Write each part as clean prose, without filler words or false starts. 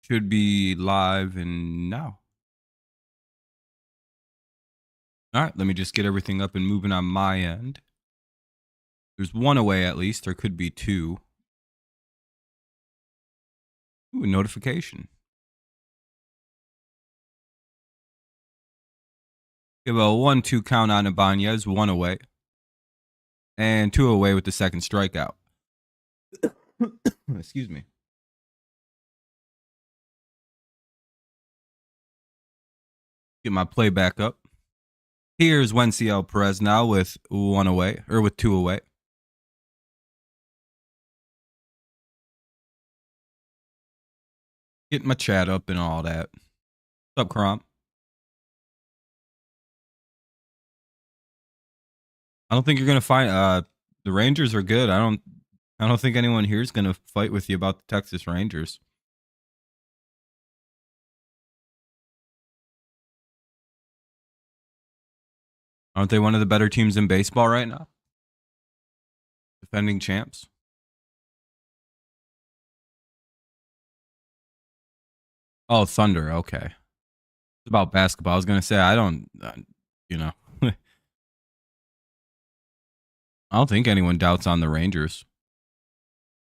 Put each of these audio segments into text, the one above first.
Should be live and now. All right, let me just get everything up and moving on my end. There's one away at least. There could be two. Ooh, a notification. Give a 1-2 count on Ibanez, one away. And two away with the second strikeout. Excuse me. Get my play back up. Here's Wenciel Perez now with one away, or with two away. Getting my chat up and all that. What's up, Crom? I don't think you're gonna find the Rangers are good. I don't think anyone here is gonna fight with you about the Texas Rangers. Aren't they one of the better teams in baseball right now? Defending champs. Oh, Thunder. Okay. It's about basketball. I was gonna say I don't, I don't think anyone doubts on the Rangers.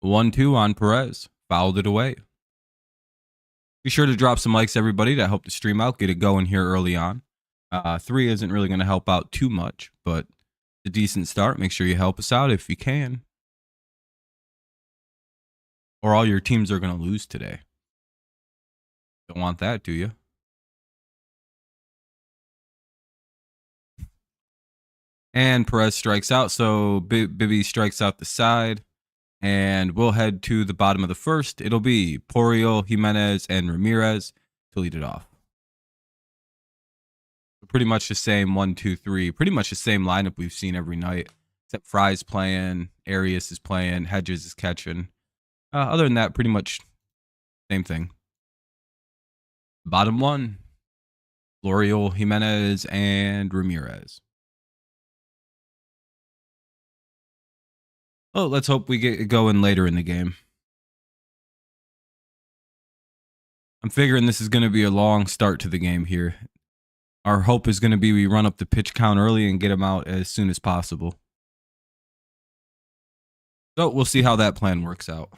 1-2 on Perez. Fouled it away. Be sure to drop some likes, everybody, to help the stream out. Get it going here early on. 3 isn't really going to help out too much, but it's a decent start. Make sure you help us out if you can. Or all your teams are going to lose today. Don't want that, do you? And Perez strikes out, so Bibby strikes out the side. And we'll head to the bottom of the first. It'll be Poriel, Jimenez, and Ramirez to lead it off. Pretty much the same 1, 2, 3. Pretty much the same lineup we've seen every night. Except Fry's playing, Arias is playing, Hedges is catching. Other than that, pretty much same thing. Bottom one, Florial, Jimenez, and Ramirez. Oh, let's hope we get going later in the game. I'm figuring this is going to be a long start to the game here. Our hope is going to be we run up the pitch count early and get them out as soon as possible. So we'll see how that plan works out.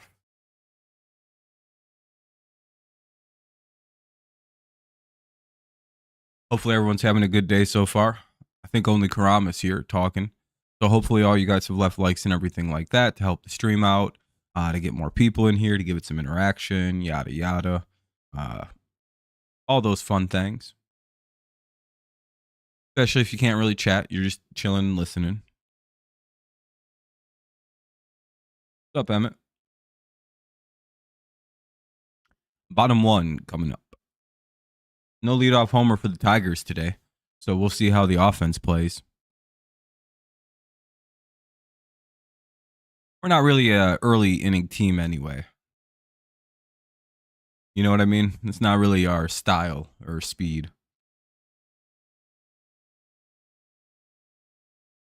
Hopefully everyone's having a good day so far. I think only Karam is here talking. So hopefully all you guys have left likes and everything like that to help the stream out, to get more people in here, to give it some interaction, yada, yada. All those fun things. Especially if you can't really chat, you're just chilling and listening. What's up, Emmett? Bottom one coming up. No leadoff homer for the Tigers today. So we'll see how the offense plays. We're not really a early inning team anyway. You know what I mean? It's not really our style or speed.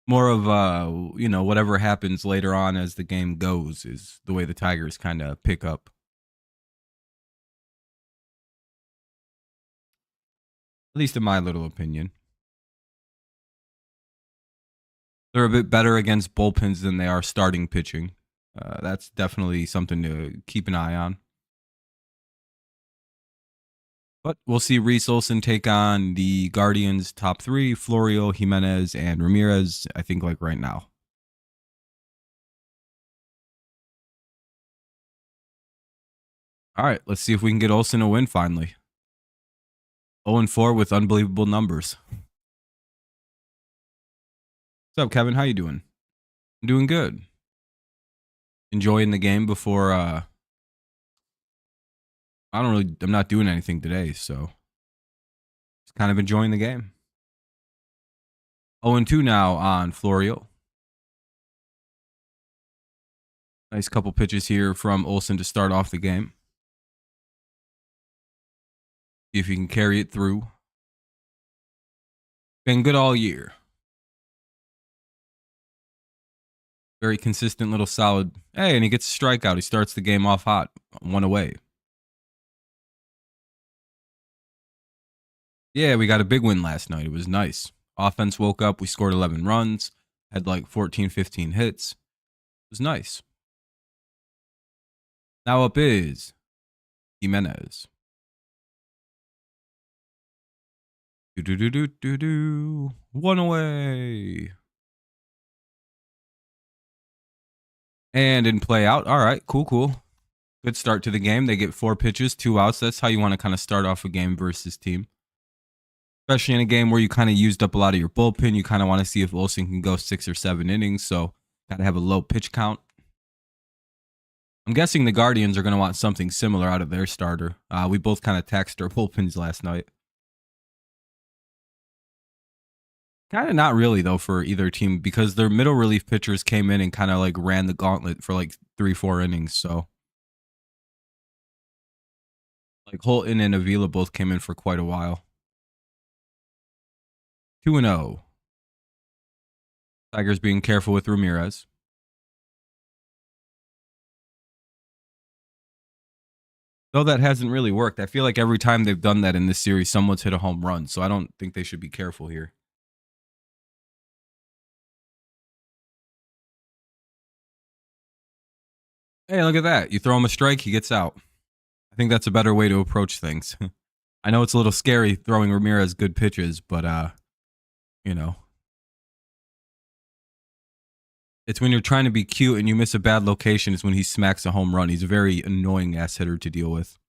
More of whatever happens later on as the game goes is the way the Tigers kind of pick up. At least in my little opinion. They're a bit better against bullpens than they are starting pitching. That's definitely something to keep an eye on. But we'll see Reese Olson take on the Guardians' top 3, Florio, Jimenez, and Ramirez, I think like right now. All right, let's see if we can get Olson a win finally. 0-4 with unbelievable numbers. What's up, Kevin? How you doing? I'm doing good. Enjoying the game before I'm not doing anything today, so just kind of enjoying the game. 0-2 now on Florio. Nice couple pitches here from Olson to start off the game. See if he can carry it through. Been good all year. Very consistent little solid. Hey, and he gets a strikeout. He starts the game off hot. 1 away. Yeah, we got a big win last night. It was nice. Offense woke up. We scored 11 runs, had like 14, 15 hits. It was nice. Now up is Jimenez. Do. One away. And in play out. All right, cool. Good start to the game. They get 4 pitches, 2 outs. That's how you want to kind of start off a game versus team. Especially in a game where you kind of used up a lot of your bullpen. You kind of want to see if Olson can go 6 or 7 innings. So got to have a low pitch count. I'm guessing the Guardians are going to want something similar out of their starter. We both kind of taxed our bullpens last night. Kind of not really, though, for either team because their middle relief pitchers came in and kind of like ran the gauntlet for like 3-4 innings. So like Holton and Avila both came in for quite a while. 2-0. Tigers being careful with Ramirez. Though that hasn't really worked. I feel like every time they've done that in this series, someone's hit a home run. So I don't think they should be careful here. Hey, look at that. You throw him a strike, he gets out. I think that's a better way to approach things. I know it's a little scary throwing Ramirez good pitches, but you know. It's when you're trying to be cute and you miss a bad location is when he smacks a home run. He's a very annoying ass hitter to deal with.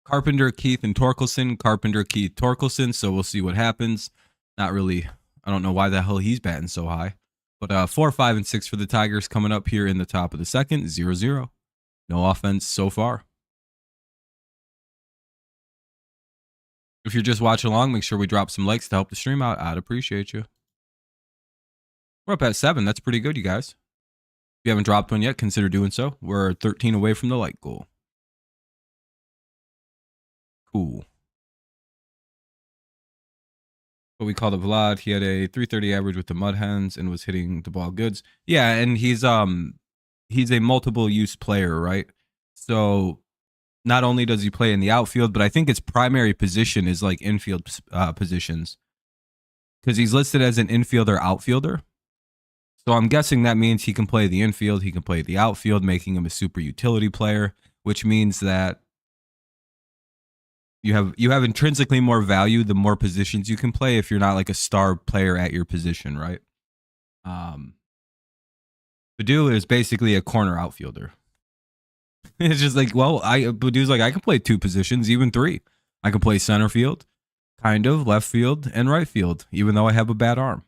Carpenter, Keith, and Torkelson. Carpenter, Keith, Torkelson. So we'll see what happens. Not really. I don't know why the hell he's batting so high. But 4, 5, and 6 for the Tigers coming up here in the top of the second. 0-0. No offense so far. If you're just watching along, make sure we drop some likes to help the stream out. I'd appreciate you. We're up at 7. That's pretty good, you guys. If you haven't dropped one yet, consider doing so. We're 13 away from the like goal. Cool. What we called it Vlad. He had a 330 average with the Mud Hens and was hitting the ball goods. Yeah, and he's a multiple use player, right? So not only does he play in the outfield, but I think his primary position is like infield positions because he's listed as an infielder outfielder. So I'm guessing that means he can play the infield, he can play the outfield, making him a super utility player, which means that you have intrinsically more value the more positions you can play if you're not like a star player at your position, right? Badu is basically a corner outfielder. It's just like, well, Badu's like, I can play 2 positions, even 3. I can play center field, kind of, left field, and right field, even though I have a bad arm.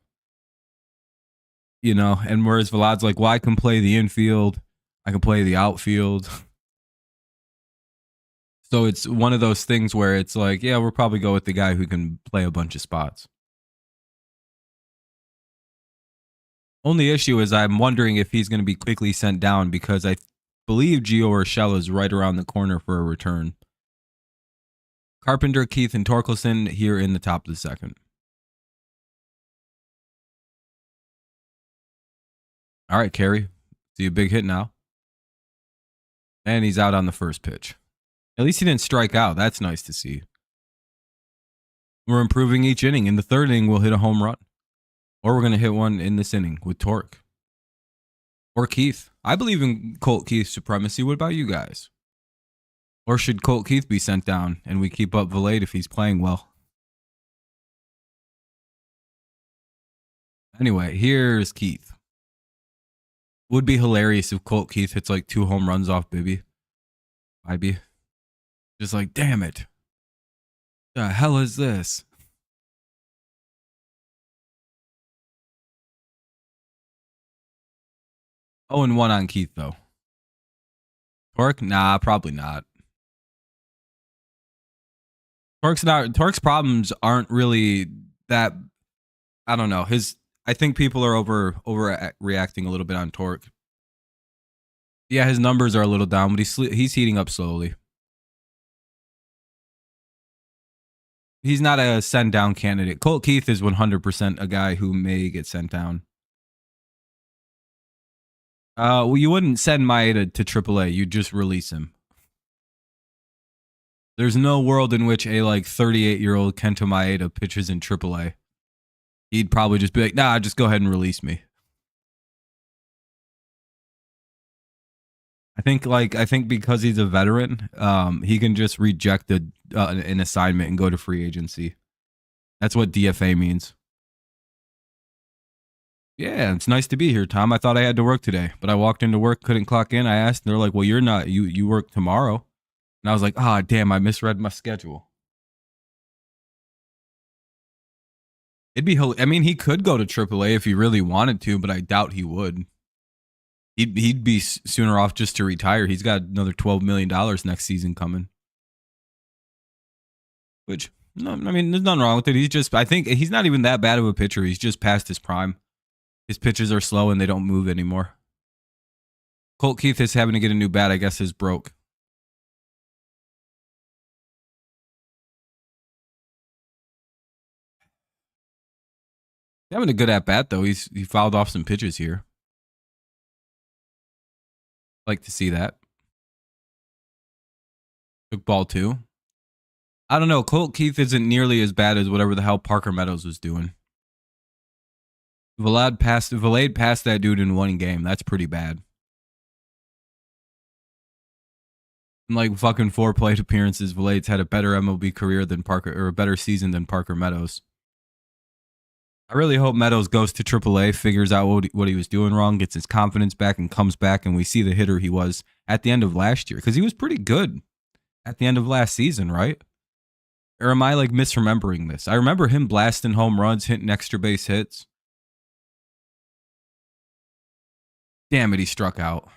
You know, and whereas Vlad's like, well, I can play the infield, I can play the outfield. So it's one of those things where it's like, yeah, we'll probably go with the guy who can play a bunch of spots. Only issue is I'm wondering if he's going to be quickly sent down because I believe Gio Urshela is right around the corner for a return. Carpenter, Keith, and Torkelson here in the top of the second. All right, Carey. See a big hit now. And he's out on the first pitch. At least he didn't strike out. That's nice to see. We're improving each inning. In the third inning, we'll hit a home run. Or we're going to hit one in this inning with Torque. Or Keith. I believe in Colt Keith's supremacy. What about you guys? Or should Colt Keith be sent down and we keep up Valade if he's playing well? Anyway, here's Keith. Would be hilarious if Colt Keith hits like 2 home runs off Bibby. Bibby. Just like, damn it. The hell is this? Oh, and 1 on Keith, though. Torque? Nah, probably not. Torque's problems aren't really that. I don't know. I think people are overreacting a little bit on Torque. Yeah, his numbers are a little down, but he's heating up slowly. He's not a send down candidate. Colt Keith is 100% a guy who may get sent down. Well, you wouldn't send Maeda to AAA. You'd just release him. There's no world in which a like 38-year-old Kento Maeda pitches in AAA. He'd probably just be like, nah, just go ahead and release me. I think because he's a veteran, he can just reject an assignment and go to free agency. That's what DFA means. Yeah, it's nice to be here, Tom. I thought I had to work today, but I walked into work, couldn't clock in. I asked, and they're like, well, you're not. You work tomorrow. And I was like, ah, damn, I misread my schedule. It'd be, I mean, he could go to AAA if he really wanted to, but I doubt he would. He'd be sooner off just to retire. He's got another $12 million next season coming. Which, no, I mean, there's nothing wrong with it. I think he's not even that bad of a pitcher. He's just past his prime. His pitches are slow and they don't move anymore. Colt Keith is having to get a new bat. I guess is broke. He's having a good at bat though. He fouled off some pitches here. Like to see that. Took ball 2. I don't know. Colt Keith isn't nearly as bad as whatever the hell Parker Meadows was doing. Vlad passed that dude in one game. That's pretty bad. In like fucking 4 plate appearances, Vlade's had a better MLB career than Parker, or a better season than Parker Meadows. I really hope Meadows goes to AAA, figures out what he was doing wrong, gets his confidence back, and comes back, and we see the hitter he was at the end of last year. Because he was pretty good at the end of last season, right? Or am I like misremembering this? I remember him blasting home runs, hitting extra base hits. Damn it, he struck out.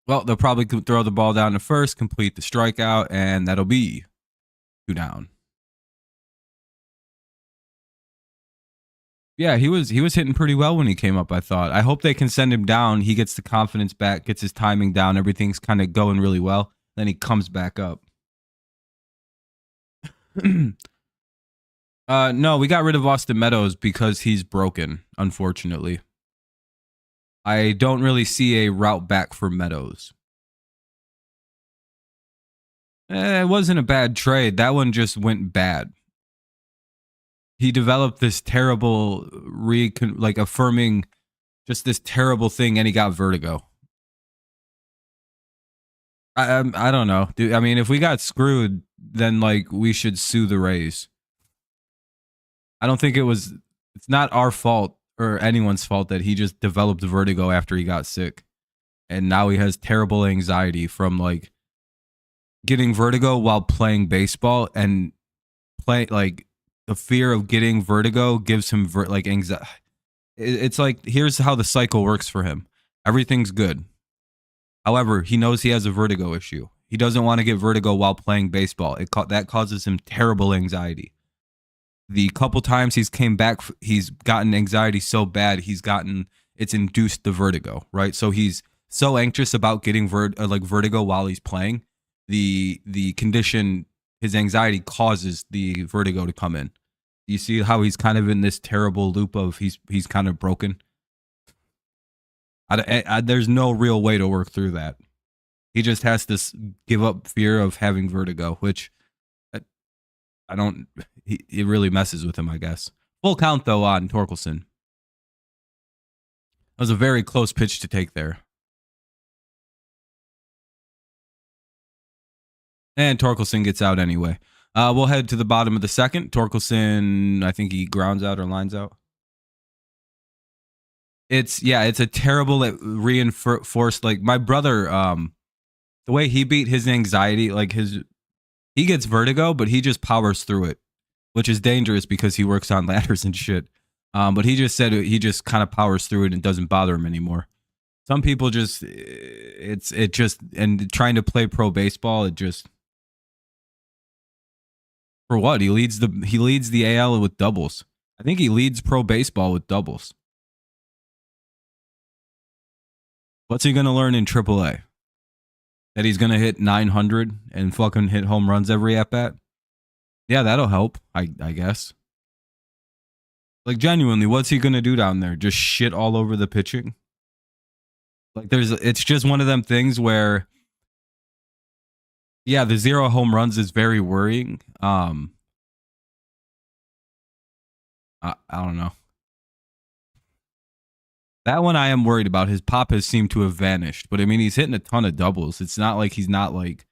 Well, they'll probably throw the ball down to first, complete the strikeout, and that'll be 2 down. Yeah, he was hitting pretty well when he came up, I thought. I hope they can send him down. He gets the confidence back, gets his timing down, everything's kind of going really well. Then he comes back up. No, we got rid of Austin Meadows because he's broken, unfortunately. I don't really see a route back for Meadows. It wasn't a bad trade. That one just went bad. He developed this terrible, affirming just this terrible thing, and he got vertigo. I don't know. Dude, I mean, if we got screwed, then like we should sue the Rays. I don't think it's not our fault or anyone's fault that he just developed vertigo after he got sick. And now he has terrible anxiety from like getting vertigo while playing baseball, and the fear of getting vertigo gives him anxiety. It's like, here's how the cycle works for him. Everything's good. However, he knows he has a vertigo issue. He doesn't want to get vertigo while playing baseball. That causes him terrible anxiety. The couple times he's came back, he's gotten anxiety so bad, it's induced the vertigo, right? So he's so anxious about getting vertigo while he's playing. The condition, his anxiety causes the vertigo to come in. You see how he's kind of in this terrible loop of he's kind of broken. There's no real way to work through that. He just has to give up fear of having vertigo, which it really messes with him, I guess. Full count, though, on Torkelson. That was a very close pitch to take there. And Torkelson gets out anyway. We'll head to the bottom of the second. Torkelson, I think he grounds out or lines out. It's a terrible reinforced, like my brother, the way he beat his anxiety, he gets vertigo, but he just powers through it, which is dangerous because he works on ladders and shit. But he just said he just kind of powers through it and doesn't bother him anymore. Some people just, and trying to play pro baseball, for what? He leads the AL with doubles. I think he leads pro baseball with doubles. What's he going to learn in AAA? That he's going to hit 900 and fucking hit home runs every at-bat? Yeah, that'll help, I guess. Like, genuinely, what's he going to do down there? Just shit all over the pitching? Like, it's just one of them things where Yeah, the 0 home runs is very worrying. I don't know. That one I am worried about. His pop has seemed to have vanished, but I mean, he's hitting a ton of doubles. It's not like he's not like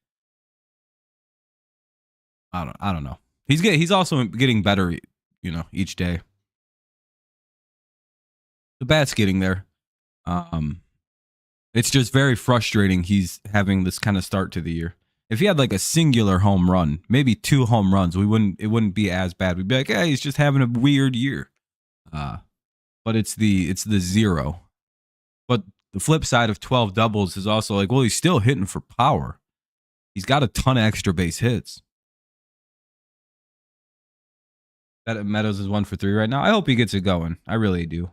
I don't know. He's also getting better, each day. The bat's getting there. Um, it's just very frustrating. He's having this kind of start to the year. If he had like a singular home run, maybe 2 home runs, it wouldn't be as bad. We'd be like, hey, he's just having a weird year. But it's the 0. But the flip side of 12 doubles is also like, well, he's still hitting for power. He's got a ton of extra base hits. That Meadows is 1 for 3 right now. I hope he gets it going. I really do.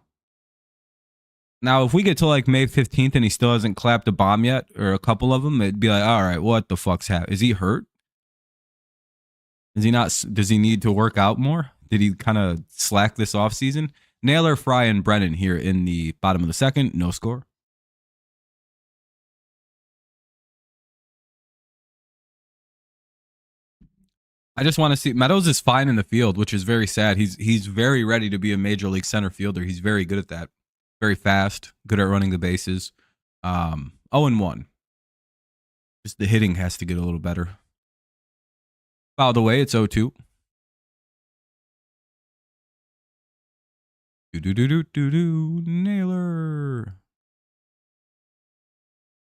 Now, if we get to like May 15th and he still hasn't clapped a bomb yet, or a couple of them, it'd be like, all right, what the fuck's happening? Is he hurt? Is he not? Does he need to work out more? Did he kind of slack this offseason? Naylor, Fry, and Brennan here in the bottom of the second. No score. I just want to see Meadows is fine in the field, which is very sad. He's very ready to be a major league center fielder. He's very good at that. Very fast, good at running the bases. 0-1. Just the hitting has to get a little better. Fouled away, it's 0-2. Naylor.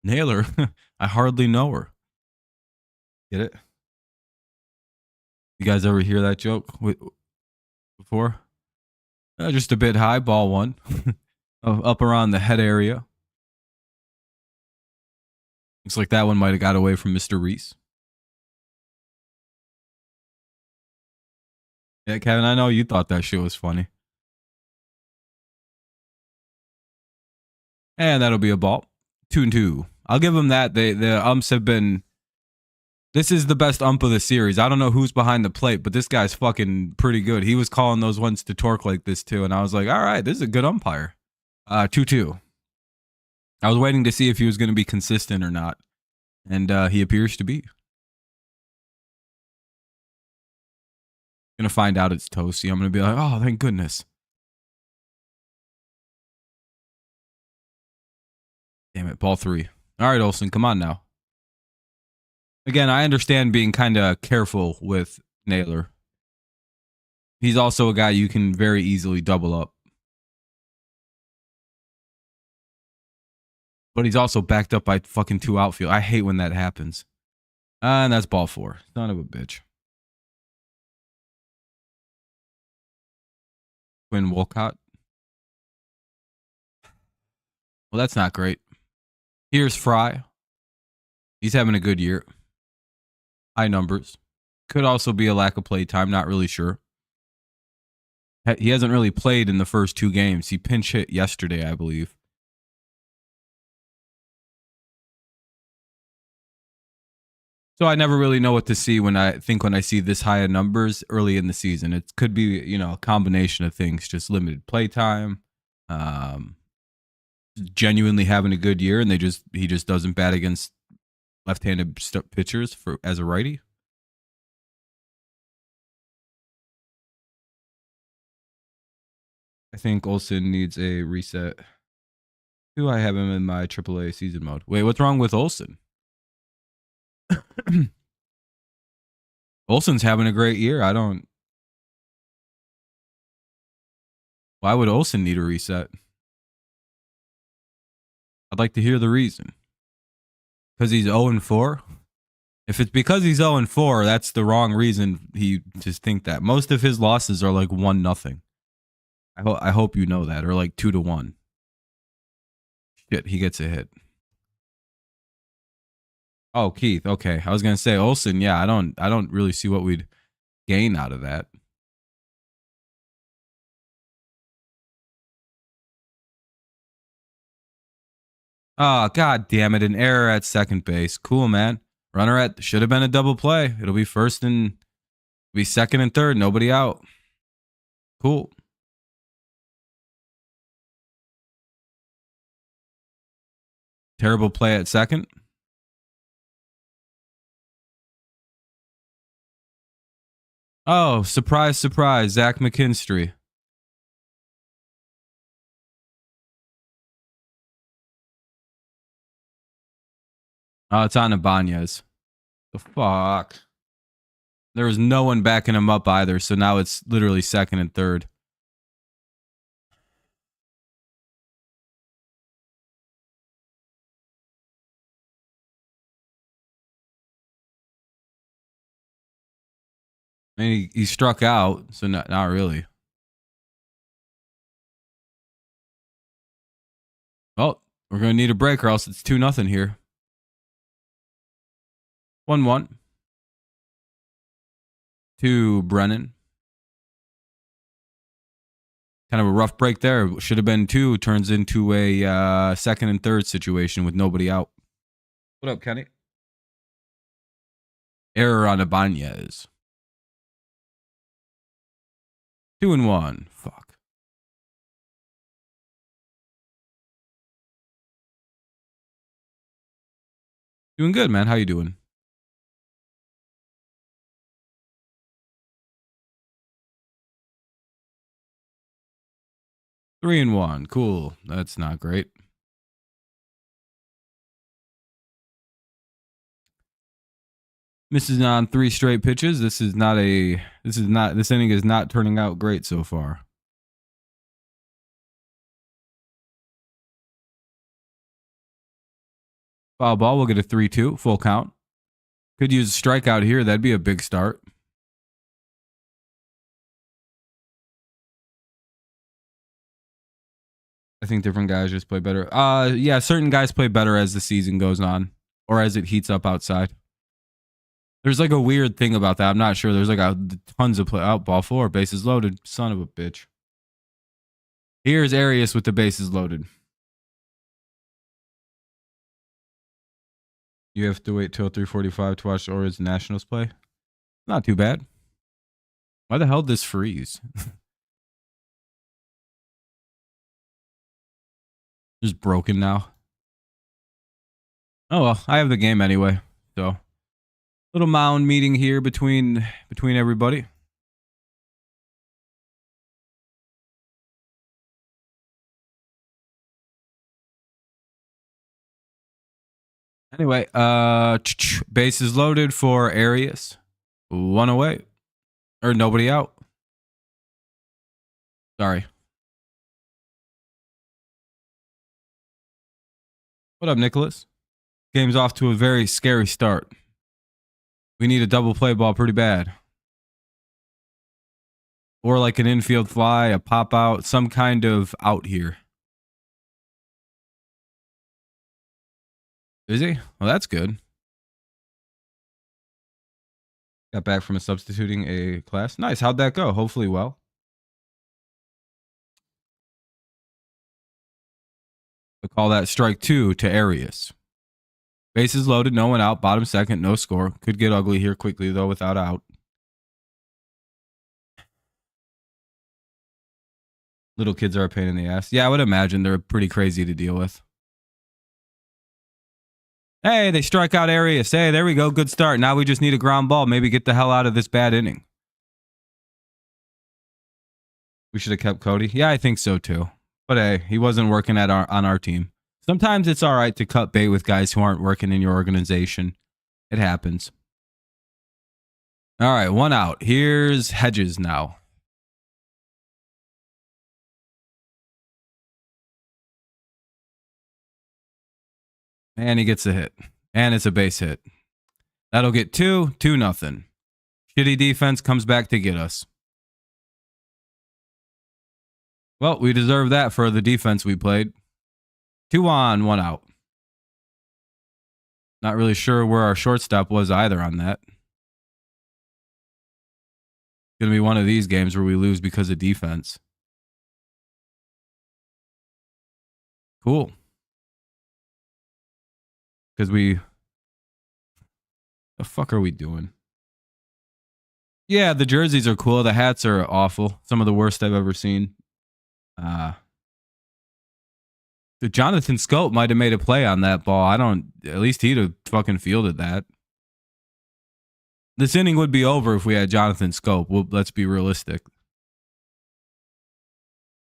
Naylor. I hardly know her. Get it? You guys ever hear that joke before? Just a bit high, ball 1. Up around the head area. Looks like that one might have got away from Mr. Reese. Yeah, Kevin, I know you thought that shit was funny. And that'll be a ball. 2-2. I'll give them that. The umps have been. This is the best ump of the series. I don't know who's behind the plate, but this guy's fucking pretty good. He was calling those ones to torque like this too, and I was like, all right, this is a good umpire. 2-2. I was waiting to see if he was going to be consistent or not, and he appears to be. Gonna find out it's toasty. I'm gonna be like, oh, thank goodness. Damn it, ball 3. All right, Olson, come on now. Again, I understand being kind of careful with Naylor. He's also a guy you can very easily double up. But he's also backed up by fucking 2 outfield. I hate when that happens. And that's ball 4. Son of a bitch. Quinn Wolcott. Well, that's not great. Here's Fry. He's having a good year. High numbers. Could also be a lack of play time. Not really sure. He hasn't really played in the first 2 games. He pinch hit yesterday, I believe. So I never really know what to see when I see this high of numbers early in the season. It could be, a combination of things, just limited play time, genuinely having a good year, and he just doesn't bat against left-handed pitchers as a righty. I think Olson needs a reset. Do I have him in my AAA season mode? Wait, what's wrong with Olson? Olson's having a great year. Why would Olson need a reset? I'd like to hear the reason. Because he's 0-4? If it's because he's 0-4, that's the wrong reason he just think that. Most of his losses are like 1-0. I hope you know that, or like 2-1. Shit, he gets a hit. Oh, Keith. Okay, I was gonna say Olson. Yeah, I don't really see what we'd gain out of that. Oh, god damn it! An error at second base. Cool, man. Runner at should have been a double play. It'll be first and be second and third. Nobody out. Cool. Terrible play at second. Oh, surprise, surprise. Zach McKinstry. Oh, it's on Ibanez. The fuck? There was no one backing him up either, so now it's literally second and third. I mean, he struck out, so not really. Well, we're going to need a break or else it's 2-0 here. 1-1 to Brennan. Kind of a rough break there. Should have been 2. Turns into a second and third situation with nobody out. What up, Kenny? Error on Ibanez. 2-1. Fuck. Doing good, man. How you doing? Three and 1. Cool. That's not great. Misses on 3 straight pitches. This inning is not turning out great so far. Foul ball. We'll get a 3-2. Full count. Could use a strikeout here. That'd be a big start. I think different guys just play better. Yeah, certain guys play better as the season goes on or as it heats up outside. There's like a weird thing about that. I'm not sure. There's like tons of play out. Ball 4, bases loaded. Son of a bitch. Here's Arias with the bases loaded. You have to wait till 3:45 to watch Orioles Nationals play. Not too bad. Why the hell did this freeze? Just broken now. Oh well, I have the game anyway. So little mound meeting here between everybody. Anyway, bases loaded for Arias. 1 away. Or nobody out. Sorry. What up, Nicholas? Game's off to a very scary start. We need a double play ball pretty bad. Or like an infield fly, a pop out, some kind of out here. Is he? Well, that's good. Got back from substituting a class. Nice. How'd that go? Hopefully well. We'll call that strike 2 to Arias. Bases loaded, no one out. Bottom second, no score. Could get ugly here quickly, though, without out. Little kids are a pain in the ass. Yeah, I would imagine they're pretty crazy to deal with. Hey, they strike out Arias. Hey, there we go. Good start. Now we just need a ground ball. Maybe get the hell out of this bad inning. We should have kept Cody. Yeah, I think so too. But hey, he wasn't working on our team. Sometimes it's all right to cut bait with guys who aren't working in your organization. It happens. All right, 1 out. Here's Hedges now. And he gets a hit. And it's a base hit. That'll get 2-2. Shitty defense comes back to get us. Well, we deserve that for the defense we played. 2 on, 1 out. Not really sure where our shortstop was either on that. Going to be one of these games where we lose because of defense. Cool. Because the fuck are we doing? Yeah, the jerseys are cool. The hats are awful. Some of the worst I've ever seen. Jonathan Scope might have made a play on that ball. At least he'd have fucking fielded that. This inning would be over if we had Jonathan Scope. Well, let's be realistic.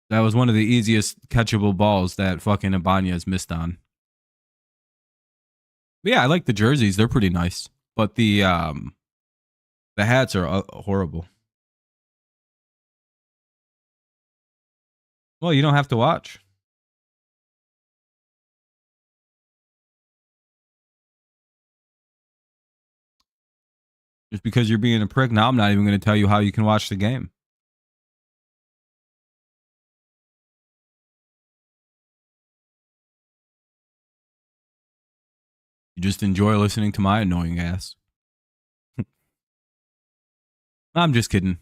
That was one of the easiest catchable balls that fucking Ibanez missed on. But yeah, I like the jerseys. They're pretty nice. But the hats are horrible. Well, you don't have to watch. Just because you're being a prick, now I'm not even going to tell you how you can watch the game. You just enjoy listening to my annoying ass. I'm just kidding.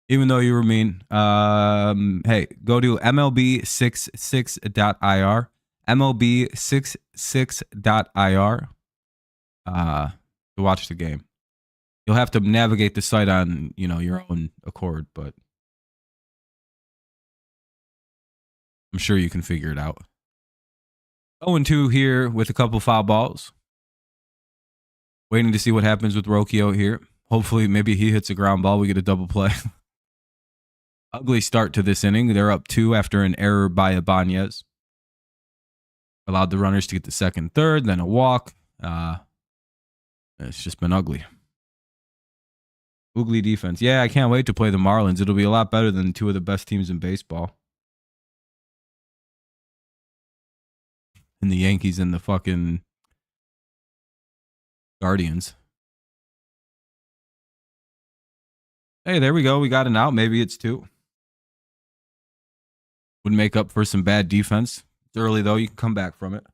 Even though you were mean. Hey, go to MLB66.ir. MLB66.ir to watch the game. You'll have to navigate the site on, your own accord, but I'm sure you can figure it out. 0-2 here with a couple foul balls. Waiting to see what happens with Rocchio here. Hopefully, maybe he hits a ground ball. We get a double play. Ugly start to this inning. They're up 2 after an error by Ibanez. Allowed the runners to get to second, third, then a walk. It's just been ugly. Ugly defense. Yeah, I can't wait to play the Marlins. It'll be a lot better than 2 of the best teams in baseball. And the Yankees and the fucking Guardians. Hey, there we go. We got an out. Maybe it's 2. Would make up for some bad defense. It's early, though. You can come back from it.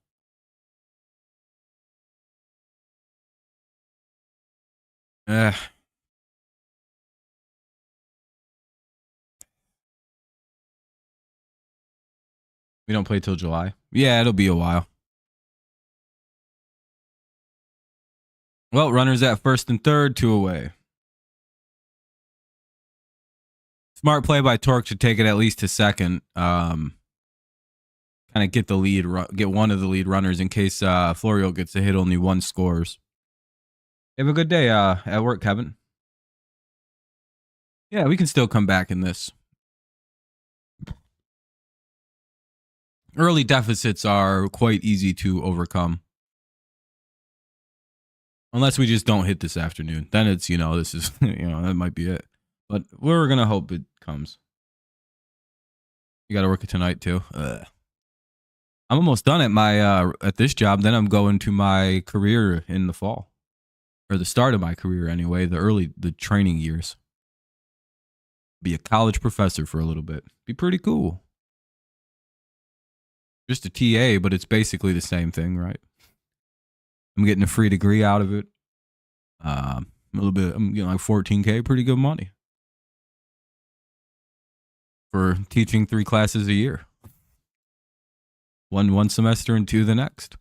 We don't play till July. Yeah, it'll be a while. Well, runners at first and third, 2 away. Smart play by Torque to take it at least to second. Kind of get the lead, get one of the lead runners in case Florio gets a hit, only 1 scores. Have a good day at work, Kevin. Yeah, we can still come back in this. Early deficits are quite easy to overcome. Unless we just don't hit this afternoon. Then it's, this is, that might be it. But we're going to hope it comes. You got to work it tonight, too. I'm almost done at my at this job. Then I'm going to my career in the fall. Or the start of my career, anyway. The training years. Be a college professor for a little bit. Be pretty cool. Just a TA, but it's basically the same thing, right? I'm getting a free degree out of it. A little bit. I'm getting like $14K, pretty good money for teaching 3 classes a year. One semester and 2 the next.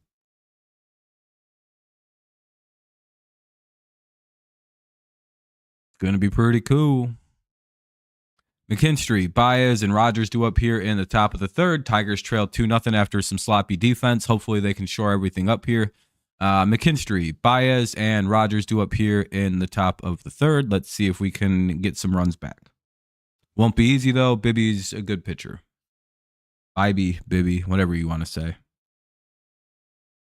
It's gonna be pretty cool. McKinstry, Baez, and Rogers due up here in the top of the third. Tigers trail 2-0 after some sloppy defense. Hopefully they can shore everything up here. McKinstry, Baez, and Rogers due up here in the top of the third. Let's see if we can get some runs back. Won't be easy, though. Bibby's a good pitcher. Bibby, whatever you want to say.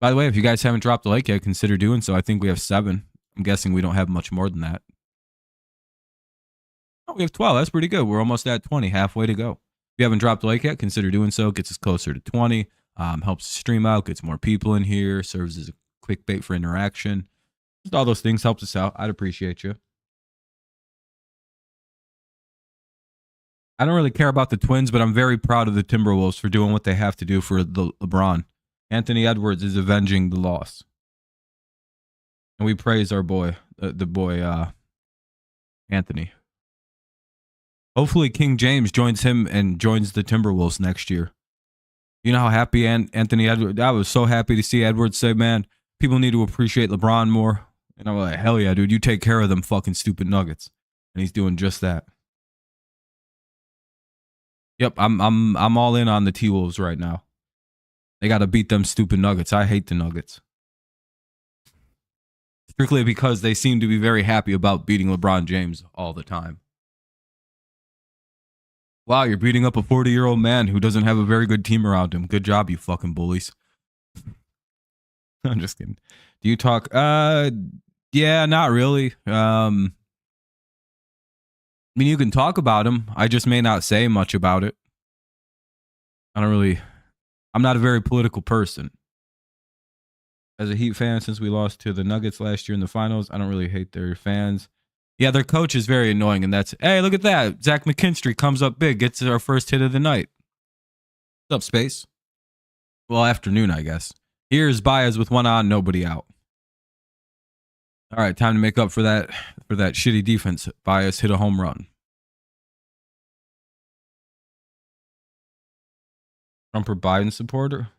By the way, if you guys haven't dropped a like yet, consider doing so. I think we have 7. I'm guessing we don't have much more than that. Oh, we have 12. That's pretty good. We're almost at 20, halfway to go. If you haven't dropped a like yet, consider doing so. Gets us closer to 20. Helps the stream out, gets more people in here, serves as a quick bait for interaction. Just all those things helps us out. I'd appreciate you. I don't really care about the Twins, but I'm very proud of the Timberwolves for doing what they have to do for the LeBron. Anthony Edwards is avenging the loss. And we praise our boy, the boy, Anthony. Hopefully King James joins him and joins the Timberwolves next year. You know how happy Anthony Edwards, I was so happy to see Edwards say, man, people need to appreciate LeBron more. And I'm like, hell yeah, dude, you take care of them fucking stupid Nuggets. And he's doing just that. Yep, I'm all in on the T-Wolves right now. They got to beat them stupid Nuggets. I hate the Nuggets. strictly because they seem to be very happy about beating LeBron James all the time. Wow, you're beating up a 40-year-old man who doesn't have a very good team around him. Good job, you fucking bullies. I'm just kidding. Do you talk? Yeah, not really. I mean, you can talk about him. I just may not say much about it. I'm not a very political person. As a Heat fan, since we lost to the Nuggets last year in the finals, I don't really hate their fans. Yeah, their coach is very annoying, and hey, look at that. Zach McKinstry comes up big, gets our first hit of the night. What's up, Space? Well, afternoon, I guess. Here's Baez with one on, nobody out. All right, time to make up for that shitty defense. Baez hit a home run. Trump or Biden supporter?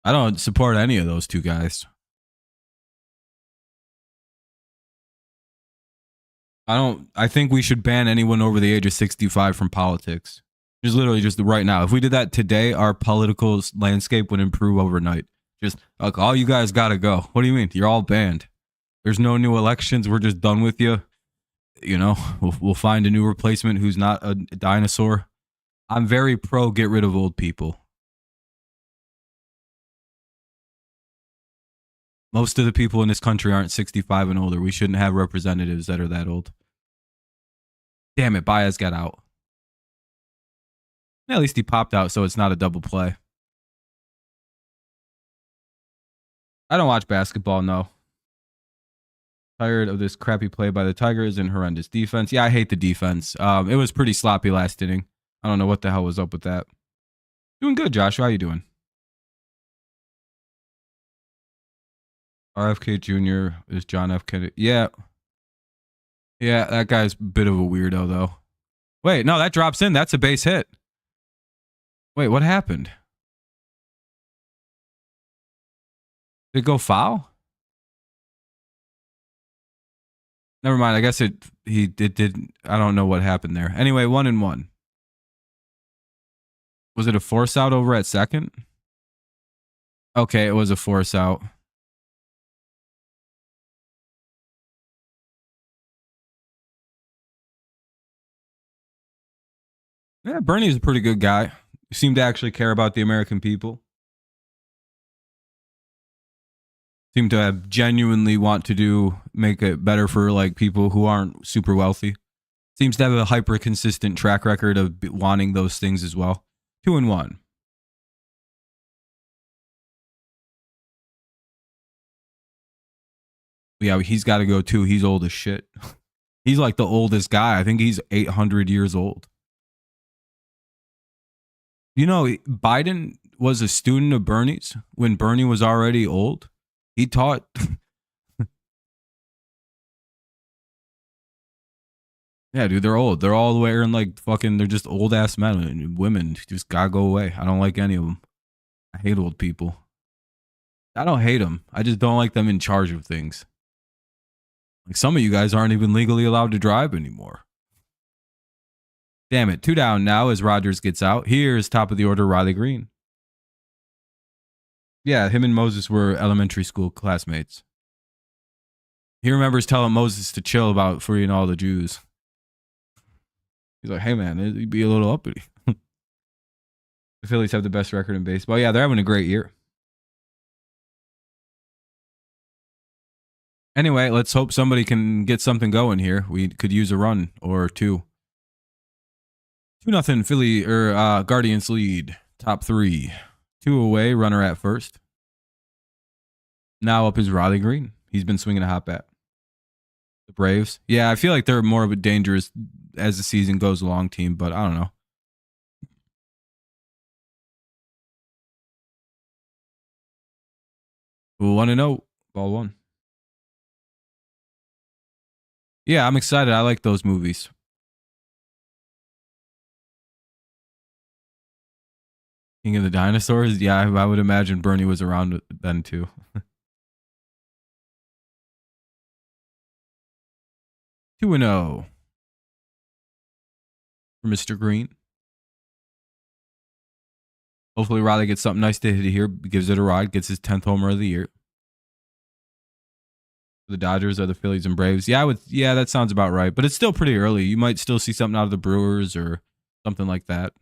I don't support any of those two guys. I think we should ban anyone over the age of 65 from politics. Just literally just right now. If we did that today, our political landscape would improve overnight. Just like, all you guys got to go. What do you mean? You're all banned. There's no new elections. We're just done with you. You know, we'll find a new replacement who's not a dinosaur. I'm very pro get rid of old people. Most of the people in this country aren't 65 and older. We shouldn't have representatives that are that old. Damn it, Baez got out. At least he popped out, so it's not a double play. I don't watch basketball, no. Tired of this crappy play by the Tigers and horrendous defense. Yeah, I hate the defense. It was pretty sloppy last inning. I don't know what the hell was up with that. Doing good, Joshua. How you doing? RFK Jr. is John F. Kennedy. Yeah. Yeah, that guy's a bit of a weirdo, though. Wait, no, that drops in. That's a base hit. Wait, what happened? Did it go foul? Never mind. I guess it did. I don't know what happened there. Anyway, 1-1. Was it a force out over at second? Okay, it was a force out. Yeah, Bernie's a pretty good guy. He seemed to actually care about the American people. Seemed to have genuinely want to make it better for like people who aren't super wealthy. Seems to have a hyper consistent track record of wanting those things as well. 2-1. Yeah, he's got to go too. He's old as shit. He's like the oldest guy. I think he's 800 years old. You know, Biden was a student of Bernie's when Bernie was already old. He taught. Yeah, dude, they're old. They're all wearing like fucking, they're just old ass men and women. Just gotta go away. I don't like any of them. I hate old people. I don't hate them. I just don't like them in charge of things. Like some of you guys aren't even legally allowed to drive anymore. Damn it. 2 down now as Rogers gets out. Here's top of the order, Riley Green. Yeah, him and Moses were elementary school classmates. He remembers telling Moses to chill about freeing all the Jews. He's like, hey, man, it'd be a little uppity. The Phillies have the best record in baseball. Yeah, they're having a great year. Anyway, let's hope somebody can get something going here. We could use a run or two. 2-0 Philly or Guardians lead. Top 3. 2 away, runner at first. Now up is Riley Green. He's been swinging a hot bat. The Braves. Yeah, I feel like they're more of a dangerous as the season goes along team, but I don't know. We'll 1-0. Ball 1. Yeah, I'm excited. I like those movies. King of the Dinosaurs? Yeah, I would imagine Bernie was around then too. 2-0 for Mr. Green. Hopefully Riley gets something nice to hit here, gives it a ride, gets his 10th homer of the year. The Dodgers are the Phillies and Braves. Yeah, that sounds about right. But it's still pretty early. You might still see something out of the Brewers or something like that.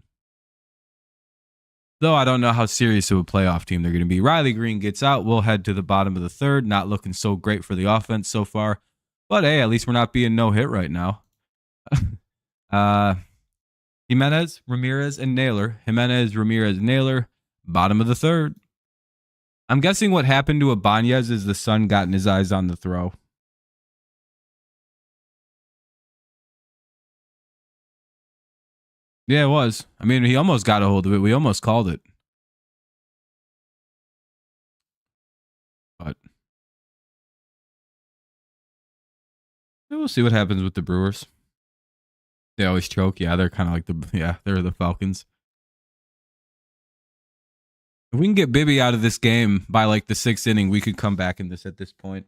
Though I don't know how serious of a playoff team they're going to be. Riley Green gets out. We'll head to the bottom of the third. Not looking so great for the offense so far. But hey, at least we're not being no hit right now. Jimenez, Ramirez, and Naylor. Jimenez, Ramirez, Naylor. Bottom of the third. I'm guessing what happened to Ibanez is the sun got in his eyes on the throw. Yeah, it was. I mean, he almost got a hold of it. We almost called it. But we'll see what happens with the Brewers. They always choke. Yeah, they're kind of like they're the Falcons. If we can get Bibby out of this game by like the 6th inning, we could come back in this at this point.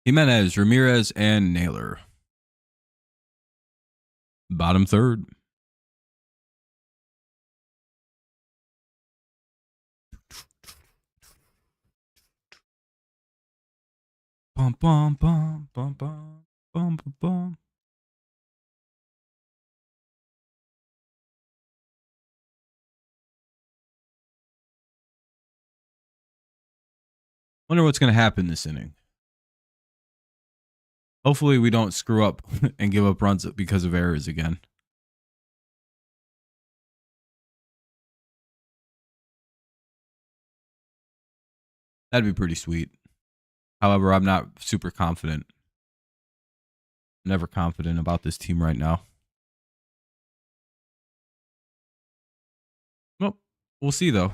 Jimenez, Ramirez, and Naylor. Bottom third. Bum, bum, bum, bum, bum, bum, bum, bum. Wonder what's going to happen this inning. Hopefully we don't screw up and give up runs because of errors again. That'd be pretty sweet. However, I'm not super confident. Never confident about this team right now. Well, we'll see though.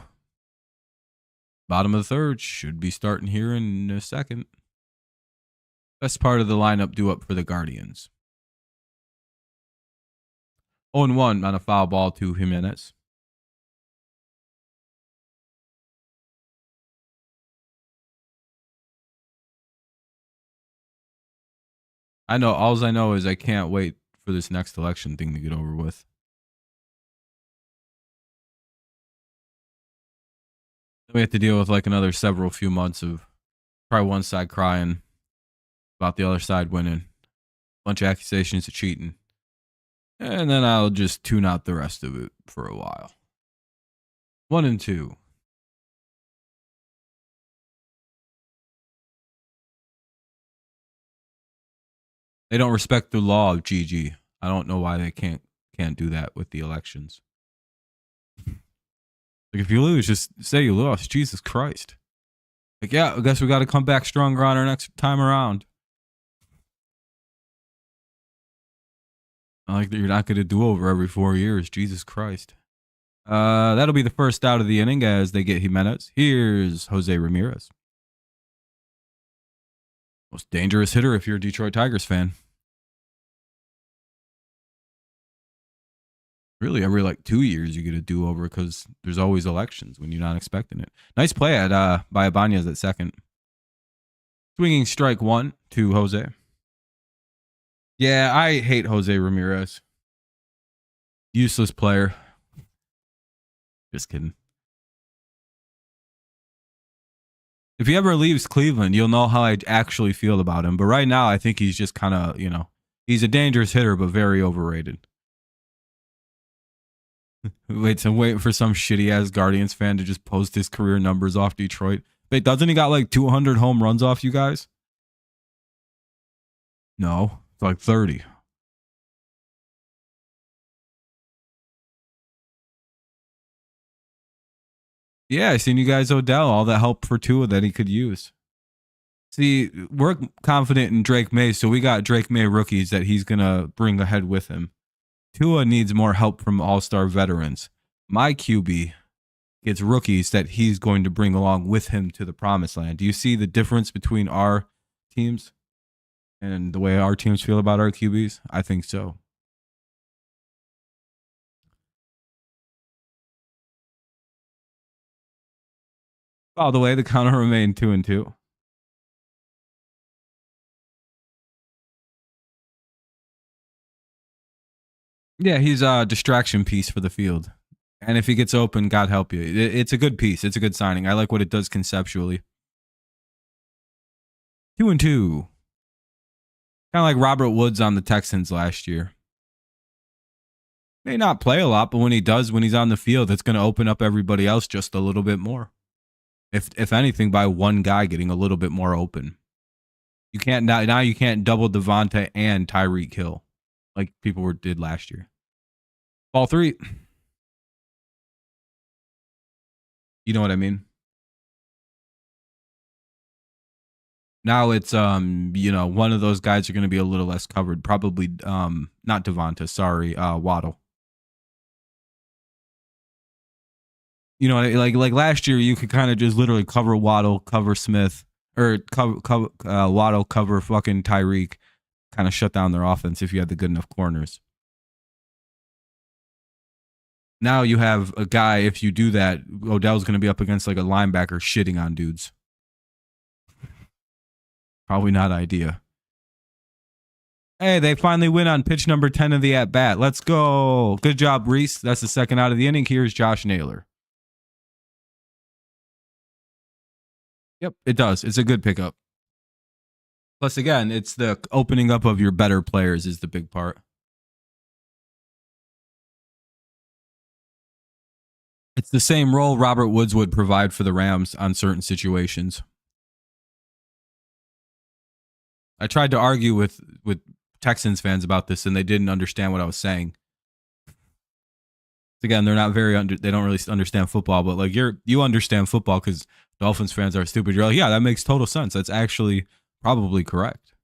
Bottom of the third should be starting here in a second. Best part of the lineup due up for the Guardians. 0-1 on a foul ball to Jimenez. All I know is I can't wait for this next election thing to get over with. Then we have to deal with like another few months of probably one side crying about the other side winning. Bunch of accusations of cheating. And then I'll just tune out the rest of it for a while. 1-2. They don't respect the law of GG. I don't know why they can't do that with the elections. Like if you lose, just say you lost. Jesus Christ. Like, yeah, I guess we got to come back stronger on our next time around. I like that you're not going to do over every 4 years. Jesus Christ. That'll be the first out of the inning as they get Jimenez. Here's Jose Ramirez. Most dangerous hitter if you're a Detroit Tigers fan. Really, every like 2 years you get a do-over because there's always elections when you're not expecting it. Nice play by Ibanez at second. Swinging strike one to Jose. Yeah, I hate Jose Ramirez. Useless player. Just kidding. If he ever leaves Cleveland, you'll know how I actually feel about him. But right now, I think he's just kind of, he's a dangerous hitter, but very overrated. I'm waiting for some shitty ass Guardians fan to just post his career numbers off Detroit. Wait, doesn't he got like 200 home runs off you guys? No, it's like 30. Yeah, I seen you guys Odell, all that help for Tua that he could use. See, we're confident in Drake May, so we got Drake May rookies that he's going to bring ahead with him. Tua needs more help from all-star veterans. My QB gets rookies that he's going to bring along with him to the promised land. Do you see the difference between our teams and the way our teams feel about our QBs? I think so. By the way, the counter remained 2-2. Yeah, he's a distraction piece for the field. And if he gets open, God help you. It's a good piece. It's a good signing. I like what it does conceptually. 2-2. Kind of like Robert Woods on the Texans last year. May not play a lot, but when he does, when he's on the field, it's going to open up everybody else just a little bit more. If anything, by one guy getting a little bit more open. You can't now you can't double Devonta and Tyreek Hill like people did last year. Ball 3. You know what I mean? Now it's one of those guys are going to be a little less covered. Probably not Devonta, sorry, Waddle. You know, like last year, you could kind of just literally cover Waddle, cover Smith, or cover Waddle, cover fucking Tyreek, kind of shut down their offense if you had the good enough corners. Now you have a guy, if you do that, Odell's going to be up against like a linebacker shitting on dudes. Probably not idea. Hey, they finally win on pitch number 10 of the at-bat. Let's go. Good job, Reese. That's the second out of the inning. Here's Josh Naylor. Yep, it does. It's a good pickup. Plus, again, it's the opening up of your better players is the big part. It's the same role Robert Woods would provide for the Rams on certain situations. I tried to argue with Texans fans about this, and they didn't understand what I was saying. Again, they're not they don't really understand football, but like you understand football because Dolphins fans are stupid. You're like, yeah, that makes total sense. That's actually probably correct.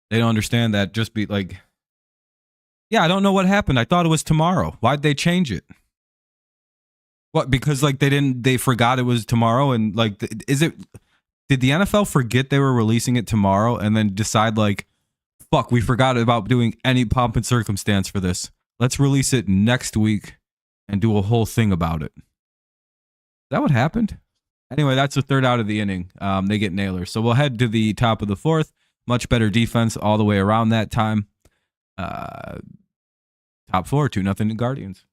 They don't understand that just be like, yeah, I don't know what happened. I thought it was tomorrow. Why'd they change it? What? Because like they forgot it was tomorrow, and like, did the NFL forget they were releasing it tomorrow and then decide like, fuck, we forgot about doing any pomp and circumstance for this. Let's release it next week and do a whole thing about it. Is that what happened? Anyway, that's the third out of the inning. They get Naylor. So we'll head to the top of the fourth. Much better defense all the way around that time. Top 4, 2-0 Guardians.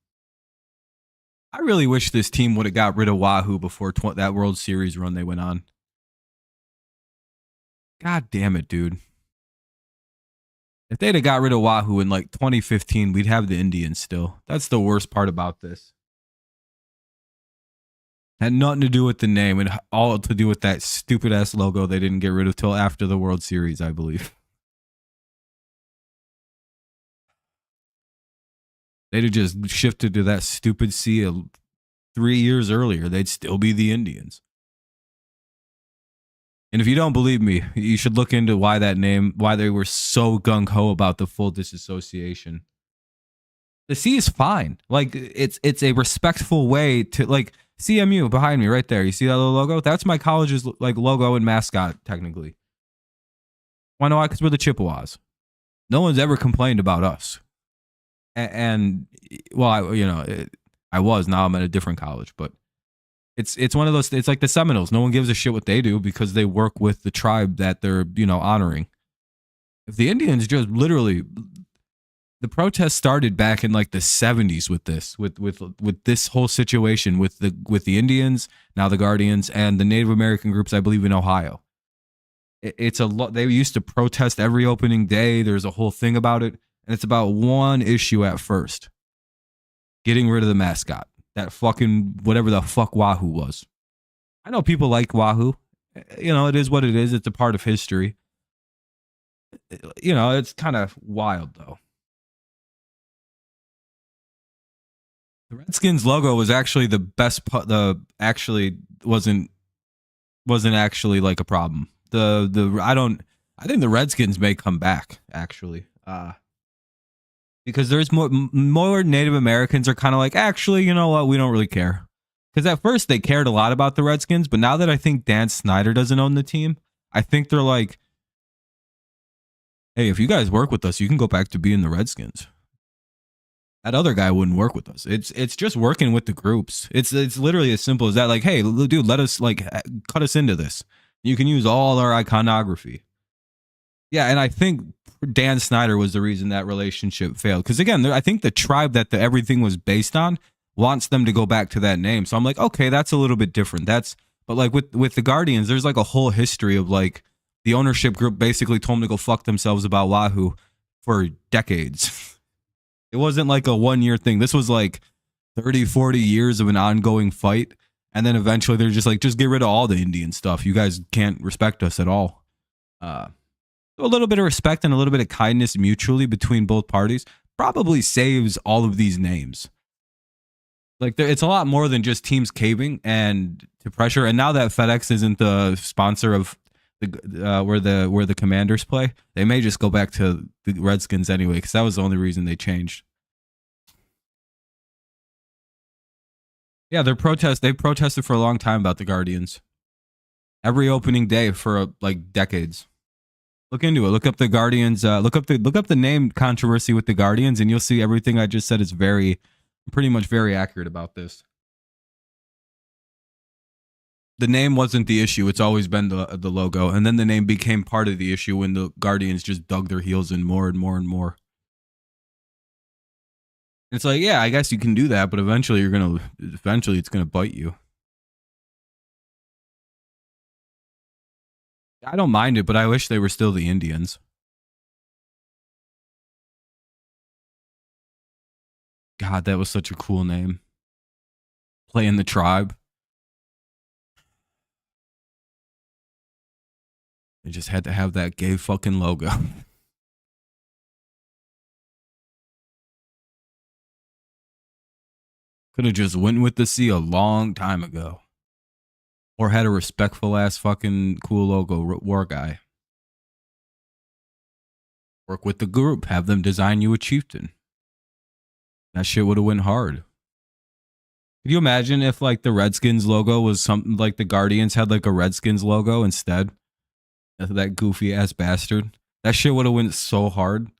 I really wish this team would have got rid of Wahoo before that World Series run they went on. God damn it, dude. If they'd have got rid of Wahoo in like 2015, we'd have the Indians still. That's the worst part about this. Had nothing to do with the name and all to do with that stupid ass logo they didn't get rid of till after the World Series, I believe. They'd have just shifted to that stupid C 3 years earlier. They'd still be the Indians. And if you don't believe me, you should look into why they were so gung-ho about the full disassociation. The C is fine. Like, it's a respectful way to, like, CMU behind me right there. You see that little logo? That's my college's, like, logo and mascot, technically. Why not? Because we're the Chippewas. No one's ever complained about us. And well, I was. Now I'm at a different college, but it's one of those. It's like the Seminoles. No one gives a shit what they do because they work with the tribe that they're honoring. If the Indians just literally, the protest started back in like the 70s with this, with this whole situation with the Indians, now the Guardians, and the Native American groups, I believe in Ohio. It's a lot. They used to protest every opening day. There's a whole thing about it. And it's about one issue at first. Getting rid of the mascot. That fucking whatever the fuck Wahoo was. I know people like Wahoo. It is what it is. It's a part of history. It's kind of wild though. The Redskins logo was actually the best. Actually wasn't actually like a problem. I think the Redskins may come back actually. Because there's more Native Americans are kind of like, actually, you know what? We don't really care. Because at first they cared a lot about the Redskins, but now that I think Dan Snyder doesn't own the team, I think they're like, hey, if you guys work with us, you can go back to being the Redskins. That other guy wouldn't work with us. It's just working with the groups. It's literally as simple as that. Like, hey, dude, let us like cut us into this. You can use all our iconography. Yeah, and I think Dan Snyder was the reason that relationship failed. Because again, I think the tribe that everything was based on wants them to go back to that name. So I'm like, okay, that's a little bit different. But like with the Guardians, there's like a whole history of like the ownership group basically told them to go fuck themselves about Wahoo for decades. It wasn't like a 1 year thing. This was like 30, 40 years of an ongoing fight. And then eventually they're just like, just get rid of all the Indian stuff. You guys can't respect us at all. A little bit of respect and a little bit of kindness mutually between both parties probably saves all of these names. Like it's a lot more than just teams caving and to pressure. And now that FedEx isn't the sponsor of the where the Commanders play, they may just go back to the Redskins anyway, because that was the only reason they changed. Yeah, they've protested for a long time about the Guardians. Every opening day for like decades. Look into it. Look up the Guardians. Look up the name controversy with the Guardians, and you'll see everything I just said is pretty much very accurate about this. The name wasn't the issue. It's always been the logo. And then the name became part of the issue when the Guardians just dug their heels in more and more and more. It's like, yeah, I guess you can do that, but eventually it's going to bite you. I don't mind it, but I wish they were still the Indians. God, that was such a cool name. Playing the tribe. They just had to have that gay fucking logo. Could have just went with the sea a long time ago. Or had a respectful ass fucking cool logo, war guy. Work with the group. Have them design you a chieftain. That shit would have went hard. Could you imagine if like the Redskins logo was something like the Guardians had like a Redskins logo instead? That goofy ass bastard. That shit would have went so hard.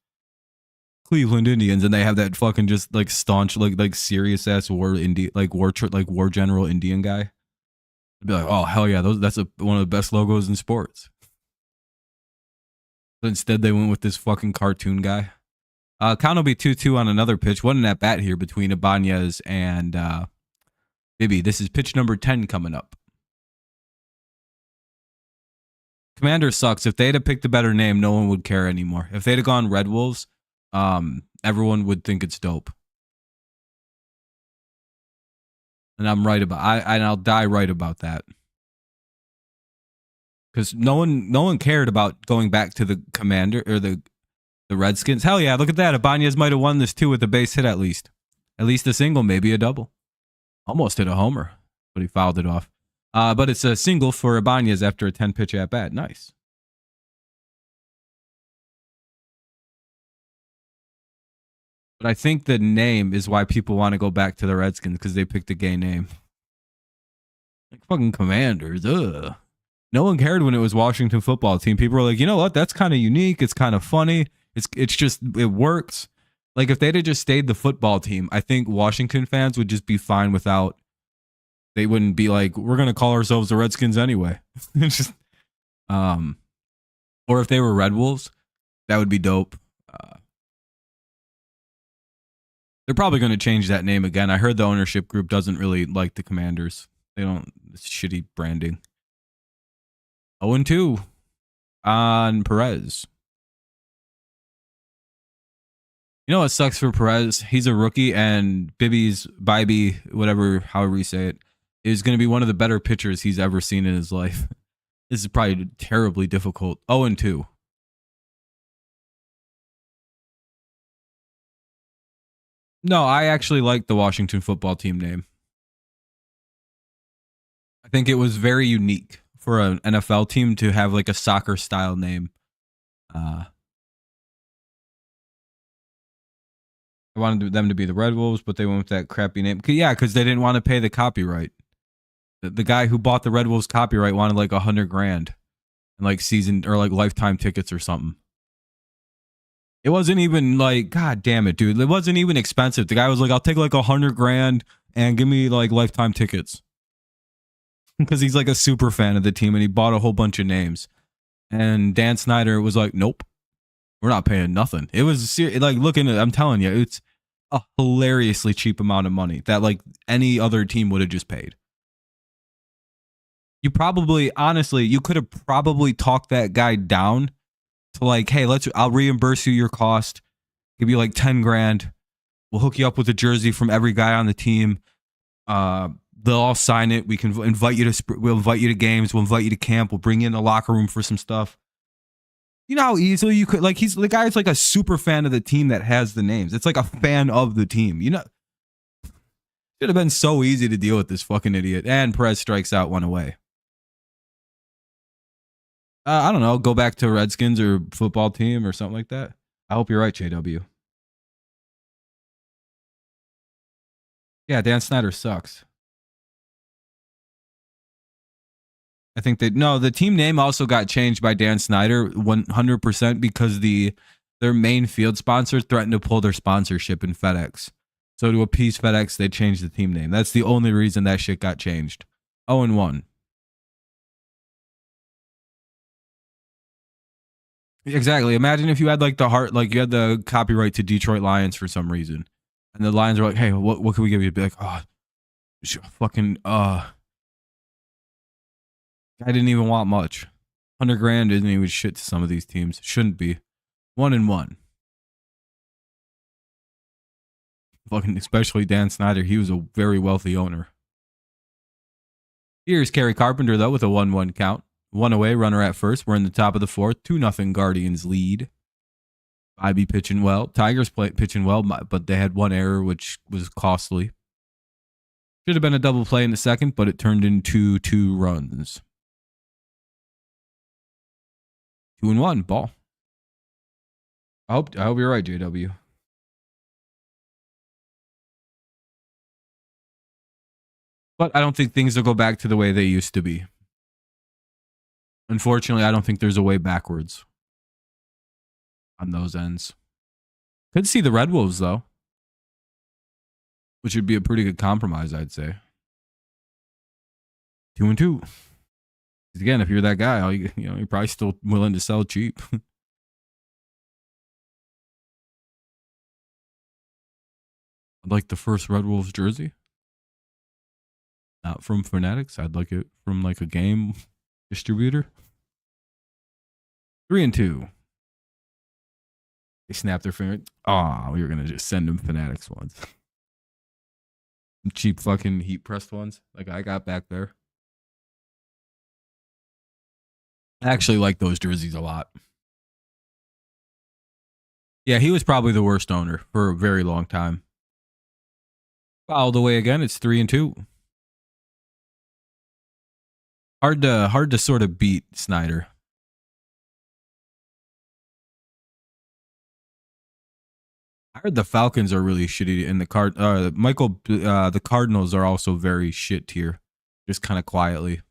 Cleveland Indians, and they have that fucking just like staunch like serious ass war general Indian guy. I'd be like, oh hell yeah, that's one of the best logos in sports. But instead, they went with this fucking cartoon guy. Count will be 2-2 on another pitch. What an at bat here between Ibanez and Bibby. This is pitch number 10 coming up. Commander sucks. If they'd have picked a better name, no one would care anymore. If they'd have gone Red Wolves, everyone would think it's dope. And I'm right about and I'll die right about that. Because no one cared about going back to the Commander or the Redskins. Hell yeah, look at that. Ibanez might have won this too with a base hit at least. At least a single, maybe a double. Almost hit a homer, but he fouled it off. But it's a single for Ibanez after a 10-pitch at bat. Nice. But I think the name is why people want to go back to the Redskins, because they picked a gay name. Like fucking Commanders. Ugh. No one cared when it was Washington football team. People were like, you know what? That's kind of unique. It's kind of funny. It's just, it works. Like if they'd have just stayed the football team, I think Washington fans would just be fine without. They wouldn't be like, we're gonna call ourselves the Redskins anyway. It's just, or if they were Red Wolves, that would be dope. They're probably going to change that name again. I heard the ownership group doesn't really like the Commanders. They don't. It's shitty branding. 0-2 on Perez. You know what sucks for Perez? He's a rookie, and Bibby, whatever, however you say it, is going to be one of the better pitchers he's ever seen in his life. This is probably terribly difficult. 0-2. No, I actually like the Washington football team name. I think it was very unique for an NFL team to have like a soccer style name. I wanted them to be the Red Wolves, but they went with that crappy name. Yeah, because they didn't want to pay the copyright. The guy who bought the Red Wolves copyright wanted like $100,000 and like season or like lifetime tickets or something. It wasn't even like, God damn it, dude. It wasn't even expensive. The guy was like, I'll take like $100,000 and give me like lifetime tickets. Because he's like a super fan of the team and he bought a whole bunch of names. And Dan Snyder was like, nope, we're not paying nothing. It was like, looking at, I'm telling you, it's a hilariously cheap amount of money that like any other team would have just paid. You probably, honestly, you could have probably talked that guy down to like, hey, I'll reimburse you your cost, give you like 10 grand. We'll hook you up with a jersey from every guy on the team. They'll all sign it. We can we'll invite you to games. We'll invite you to camp. We'll bring you in the locker room for some stuff. You know how easily you could, like, the guy's like a super fan of the team that has the names. It's like a fan of the team. You know, should have been so easy to deal with this fucking idiot. And Perez strikes out, one away. I don't know. Go back to Redskins or football team or something like that. I hope you're right, JW. Yeah, Dan Snyder sucks. I think the team name also got changed by Dan Snyder 100% because their main field sponsor threatened to pull their sponsorship in FedEx. So to appease FedEx, they changed the team name. That's the only reason that shit got changed. 0-1. Exactly. Imagine if you had like you had the copyright to Detroit Lions for some reason, and the Lions were like, "Hey, what can we give you?" Be like, "Oh, fucking I didn't even want much. $100,000 isn't even shit to some of these teams. Shouldn't be. 1-1. Fucking especially Dan Snyder. He was a very wealthy owner. Here's Kerry Carpenter though with a 1-1 count. One away, runner at first. We're in the top of the fourth. 2-0 Guardians lead. IB pitching well. Tigers pitching well, but they had one error, which was costly. Should have been a double play in the second, but it turned into 2 runs. 2-1 ball. I hope you're right, JW. But I don't think things will go back to the way they used to be. Unfortunately, I don't think there's a way backwards on those ends. Could see the Red Wolves though, which would be a pretty good compromise, I'd say. 2-2. Again, if you're that guy, you're probably still willing to sell cheap. I'd like the first Red Wolves jersey. Not from Fanatics. I'd like it from like a game distributor. 3-2. They snap their finger. Oh, we were gonna just send them Fanatics ones. Cheap fucking heat pressed ones like I got back there. I actually like those jerseys a lot. Yeah, he was probably the worst owner for a very long time. Fouled away again. It's 3-2. Hard to sort of beat Snyder. I heard the Falcons are really shitty, and the Cardinals are also very shit tier, just kind of quietly.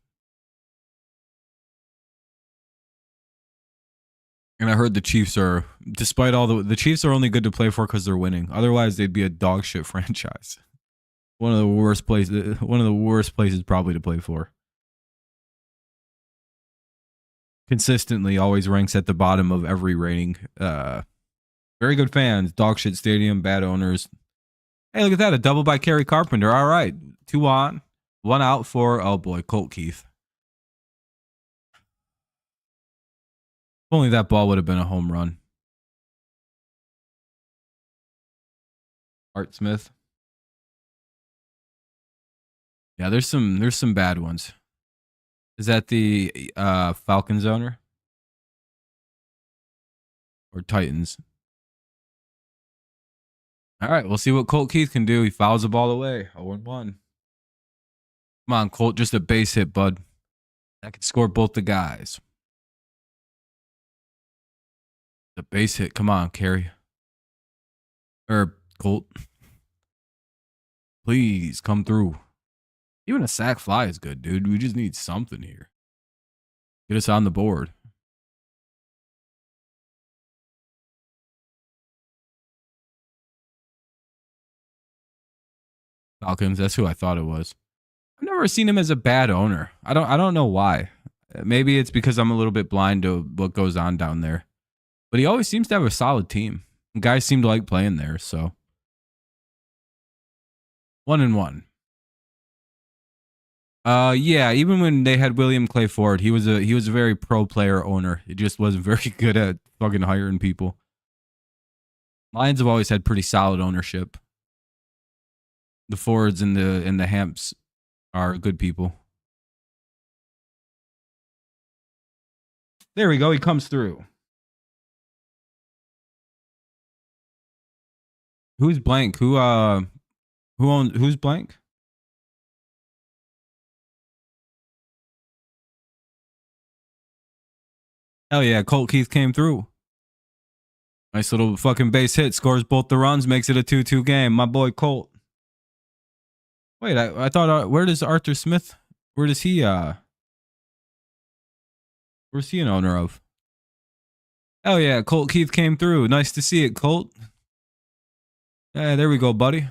And I heard the Chiefs are, despite all the Chiefs are only good to play for because they're winning. Otherwise, they'd be a dog shit franchise. One of the worst places probably to play for. Consistently, always ranks at the bottom of every rating. Very good fans, dog shit stadium, bad owners. Hey, look at that, a double by Kerry Carpenter. All right, 2 on, 1 out for, oh boy, Colt Keith. If only that ball would have been a home run. Art Smith. Yeah, there's some bad ones. Is that the Falcons owner? Or Titans? All right, we'll see what Colt Keith can do. He fouls the ball away. 0-1. Come on, Colt, just a base hit, bud. That could score both the guys. The base hit. Come on, Kerry. Or Colt. Please come through. Even a sack fly is good, dude. We just need something here. Get us on the board. Falcons. That's who I thought it was. I've never seen him as a bad owner. I don't know why. Maybe it's because I'm a little bit blind to what goes on down there. But he always seems to have a solid team. Guys seem to like playing there, so 1-1. Yeah, even when they had William Clay Ford, he was a very pro player owner. He just wasn't very good at fucking hiring people. Lions have always had pretty solid ownership. The Fords and the Hamps are good people. There we go. He comes through. Who's blank? Who's blank? Hell yeah, Colt Keith came through. Nice little fucking base hit. Scores both the runs, makes it a 2-2 game. My boy Colt. Wait, I thought, where does Arthur Smith, where's he an owner of? Hell yeah, Colt Keith came through. Nice to see it, Colt. Yeah, there we go, buddy.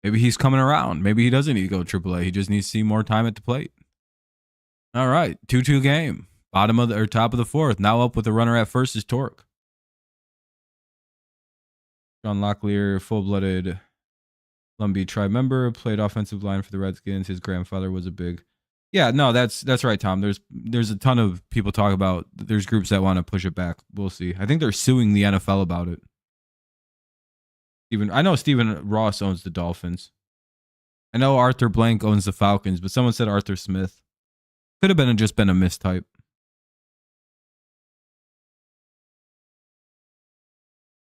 Maybe he's coming around. Maybe he doesn't need to go AAA. He just needs to see more time at the plate. All right, 2-2 game. Bottom of the or top of the fourth. Now up with a runner at first is Torque. John Locklear, full-blooded Lumbee tribe member, played offensive line for the Redskins. His grandfather was a big. Yeah, no, that's right, Tom. There's a ton of people talk about. There's groups that want to push it back. We'll see. I think they're suing the NFL about it. I know Stephen Ross owns the Dolphins. I know Arthur Blank owns the Falcons, but someone said Arthur Smith. Could have just been a mistype.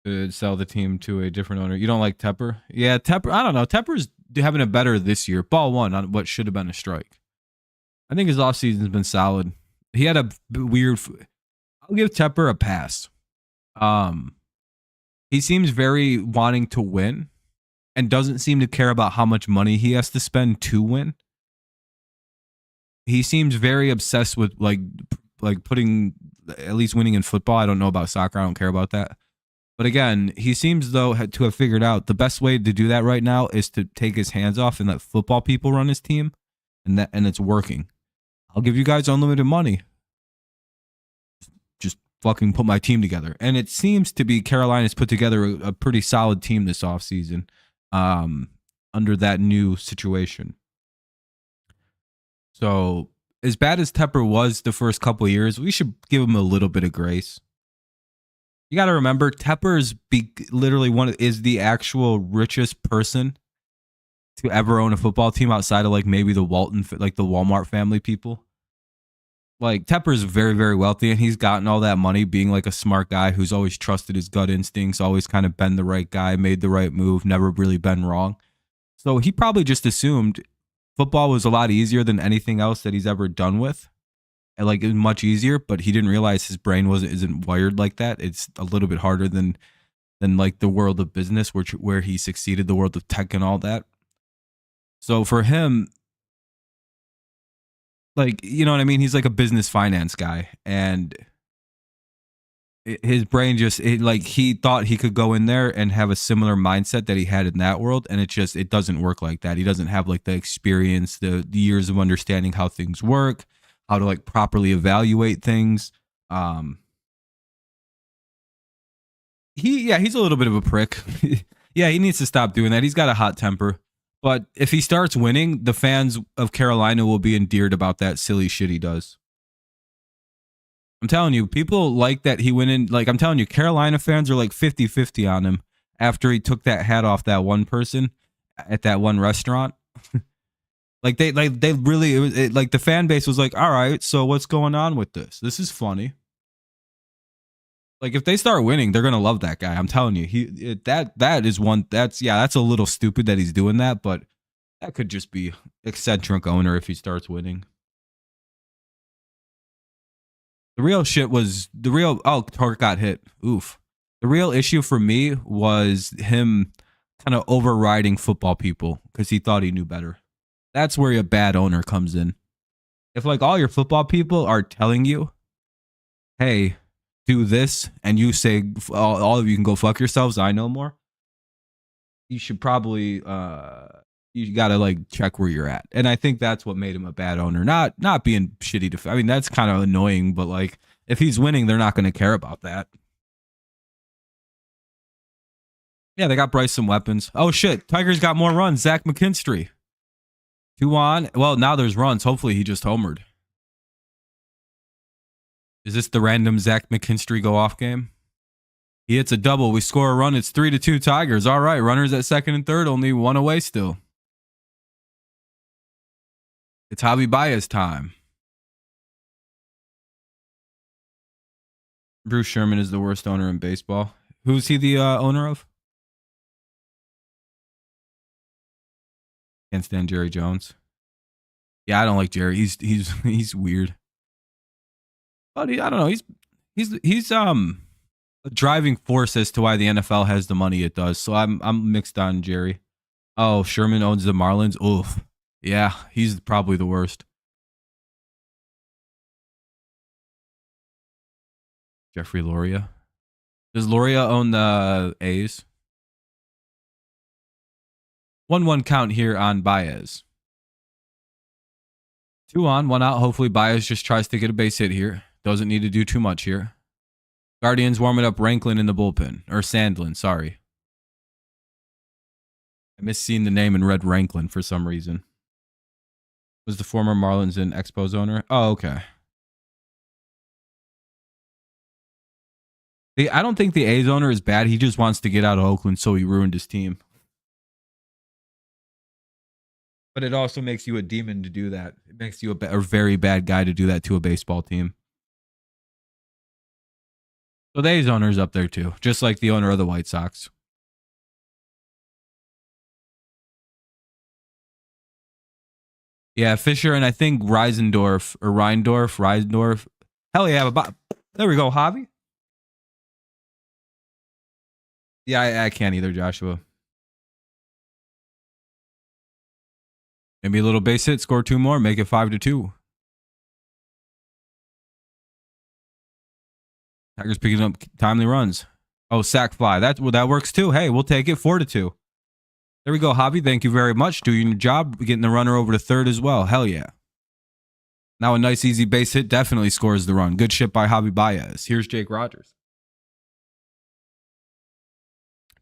Could sell the team to a different owner. You don't like Tepper? Yeah, Tepper. I don't know. Tepper's having it better this year. Ball one on what should have been a strike. I think his offseason's been solid. He had a weird. I'll give Tepper a pass. He seems very wanting to win and doesn't seem to care about how much money he has to spend to win. He seems very obsessed with like putting at least winning in football. I don't know about soccer. I don't care about that. But again, he seems though to have figured out the best way to do that right now is to take his hands off and let football people run his team, and it's working. I'll give you guys unlimited money. Just fucking put my team together. And it seems to be Carolina's put together a pretty solid team this offseason under that new situation. So as bad as Tepper was the first couple of years, we should give him a little bit of grace. You got to remember, Tepper's literally is the actual richest person to ever own a football team outside of like maybe the Walton, like the Walmart family people. Like Tepper's very, very wealthy, and he's gotten all that money being like a smart guy who's always trusted his gut instincts, always kind of been the right guy, made the right move, never really been wrong. So he probably just assumed football was a lot easier than anything else that he's ever done with. And like it was much easier, but he didn't realize his brain isn't wired like that. It's a little bit harder than like the world of business, where he succeeded, the world of tech and all that. So for him, like, you know what I mean? He's like a business finance guy, and his brain he thought he could go in there and have a similar mindset that he had in that world, and it doesn't work like that. He doesn't have like the experience, the years of understanding how things work, how to like properly evaluate things. He's a little bit of a prick. Yeah, he needs to stop doing that. He's got a hot temper. But if he starts winning, the fans of Carolina will be endeared about that silly shit he does. I'm telling you, people like that he went in. Like, I'm telling you, Carolina fans are like 50-50 on him after he took that hat off that one person at that one restaurant. Like they really, like the fan base was like, all right, so what's going on with this? This is funny. Like if they start winning, they're gonna love that guy. I'm telling you, that's a little stupid that he's doing that, but that could just be eccentric owner if he starts winning. The real shit was Torque got hit. Oof. The real issue for me was him kind of overriding football people because he thought he knew better. That's where a bad owner comes in. If like all your football people are telling you, hey, do this, and you say all of you can go fuck yourselves, I know more. you should probably you got to like check where you're at. And I think that's what made him a bad owner. Not being shitty to, I mean, that's kind of annoying, but like if he's winning, they're not going to care about that. Yeah, they got Bryce some weapons. Oh shit, Tigers got more runs. Zach McKinstry. 2 on. Well, now there's runs. Hopefully he just homered. Is this the random Zach McKinstry go off game? He hits a double. We score a run. It's 3-2 Tigers. All right, runners at second and third. Only one away still. It's Javi Baez time. Bruce Sherman is the worst owner in baseball. Who's he the owner of? Can't stand Jerry Jones. Yeah, I don't like Jerry. He's weird. But I don't know. He's a driving force as to why the NFL has the money it does. So I'm mixed on Jerry. Oh, Sherman owns the Marlins. Oof. Yeah, he's probably the worst. Jeffrey Loria. Does Loria own the A's? 1-1 count here on Baez. 2 on, 1 out. Hopefully Baez just tries to get a base hit here. Doesn't need to do too much here. Guardians warming up Ranklin in the bullpen. Or Sandlin, sorry. I missed seeing the name and read Ranklin for some reason. Was the former Marlins and Expos owner? Oh, okay. I don't think the A's owner is bad. He just wants to get out of Oakland, so he ruined his team. But it also makes you a demon to do that. It makes you a very bad guy to do that to a baseball team. So the A's owner's up there too, just like the owner of the White Sox. Yeah, Fisher and I think Reisendorf. Hell yeah, there we go, Javi. Yeah, I can't either, Joshua. Maybe a little base hit, score 2 more, make it 5-2. Tigers picking up timely runs. Oh, sack fly. That works too. Hey, we'll take it 4-2. There we go, Javi. Thank you very much. Doing your job, getting the runner over to third as well. Hell yeah. Now a nice easy base hit definitely scores the run. Good shit by Javi Baez. Here's Jake Rogers.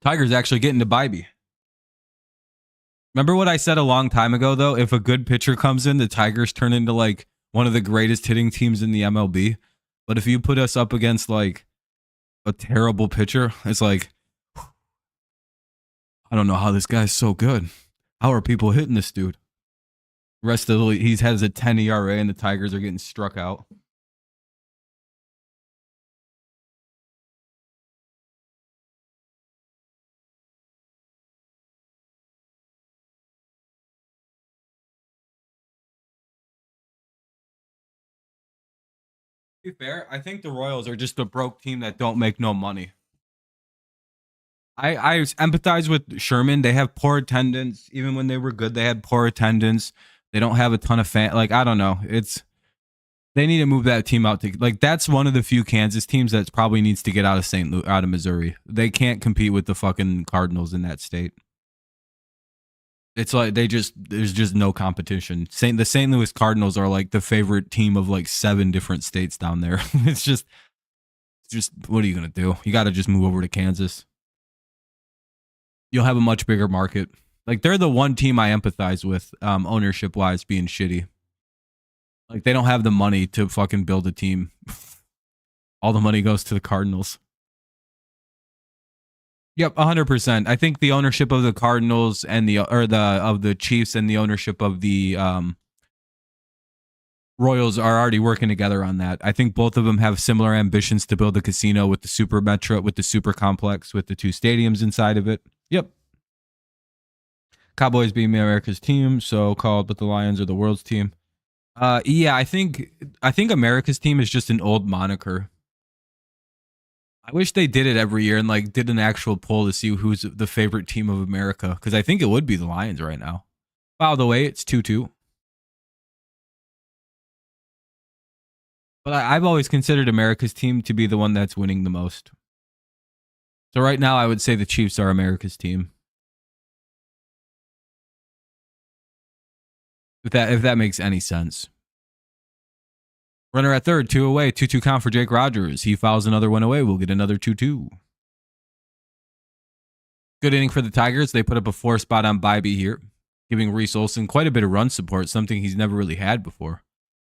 Tigers actually getting to Bybee. Remember what I said a long time ago, though? If a good pitcher comes in, the Tigers turn into like one of the greatest hitting teams in the MLB. But if you put us up against like a terrible pitcher, it's like, I don't know how this guy's so good. How are people hitting this dude? Rest of the he has a 10 ERA and the Tigers are getting struck out. To be fair, I think the Royals are just a broke team that don't make no money. I empathize with Sherman. They have poor attendance. Even when they were good, they had poor attendance. They don't have a ton of fans. Like, I don't know. They need to move that team out to like that's one of the few Kansas teams that probably needs to get out of Missouri. They can't compete with the fucking Cardinals in that state. It's like there's just no competition. The St. Louis Cardinals are like the favorite team of like 7 different states down there. It's just what are you gonna do? You got to just move over to Kansas. You'll have a much bigger market. Like they're the one team I empathize with, ownership wise, being shitty. Like they don't have the money to fucking build a team. All the money goes to the Cardinals. Yep, 100%. I think the ownership of the Cardinals and the Chiefs and the ownership of the Royals are already working together on that. I think both of them have similar ambitions to build a casino with the super metro, with the super complex, with the 2 stadiums inside of it. Yep. Cowboys being America's team, so called, but the Lions are the world's team. Yeah, I think America's team is just an old moniker. I wish they did it every year and like did an actual poll to see who's the favorite team of America, because I think it would be the Lions right now. By the way, it's 2-2. But I've always considered America's team to be the one that's winning the most. So right now, I would say the Chiefs are America's team. If that makes any sense. Runner at third, 2 away, 2-2 count for Jake Rogers. He fouls another one away. We'll get another 2-2. Good inning for the Tigers. They put up a 4 spot on Bybee here, giving Reese Olson quite a bit of run support, something he's never really had before.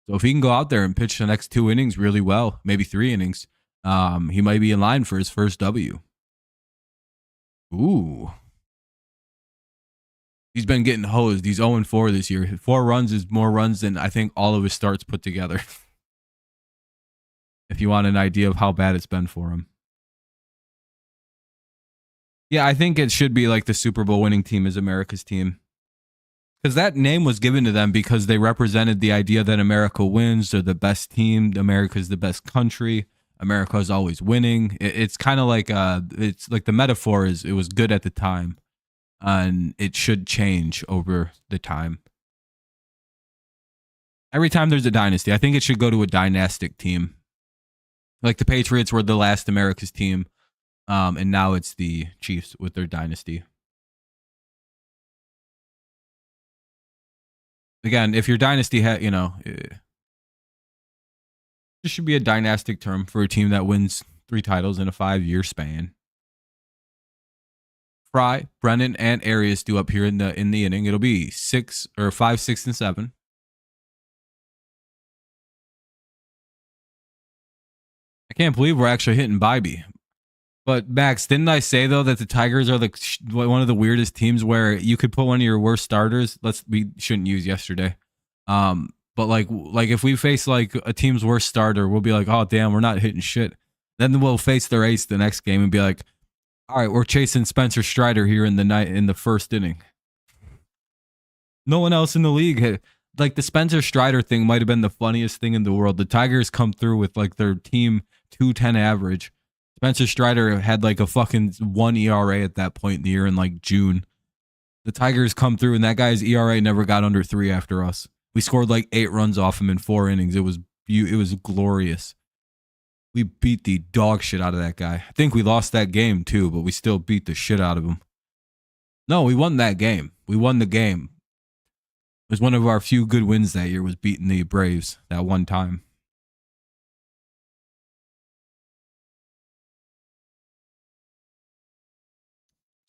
So if he can go out there and pitch the next 2 innings really well, maybe 3 innings, he might be in line for his first W. Ooh. He's been getting hosed. He's 0-4 this year. 4 runs is more runs than I think all of his starts put together. If you want an idea of how bad it's been for him. Yeah, I think it should be like the Super Bowl winning team is America's team. Because that name was given to them because they represented the idea that America wins. They're the best team. America's the best country. America is always winning. It's kind of like it's like the metaphor is it was good at the time. And it should change over the time. Every time there's a dynasty, I think it should go to a dynastic team. Like the Patriots were the last America's team. And now it's the Chiefs with their dynasty. Again, if your dynasty this should be a dynastic term for a team that wins 3 titles in a 5-year span. Fry, Brennan, and Arias do up here in the inning. It'll be 5, 6, and 7. I can't believe we're actually hitting Bybee. But Max, didn't I say though that the Tigers are one of the weirdest teams where you could put one of your worst starters? We shouldn't use yesterday. But like if we face like a team's worst starter, we'll be like, oh damn, we're not hitting shit. Then we'll face their ace the next game and be like, all right, we're chasing Spencer Strider here in the first inning. No one else in the league had, like the Spencer Strider thing might have been the funniest thing in the world. The Tigers come through with like their team 2.10 average. Spencer Strider had like a fucking 1 ERA at that point in the year in like June. The Tigers come through and that guy's ERA never got under 3 after us. We scored like 8 runs off him in 4 innings. It was glorious. We beat the dog shit out of that guy. I think we lost that game too, but we still beat the shit out of him. No, we won that game. We won the game. It was one of our few good wins that year was beating the Braves that one time.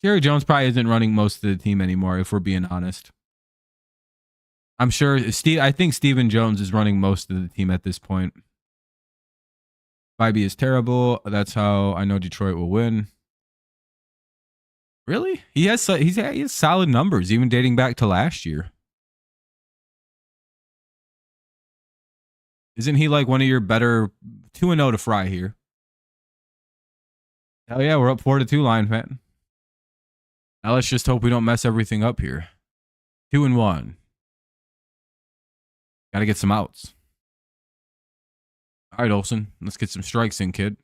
Jerry Jones probably isn't running most of the team anymore, if we're being honest. I'm sure I think Stephen Jones is running most of the team at this point. Bybee is terrible. That's how I know Detroit will win. Really? He has solid numbers, even dating back to last year. Isn't he like one of your better 2-0 to Fry here? Hell yeah, we're up 4-2 line, fan. Now let's just hope we don't mess everything up here. 2-1. Got to get some outs. All right, Olson. Let's get some strikes in, kid.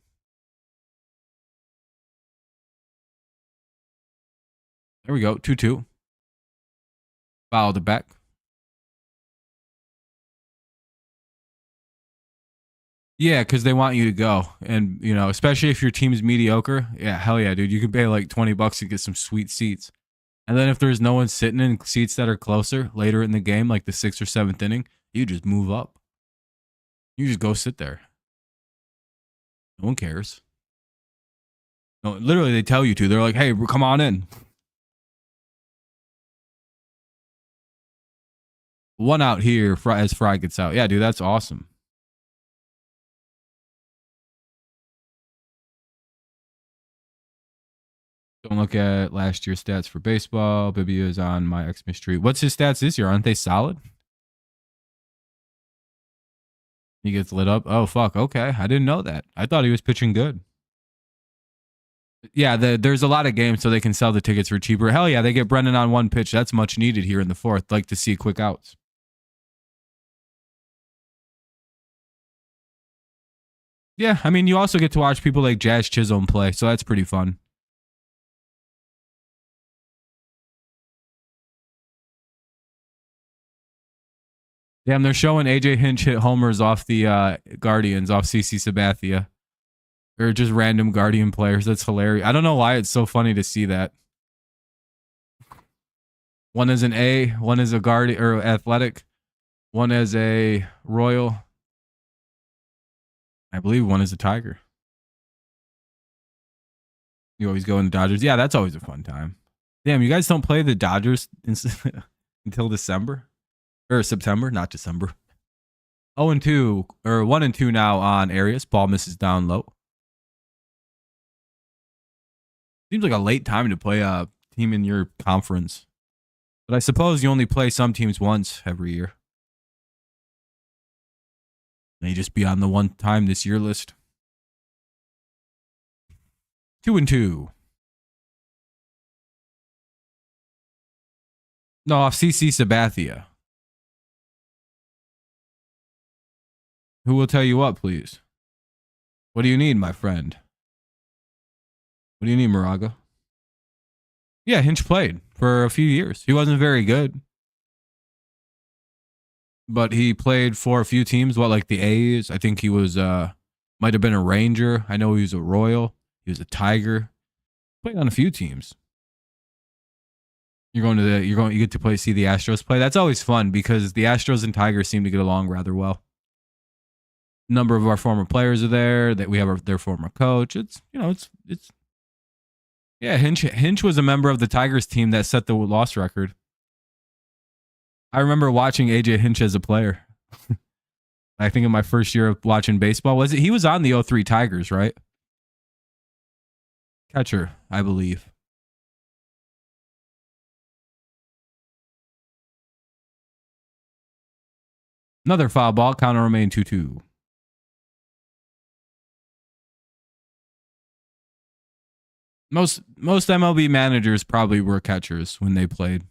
There we go. 2-2. Foul the back. Yeah, because they want you to go. And, especially if your team's mediocre. Yeah, hell yeah, dude. You can pay like $20 to get some sweet seats. And then if there's no one sitting in seats that are closer later in the game, like the 6th or 7th inning, you just move up. You just go sit there. No one cares. No, literally, they tell you to. They're like, hey, come on in. 1 out here as Fry gets out. Yeah, dude, that's awesome. Don't look at last year's stats for baseball. Bibby is on my Xmas tree. What's his stats this year? Aren't they solid? He gets lit up. Oh, fuck. Okay. I didn't know that. I thought he was pitching good. Yeah, there's a lot of games so they can sell the tickets for cheaper. Hell yeah, they get Brennan on 1 pitch. That's much needed here in the 4th. Like to see quick outs. Yeah, I mean, you also get to watch people like Jazz Chisholm play, so that's pretty fun. Damn, they're showing AJ Hinch hit homers off the Guardians, off CC Sabathia. Or just random Guardian players. That's hilarious. I don't know why it's so funny to see that. One is an A, one is a Guardian or Athletic. One as a Royal. I believe one is a Tiger. You always go in the Dodgers. Yeah, that's always a fun time. Damn, you guys don't play the Dodgers until December or September, not December. 0-2 or 1-2 now on Arias. Ball misses down low. Seems like a late time to play a team in your conference, but I suppose you only play some teams once every year. May just be on the one time this year list. 2-2. No, off CC Sabathia. Who will tell you what, please? What do you need, my friend? What do you need, Moraga? Yeah, Hinch played for a few years. He wasn't very good, but he played for a few teams. What, like the A's? I think he was might have been a Ranger. I know he was a Royal. He was a Tiger. Played on a few teams. You get to see the Astros play. That's always fun because the Astros and Tigers seem to get along rather well. A number of our former players are there. That we have their former coach. It's yeah. Hinch was a member of the Tigers team that set the loss record. I remember watching AJ Hinch as a player. I think in my first year of watching baseball, he was on the 03 Tigers, right? Catcher, I believe. Another foul ball. Counter remain 2-2. Most MLB managers probably were catchers when they played.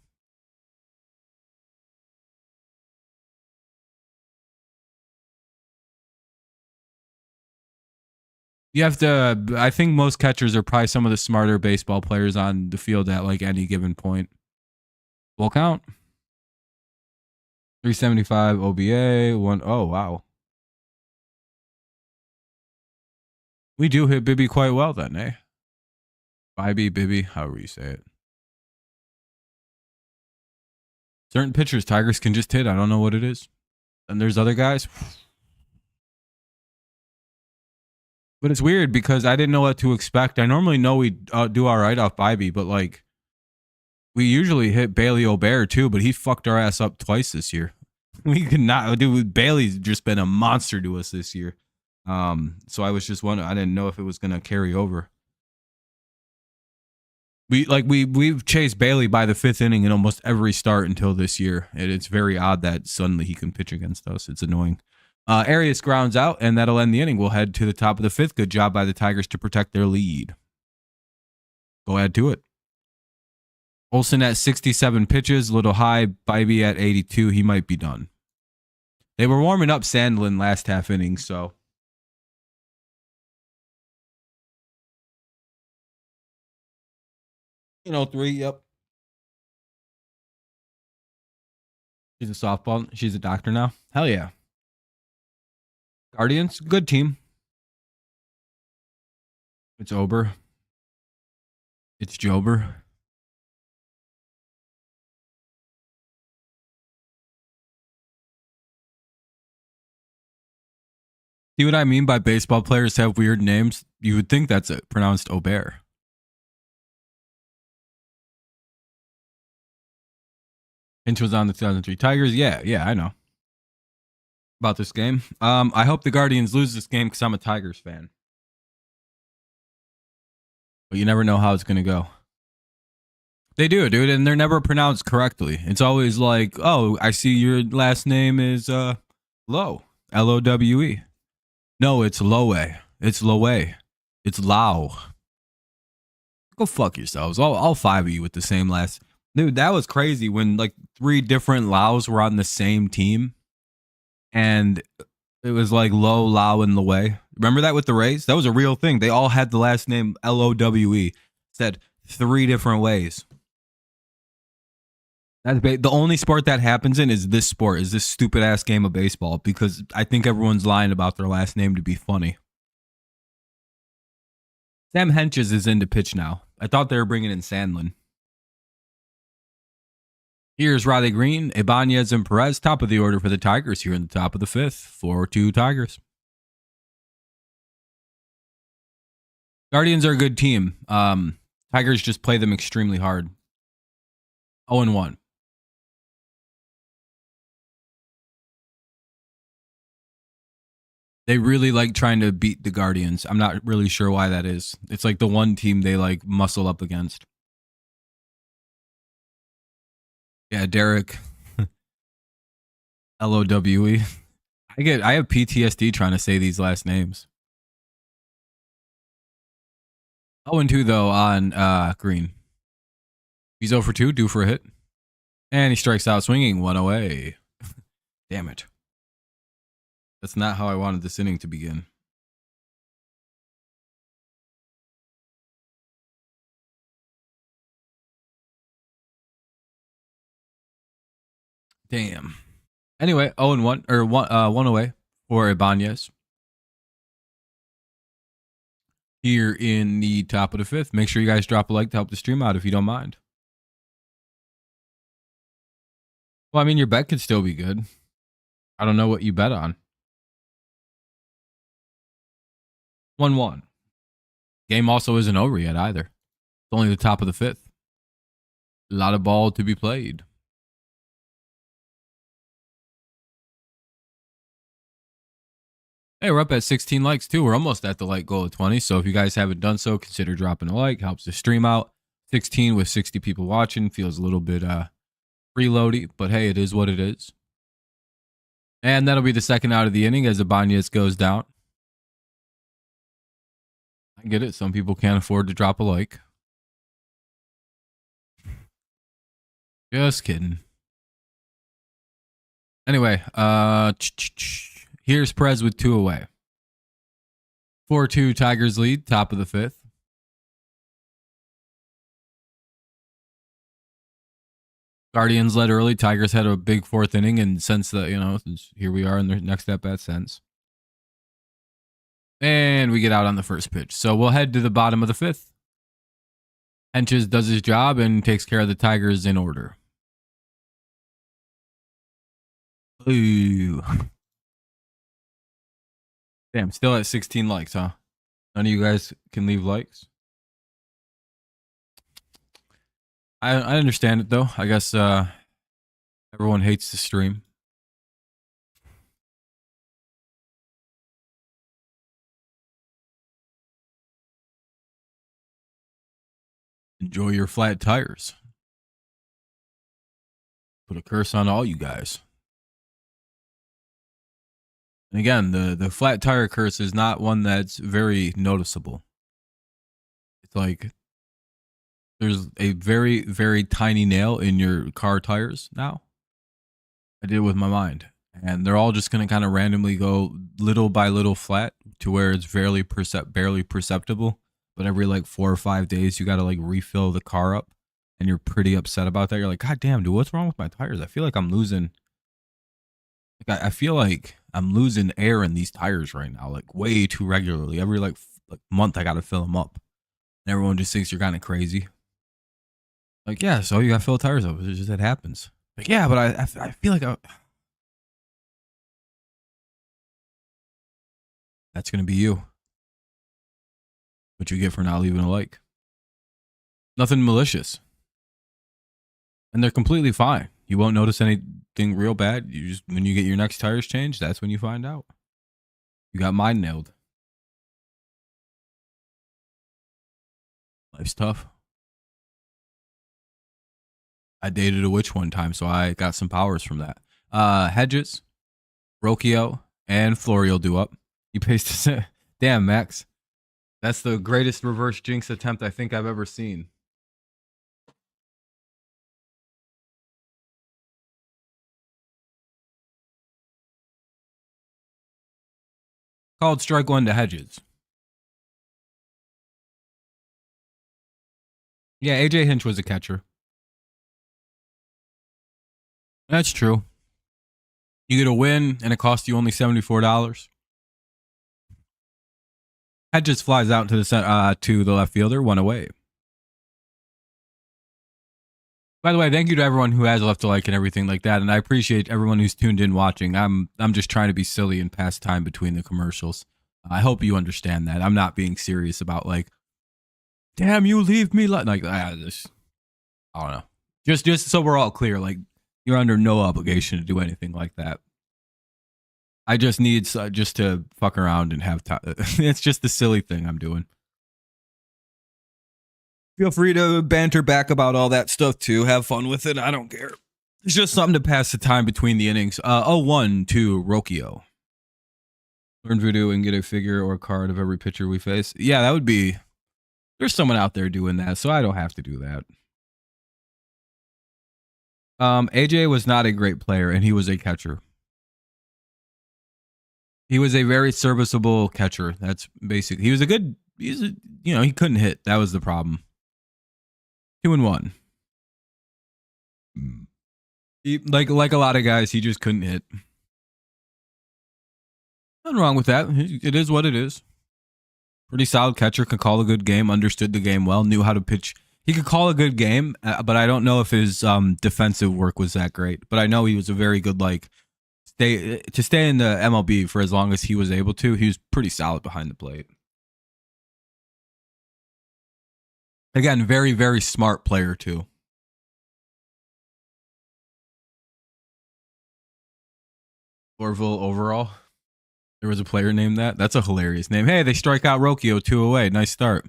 You have to. I think most catchers are probably some of the smarter baseball players on the field at like any given point. Full count. 375 OBA. Oh wow. We do hit Bibby quite well then, eh? Bibby, however you say it. Certain pitchers, Tigers can just hit. I don't know what it is. And there's other guys. But it's weird because I didn't know what to expect. I normally know we do all right off Bibby, but like we usually hit Bailey O'Bear too, but he fucked our ass up twice this year. We could not do. Bailey's just been a monster to us this year. So I was just wondering. I didn't know if it was gonna carry over. We've chased Bailey by the fifth inning in almost every start until this year. And it's very odd that suddenly he can pitch against us. It's annoying. Arias grounds out, and that'll end the inning. We'll head to the top of the fifth. Good job by the Tigers to protect their lead. Go ahead to it. Olson at 67 pitches, a little high. Bibby at 82. He might be done. They were warming up Sandlin last half inning, so. You know, 3, yep. She's a softball. She's a doctor now. Hell yeah. Guardians, good team. It's Ober. It's Jober. See what I mean by baseball players have weird names? You would think that's pronounced Ober. Hinch was on the 2003 Tigers. Yeah, I know about this game. I hope the Guardians lose this game because I'm a Tigers fan. But you never know how it's going to go. They do, dude, and they're never pronounced correctly. It's always like, oh, I see your last name is Lowe. Lowe. No, it's Lowe. It's Lowe. It's Lau. Go fuck yourselves. All 5 of you with the same last. Dude, that was crazy when like 3 different Laos were on the same team. And it was like Lowe, Lau, and Lowe. Remember that with the Rays? That was a real thing. They all had the last name Lowe. Said 3 different ways. The only sport that happens in is this sport, is this stupid ass game of baseball, because I think everyone's lying about their last name to be funny. Sam Henches is into pitch now. I thought they were bringing in Sandlin. Here's Riley Green, Ibanez, and Perez, top of the order for the Tigers here in the top of the fifth. 4-2 Tigers. Guardians are a good team. Tigers just play them extremely hard. 0-1. They really like trying to beat the Guardians. I'm not really sure why that is. It's like the one team they like muscle up against. Yeah, Derek. LOWE. I have PTSD trying to say these last names. 0-2 though on Green. He's 0 for 2, due for a hit. And he strikes out swinging, 1 away. Damn it. That's not how I wanted this inning to begin. Damn. Anyway, 0-1 or 1 away for Ibanez. Here in the top of the fifth. Make sure you guys drop a like to help the stream out if you don't mind. Well, I mean, your bet could still be good. I don't know what you bet on. 1-1. Game also isn't over yet either. It's only the top of the fifth. A lot of ball to be played. Hey, we're up at 16 likes too. We're almost at the like goal of 20. So if you guys haven't done so, consider dropping a like. Helps the stream out. 16 with 60 people watching. Feels a little bit preloady, but hey, it is what it is. And that'll be the second out of the inning as Ibanez goes down. I get it. Some people can't afford to drop a like. Just kidding. Anyway, here's Perez with 2 away. 4-2 Tigers lead, top of the fifth. Guardians led early. Tigers had a big fourth inning, and since here we are in the next at-bat sense. And we get out on the first pitch. So we'll head to the bottom of the fifth. Henches does his job and takes care of the Tigers in order. Ooh. Damn, still at 16 likes, huh? None of you guys can leave likes. I understand it though. I guess everyone hates the stream. Enjoy your flat tires. Put a curse on all you guys. And again, the flat tire curse is not one that's very noticeable. It's like there's a very, very tiny nail in your car tires now. I did it with my mind. And they're all just going to kind of randomly go little by little flat to where it's barely perceptible. But every like 4 or 5 days, you got to like refill the car up. And you're pretty upset about that. You're like, God damn, dude, what's wrong with my tires? I feel like I'm losing. Like I feel like I'm losing air in these tires right now, like way too regularly. Every like month, I got to fill them up. And everyone just thinks you're kind of crazy. Like, yeah, so you got to fill tires up. It just that happens. Like, yeah, but I feel like that's going to be you. What you get for not leaving a like. Nothing malicious. And they're completely fine. You won't notice anything real bad. You just, when you get your next tires changed, that's when you find out. You got mine nailed. Life's tough. I dated a witch one time, so I got some powers from that. Hedges, Rocchio, and Florio do up. You pasted. Damn, Max. That's the greatest reverse jinx attempt I think I've ever seen. Called strike one to Hedges. Yeah, AJ Hinch was a catcher. That's true. You get a win, and it costs you only $74. Hedges flies out to the left fielder, 1 away. By the way, thank you to everyone who has left a like and everything like that, and I appreciate everyone who's tuned in watching. I'm just trying to be silly and pass time between the commercials. I hope you understand that. I'm not being serious about like, damn, you leave me like this. I don't know. Just so we're all clear, like you're under no obligation to do anything like that. I just need just to fuck around and have time. It's just the silly thing I'm doing. Feel free to banter back about all that stuff too. Have fun with it. I don't care. It's just something to pass the time between the innings. 0-1 to Rokio. Learn voodoo and get a figure or card of every pitcher we face. Yeah, that would be. There's someone out there doing that, so I don't have to do that. AJ was not a great player, and he was a catcher. He was a very serviceable catcher. That's basic. He was a good. He couldn't hit. That was the problem. 2-1. Like a lot of guys, he just couldn't hit. Nothing wrong with that. It is what it is. Pretty solid catcher, could call a good game, understood the game well, knew how to pitch. He could call a good game, but I don't know if his defensive work was that great. But I know he was a very good stay in the MLB for as long as he was able to. He was pretty solid behind the plate. Again, very, very smart player, too. Orville overall. There was a player named that. That's a hilarious name. Hey, they strike out Rokio 2 away. Nice start.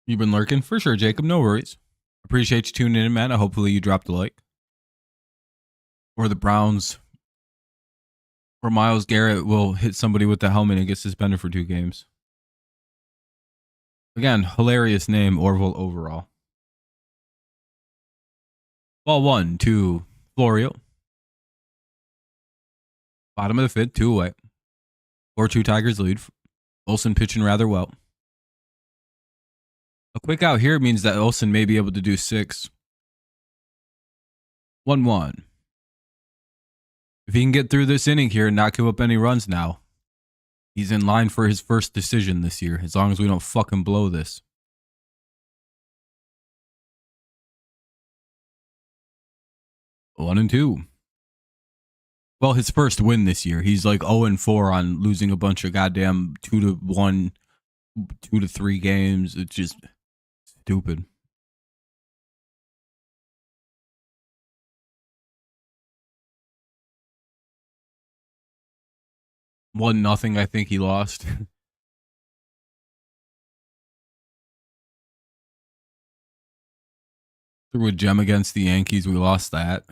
You've been lurking? For sure, Jacob. No worries. Appreciate you tuning in, man. Hopefully you dropped a like. Or the Browns. Or Myles Garrett will hit somebody with the helmet and get suspended for 2 games. Again, hilarious name, Orville overall. Ball 1 to Florio. Bottom of the 5th, 2 away. 4-2 Tigers lead. Olson pitching rather well. A quick out here means that Olson may be able to do 6. 1-1. If he can get through this inning here and not give up any runs now, he's in line for his first decision this year, as long as we don't fucking blow this. 1-2. Well, his first win this year. He's like 0-4 on losing a bunch of goddamn 2-1, 2-3 games. It's just stupid. 1-0, I think he lost. Threw a gem against the Yankees. We lost that.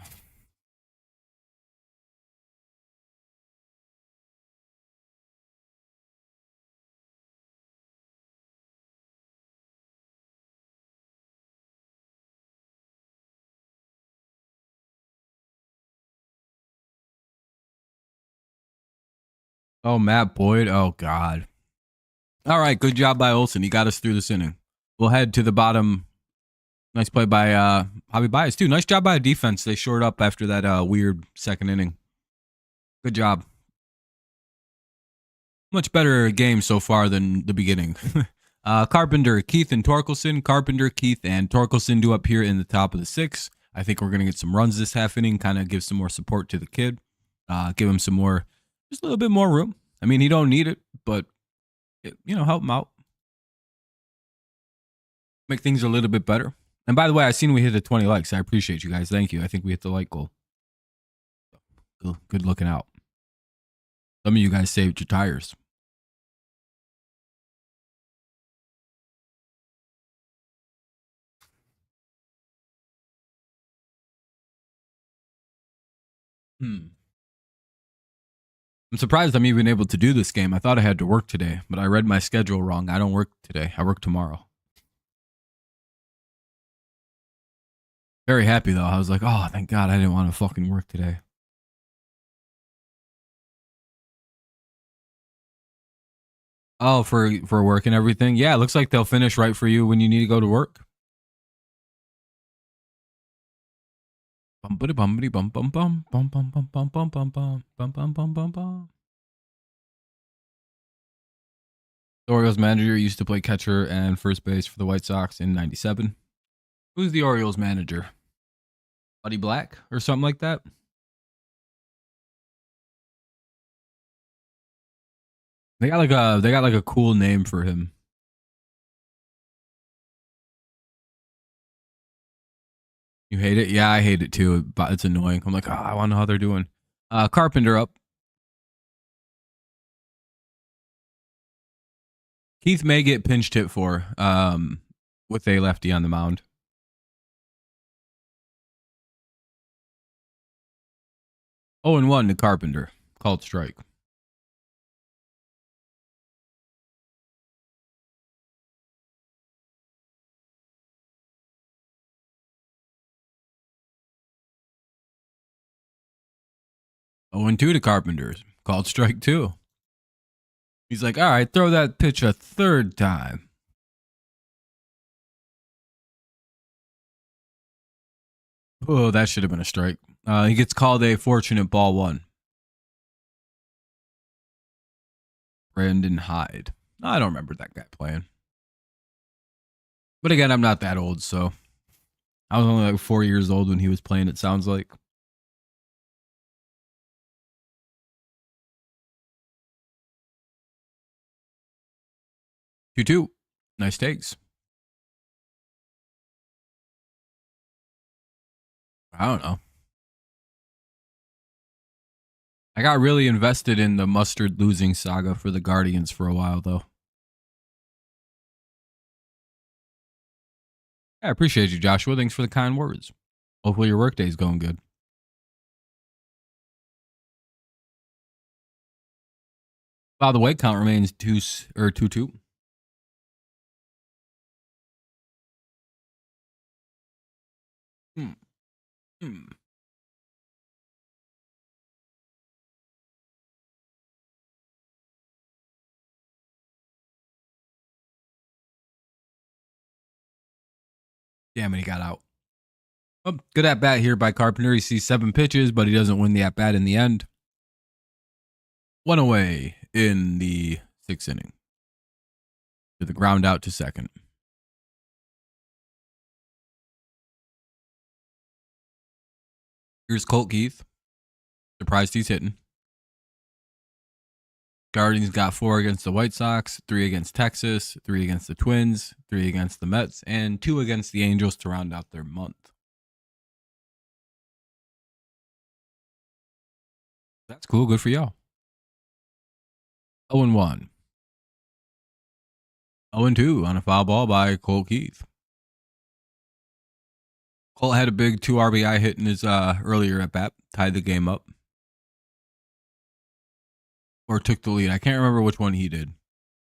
Oh, Matt Boyd. Oh, God. All right. Good job by Olson. He got us through this inning. We'll head to the bottom. Nice play by Javi Baez, too. Nice job by defense. They shored up after that weird second inning. Good job. Much better game so far than the beginning. Carpenter, Keith, and Torkelson. Carpenter, Keith, and Torkelson do up here in the top of the 6th. I think we're going to get some runs this half inning, kind of give some more support to the kid. Give him some more, just a little bit more room. I mean, he don't need it, but, help him out. Make things a little bit better. And by the way, I seen we hit the 20 likes. I appreciate you guys. Thank you. I think we hit the like goal. Good looking out. Some of you guys saved your tires. I'm surprised I'm even able to do this game. I thought I had to work today, but I read my schedule wrong. I don't work today. I work tomorrow. Very happy, though. I was like, oh, thank God I didn't want to fucking work today. Oh, for work and everything? Yeah, it looks like they'll finish right for you when you need to go to work. The Orioles manager used to play catcher and first base for the White Sox in '97. Who's the Orioles manager? Buddy Black or something like that? They got like a cool name for him. You hate it? Yeah, I hate it too. But it's annoying. I'm like, I want to know how they're doing. Carpenter up. Keith may get pinched hit for with a lefty on the mound. 0-1 to Carpenter. Called strike. Oh, and 2 to Carpenter's. Called strike 2. He's like, all right, throw that pitch a third time. Oh, that should have been a strike. He gets called a fortunate ball 1. Brandon Hyde. I don't remember that guy playing. But again, I'm not that old, so I was only like 4 years old when he was playing, it sounds like. You too. Nice takes. I don't know. I got really invested in the Mustard losing saga for the Guardians for a while, though. I appreciate you, Joshua. Thanks for the kind words. Hopefully your workday's going good. Wow, the weight count remains 2-2. Hmm. Damn it, he got out. Oh, good at bat here by Carpenter. He sees 7 pitches, but he doesn't win the at bat in the end. 1 away in the 6th inning. To the ground out to second. Here's Colt Keith. Surprised he's hitting. Guardians got 4 against the White Sox, 3 against Texas, 3 against the Twins, 3 against the Mets, and 2 against the Angels to round out their month. That's cool. Good for y'all. 0-1. 0-2 on a foul ball by Colt Keith. Colt had a big 2 RBI hit in his earlier at bat, tied the game up. Or took the lead. I can't remember which one he did.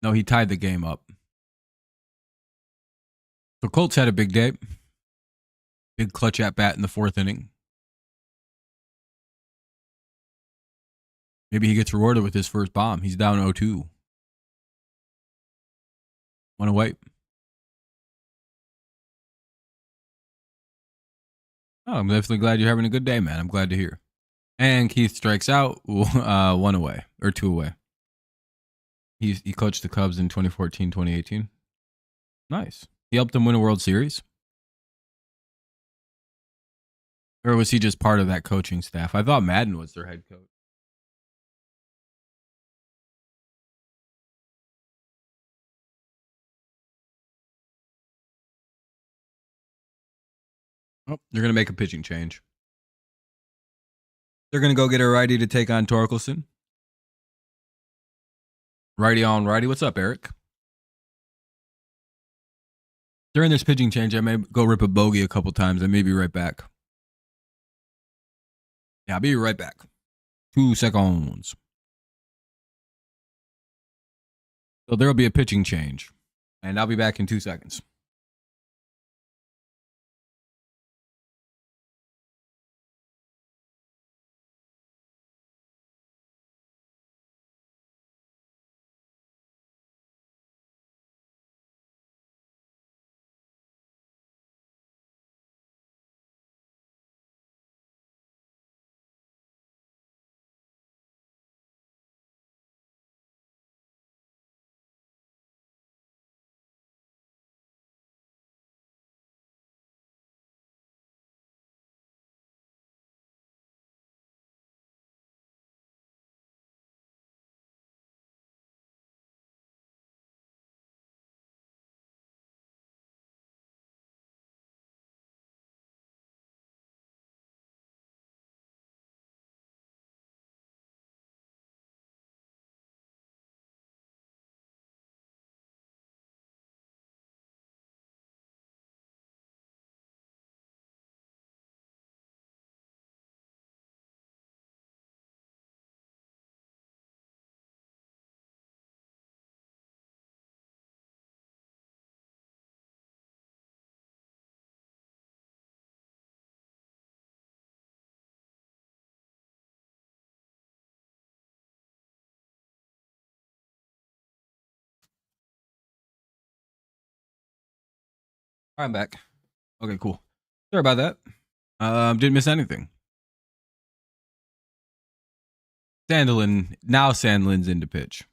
No, he tied the game up. So Colts had a big day. Big clutch at bat in the 4th inning. Maybe he gets rewarded with his first bomb. He's down 0-2. 1 away. Oh, I'm definitely glad you're having a good day, man. I'm glad to hear. And Keith strikes out 1 away or 2 away. He coached the Cubs in 2014, 2018. Nice. He helped them win a World Series. Or was he just part of that coaching staff? I thought Madden was their head coach. Oh, they're going to make a pitching change. They're going to go get a righty to take on Torkelson. Righty on righty. What's up, Eric? During this pitching change, I may go rip a bogey a couple times. I may be right back. Yeah, I'll be right back. 2 seconds. So there'll be a pitching change. And I'll be back in 2 seconds. All right, I'm back. Okay, cool. Sorry about that. Didn't miss anything. Sandlin's into pitch.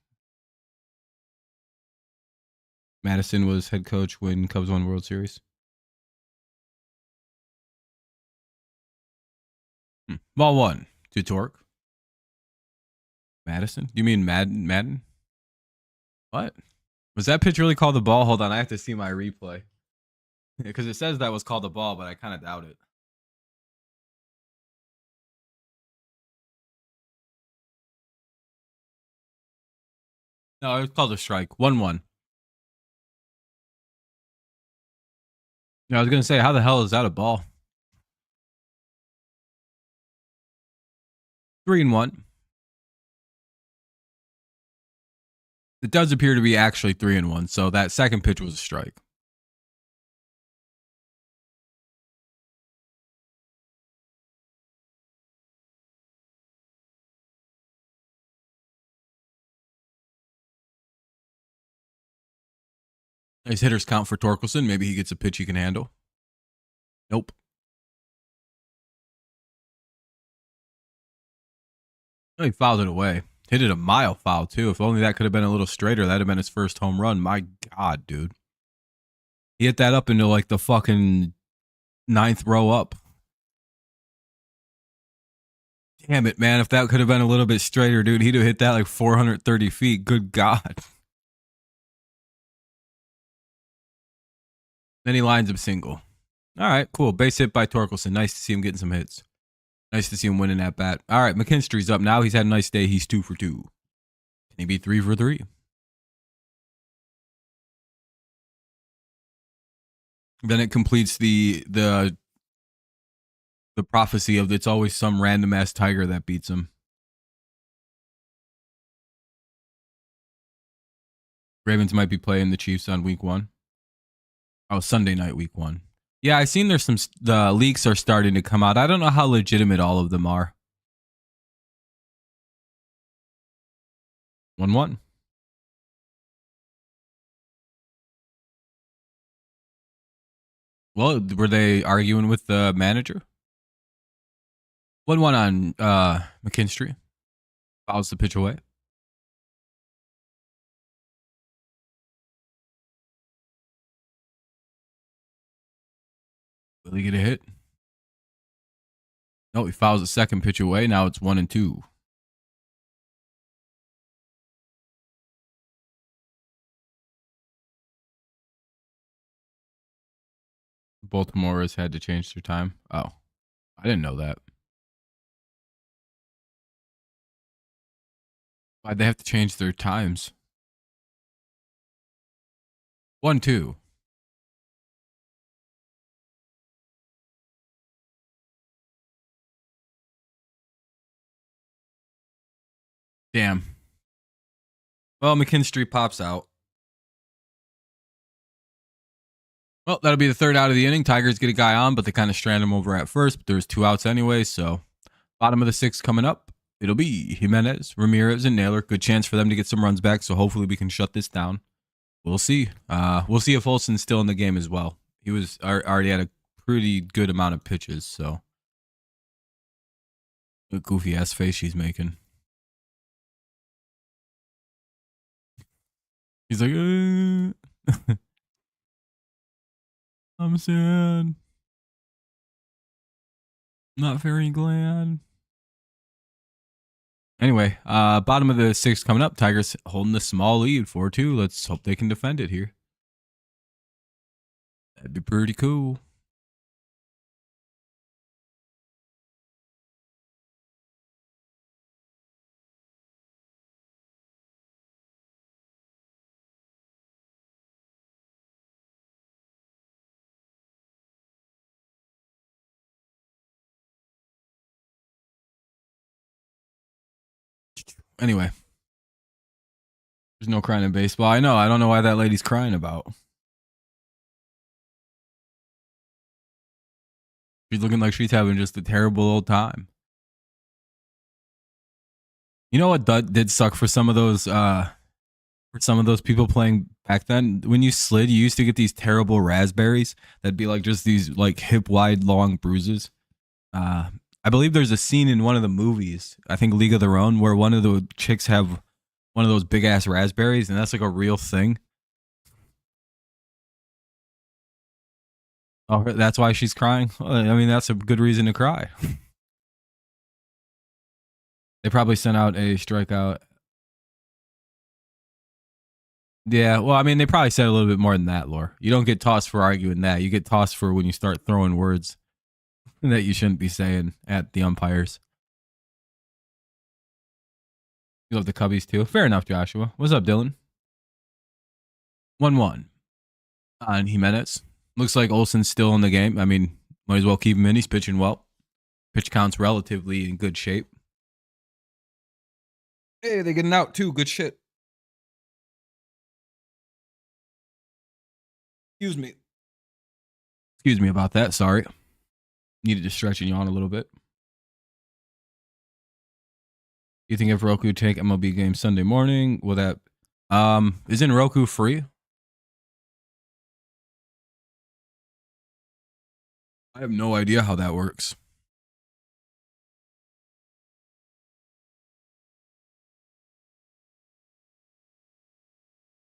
Madison was head coach when Cubs won World Series. Ball one to Torque. Madison? You mean Madden? What? Was that pitch really called the ball? Hold on, I have to see my replay. Because it says that was called the ball, but I kind of doubt it. No, it was called a strike. 1-1. I was going to say, how the hell is that a ball? 3-1. It does appear to be actually 3-1, so that second pitch was a strike. Nice hitters count for Torkelson. Maybe he gets a pitch he can handle. Nope. Oh, he fouled it away. Hit it a mile foul, too. If only that could have been a little straighter. That'd have been his first home run. My God, dude. He hit that up into like the fucking 9th row up. Damn it, man. If that could have been a little bit straighter, dude, he'd have hit that like 430 feet. Good God. Then he lines up single. All right, cool. Base hit by Torkelson. Nice to see him getting some hits. Nice to see him winning that bat. All right, McKinstry's up now. He's had a nice day. He's 2 for 2. Can he be 3 for 3? Then it completes the prophecy of it's always some random ass Tiger that beats him. Ravens might be playing the Chiefs on week 1. Oh, Sunday night, week 1. Yeah, I seen there's the leaks are starting to come out. I don't know how legitimate all of them are. 1-1. Well, were they arguing with the manager? 1-1 on McKinstry. Fouls the pitch away. Will he get a hit? No, he fouls the second pitch away. Now it's 1-2. Baltimore has had to change their time. Oh, I didn't know that. Why'd they have to change their times? 1-2. Damn. Well, McKinstry pops out. Well, that'll be the 3rd out of the inning. Tigers get a guy on, but they kind of strand him over at first. But there's 2 outs anyway, so bottom of the 6th coming up. It'll be Jimenez, Ramirez, and Naylor. Good chance for them to get some runs back, so hopefully we can shut this down. We'll see. We'll see if Olson's still in the game as well. He was already had a pretty good amount of pitches, so. What goofy ass face she's making. He's like, I'm sad. Not very glad. Anyway, bottom of the 6th coming up. Tigers holding the small lead, 4-2. Let's hope they can defend it here. That'd be pretty cool. Anyway, there's no crying in baseball. I know. I don't know why that lady's crying about. She's looking like she's having just a terrible old time. You know what did suck for some of those For some of those people playing back then, when you slid, you used to get these terrible raspberries that'd be like just these like hip wide long bruises. Uh, I believe there's a scene in one of the movies, I think League of Their Own, where one of the chicks have one of those big ass raspberries, and that's like a real thing. Oh, that's why she's crying. Well, I mean, that's a good reason to cry. They probably sent out a strikeout. Yeah, well, I mean, they probably said a little bit more than that, Lore. You don't get tossed for arguing that. You get tossed for when you start throwing words that you shouldn't be saying at the umpires. You love the Cubbies too. Fair enough, Joshua. What's up, Dylan? 1-1 on Jimenez. Looks like Olson's still in the game. I mean, might as well keep him in. He's pitching well. Pitch count's relatively in good shape. Hey, they getting out too. Good shit. Excuse me. Excuse me about that. Sorry. Needed to stretch and yawn a little bit. You think if Roku take MLB game Sunday morning, will that isn't Roku free? I have no idea how that works.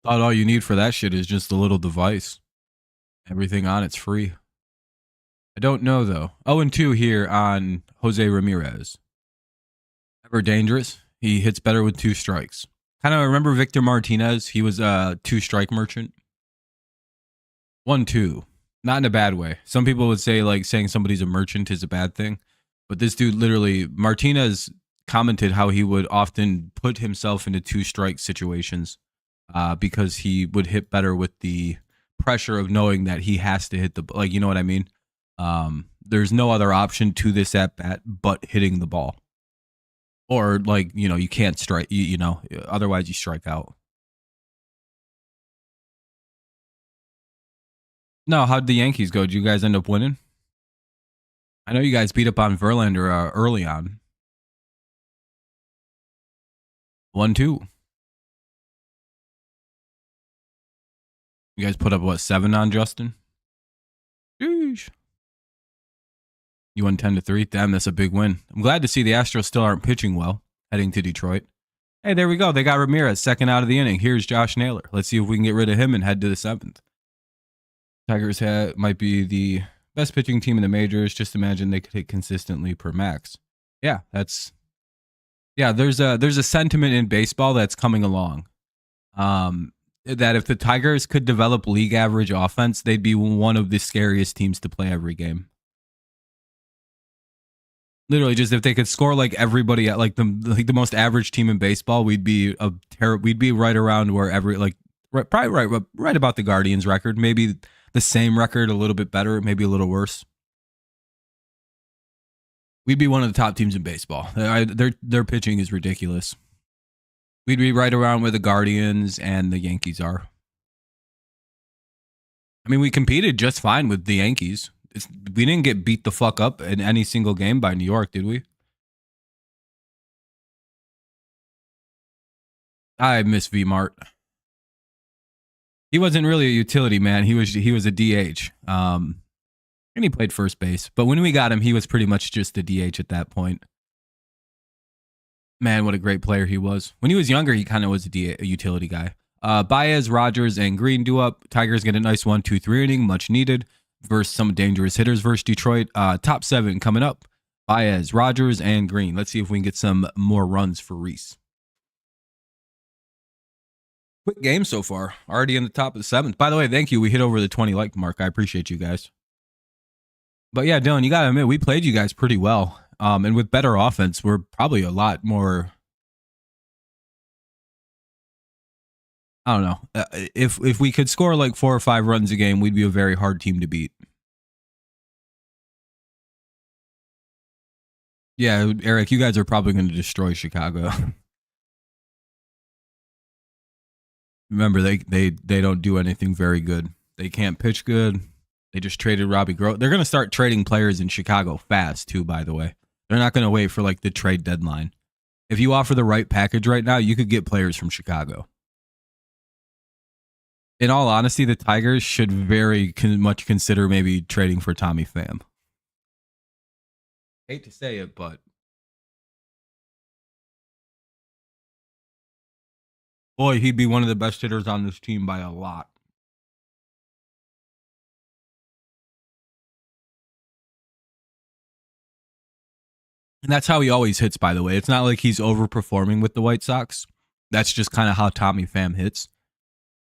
Thought all you need for that shit is just a little device. Everything on it's free. I don't know though. 0-2 here on Jose Ramirez. Ever dangerous. He hits better with 2 strikes. Kind of remember Victor Martinez. He was a 2-strike merchant. 1-2. Not in a bad way. Some people would say like saying somebody's a merchant is a bad thing. But this dude literally, Martinez commented how he would often put himself into 2-strike situations because he would hit better with the pressure of knowing that he has to hit the, like, you know what I mean? There's no other option to this at bat but hitting the ball. Or like, you know, you can't strike, you know, otherwise you strike out. No, how'd the Yankees go? Did you guys end up winning? I know you guys beat up on Verlander early on. 1-2. You guys put up, what, 7 on Justin? Sheesh. You won 10-3. Damn, that's a big win. I'm glad to see the Astros still aren't pitching well, heading to Detroit. Hey, there we go. They got Ramirez, second out of the inning. Here's Josh Naylor. Let's see if we can get rid of him and head to the 7th. Tigers might be the best pitching team in the majors. Just imagine they could hit consistently per max. Yeah, there's a sentiment in baseball that's coming along. That if the Tigers could develop league average offense, they'd be one of the scariest teams to play every game. Literally, just if they could score like everybody at like the most average team in baseball, we'd be right around where probably right about the Guardians record, maybe the same record, a little bit better, maybe a little worse. We'd be one of the top teams in baseball. Their pitching is ridiculous. We'd be right around where the Guardians and the Yankees are. I mean, we competed just fine with the Yankees. We didn't get beat the fuck up in any single game by New York, did we? I miss V-Mart. He wasn't really a utility man. He was a DH. And he played first base. But when we got him, he was pretty much just a DH at that point. Man, what a great player he was. When he was younger, he kind of was a utility guy. Baez, Rogers, and Green do up. Tigers get a nice 1-2-3 inning, much needed, versus some dangerous hitters versus Detroit. Top 7 coming up. Baez, Rogers, and Green. Let's see if we can get some more runs for Reese. Quick game so far. Already in the top of the 7th. By the way, thank you. We hit over the 20 like mark. I appreciate you guys. But yeah, Dylan, you got to admit, we played you guys pretty well. And with better offense, we're probably a lot more. I don't know. If we could score like 4 or 5 runs a game, we'd be a very hard team to beat. Yeah, Eric, you guys are probably going to destroy Chicago. Remember, they don't do anything very good. They can't pitch good. They just traded Robbie Groh. They're going to start trading players in Chicago fast, too, by the way. They're not going to wait for like the trade deadline. If you offer the right package right now, you could get players from Chicago. In all honesty, the Tigers should very much consider maybe trading for Tommy Pham. Hate to say it, but boy, he'd be one of the best hitters on this team by a lot. And that's how he always hits, by the way. It's not like he's overperforming with the White Sox. That's just kind of how Tommy Pham hits.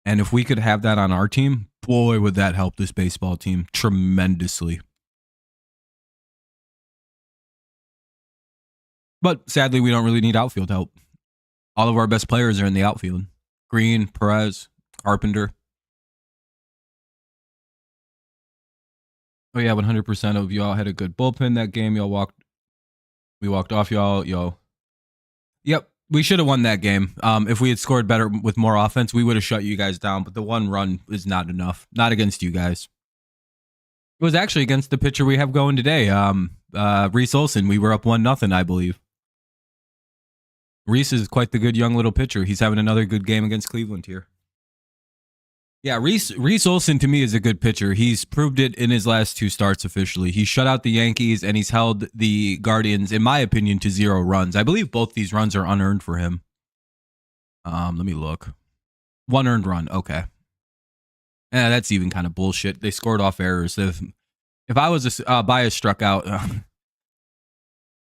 And if we could have that on our team, boy, would that help this baseball team tremendously. But sadly, we don't really need outfield help. All of our best players are in the outfield. Green, Perez, Carpenter. Oh yeah, 100% of y'all had a good bullpen that game. We walked off y'all. Yep, we should have won that game. If we had scored better with more offense, we would have shut you guys down. But the one run is not enough. Not against you guys. It was actually against the pitcher we have going today. Reese Olson. We were up 1-0, I believe. Reese is quite the good young little pitcher. He's having another good game against Cleveland here. Yeah, Reese Olson to me is a good pitcher. He's proved it in his last 2 starts officially. He shut out the Yankees and he's held the Guardians, in my opinion, to 0 runs. I believe both these runs are unearned for him. Let me look. 1 earned run. Okay. Yeah, that's even kind of bullshit. They scored off errors. If I was Baez struck out,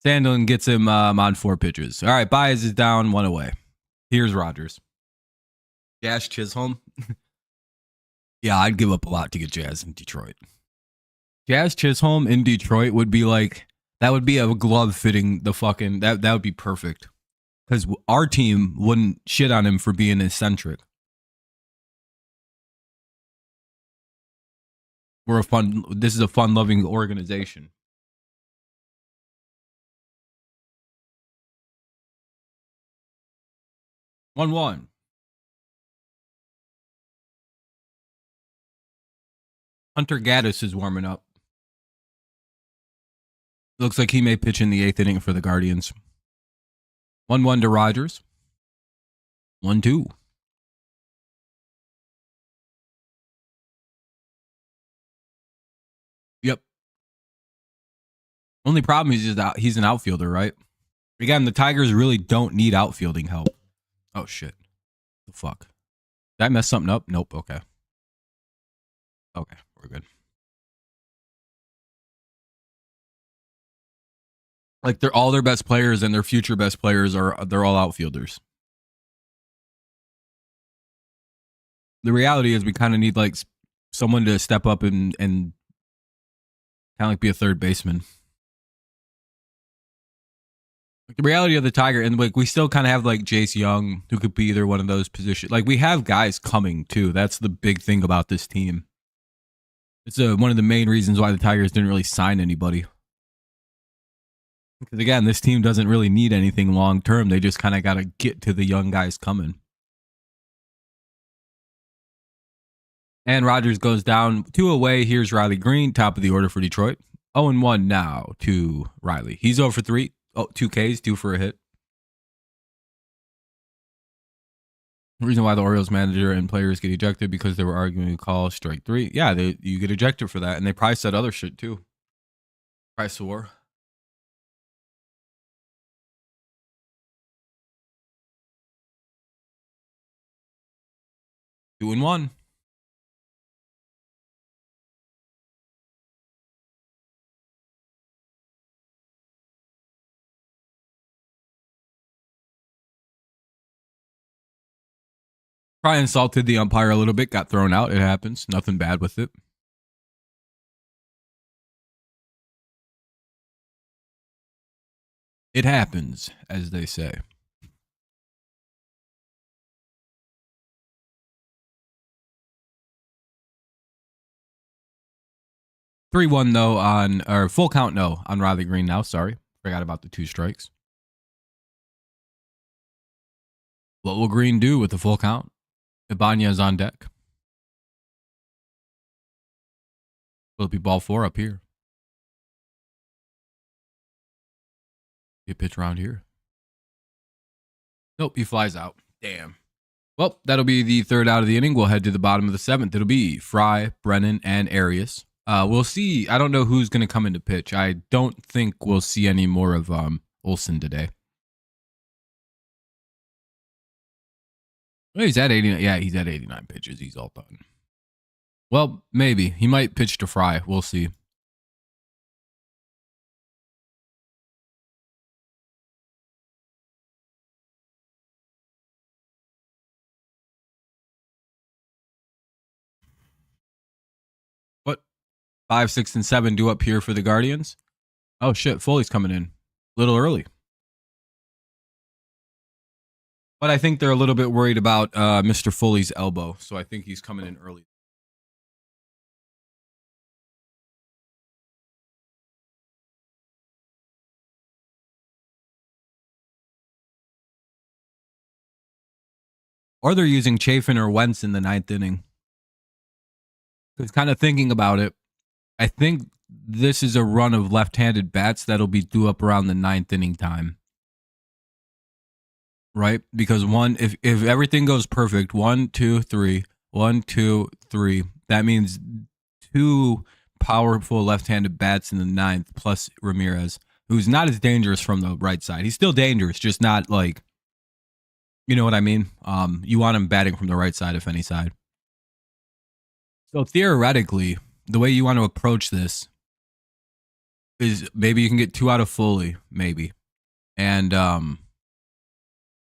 Sandlin gets him on 4 pitches. All right, Baez is down 1 away. Here's Rogers. Jazz Chisholm. Yeah, I'd give up a lot to get Jazz in Detroit. Jazz Chisholm in Detroit would be like, that would be a glove fitting the fucking, that would be perfect. Because our team wouldn't shit on him for being eccentric. This is a fun-loving organization. One. Hunter Gaddis is warming up. Looks like he may pitch in the 8th inning for the Guardians. 1-1 to Rogers. 1-2. Yep. Only problem is he's an outfielder, right? Again, the Tigers really don't need outfielding help. Oh, shit. The fuck? Did I mess something up? Nope. Okay. Okay, we're good. Like, they're all their best players and their future best players they're all outfielders. The reality is we kind of need like someone to step up and kind of like be a third baseman. Like the reality of the Tiger, and like we still kind of have like Jace Young who could be either one of those positions. Like we have guys coming too. That's the big thing about this team. It's one of the main reasons why the Tigers didn't really sign anybody. Because again, this team doesn't really need anything long term. They just kind of got to get to the young guys coming. And Rogers goes down 2 away. Here's Riley Green, top of the order for Detroit. 0-1 now to Riley. He's 0 for 3. 2 Ks, due for a hit. The reason why the Orioles manager and players get ejected because they were arguing a call, strike 3. Yeah, you get ejected for that. And they probably said other shit too. Price war. Two and one. Probably insulted the umpire a little bit, got thrown out. It happens. Nothing bad with it. It happens, as they say. Three-one though or full count no on Riley Green now. Sorry, forgot about the 2 strikes. What will Green do with the full count? Ibanez on deck. Will it be ball 4 up here? He pitch around here. Nope, he flies out. Damn. Well, that'll be the third out of the inning. We'll head to the bottom of the seventh. It'll be Fry, Brennan, and Arias. We'll see. I don't know who's going to come into pitch. I don't think we'll see any more of Olson today. Well, he's at 89. Yeah, he's at 89 pitches. He's all done. Well, maybe. He might pitch to Fry. We'll see. What? 5, 6, and 7 due up here for the Guardians. Oh, shit. Foley's coming in. A little early. But I think they're a little bit worried about Mr. Foley's elbow. So I think he's coming in early. Or they're using Chafin or Wentz in the ninth inning. Because kind of thinking about it, I think this is a run of left-handed bats that'll be due up around the ninth inning time. Right? Because if everything goes perfect, 1, 2, 3, 1, 2, 3, that means 2 powerful left-handed bats in the ninth, plus Ramirez, who's not as dangerous from the right side. He's still dangerous, just not like, you know what I mean? You want him batting from the right side, if any side. So theoretically, the way you want to approach this is maybe you can get 2 out of Foley, maybe, and a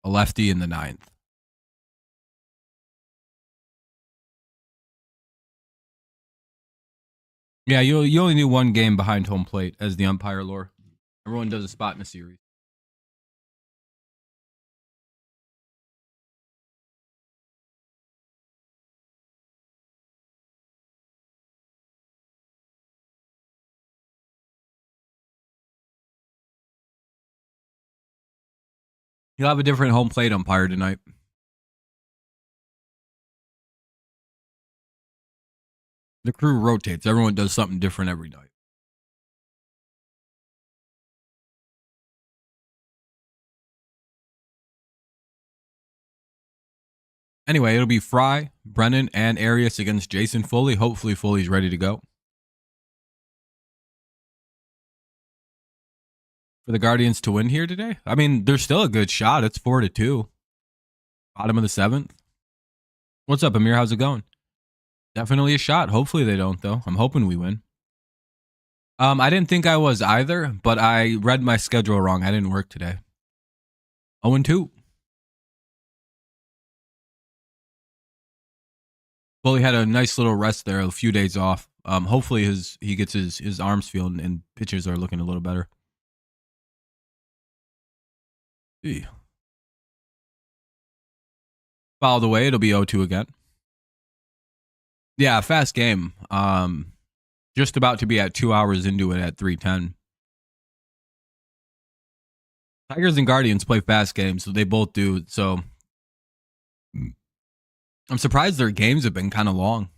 lefty in the ninth. Yeah, you only need 1 game behind home plate as the umpire lore. Everyone does a spot in a series. You'll have a different home plate umpire tonight. The crew rotates. Everyone does something different every night. Anyway, it'll be Fry, Brennan, and Arias against Jason Foley. Hopefully, Foley's ready to go. For the Guardians to win here today? I mean, there's still a good shot. It's 4-2. Bottom of the seventh. What's up, Amir? How's it going? Definitely a shot. Hopefully they don't, though. I'm hoping we win. I didn't think I was either, but I read my schedule wrong. I didn't work today. 0-2. Foley had a nice little rest there, a few days off. Hopefully he gets his arms feeling and pitches are looking a little better. Fouled away. It'll be 0-2 again. Yeah, fast game. Just about to be at 2 hours into it at 3:10. Tigers and Guardians play fast games, so they both do. So I'm surprised their games have been kind of long.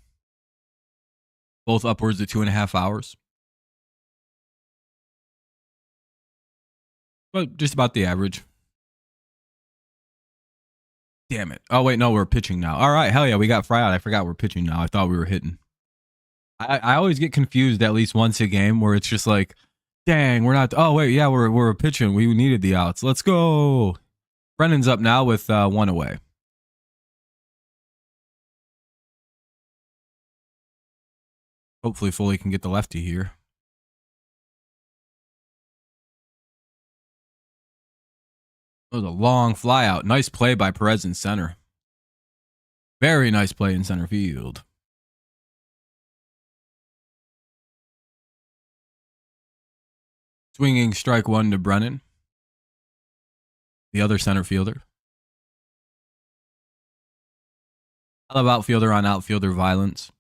Both upwards of 2.5 hours. But just about the average. Damn it. Oh, wait, no, we're pitching now. All right, hell yeah, we got Fry out. I forgot we're pitching now. I thought we were hitting. I always get confused at least once a game where it's just like, dang, we're not. Oh, wait, yeah, we're pitching. We needed the outs. Let's go. Brennan's up now with 1 away. Hopefully Foley can get the lefty here. That was a long fly out. Nice play by Perez in center. Very nice play in center field. Swinging strike 1 to Brennan, the other center fielder. I love outfielder on outfielder violence.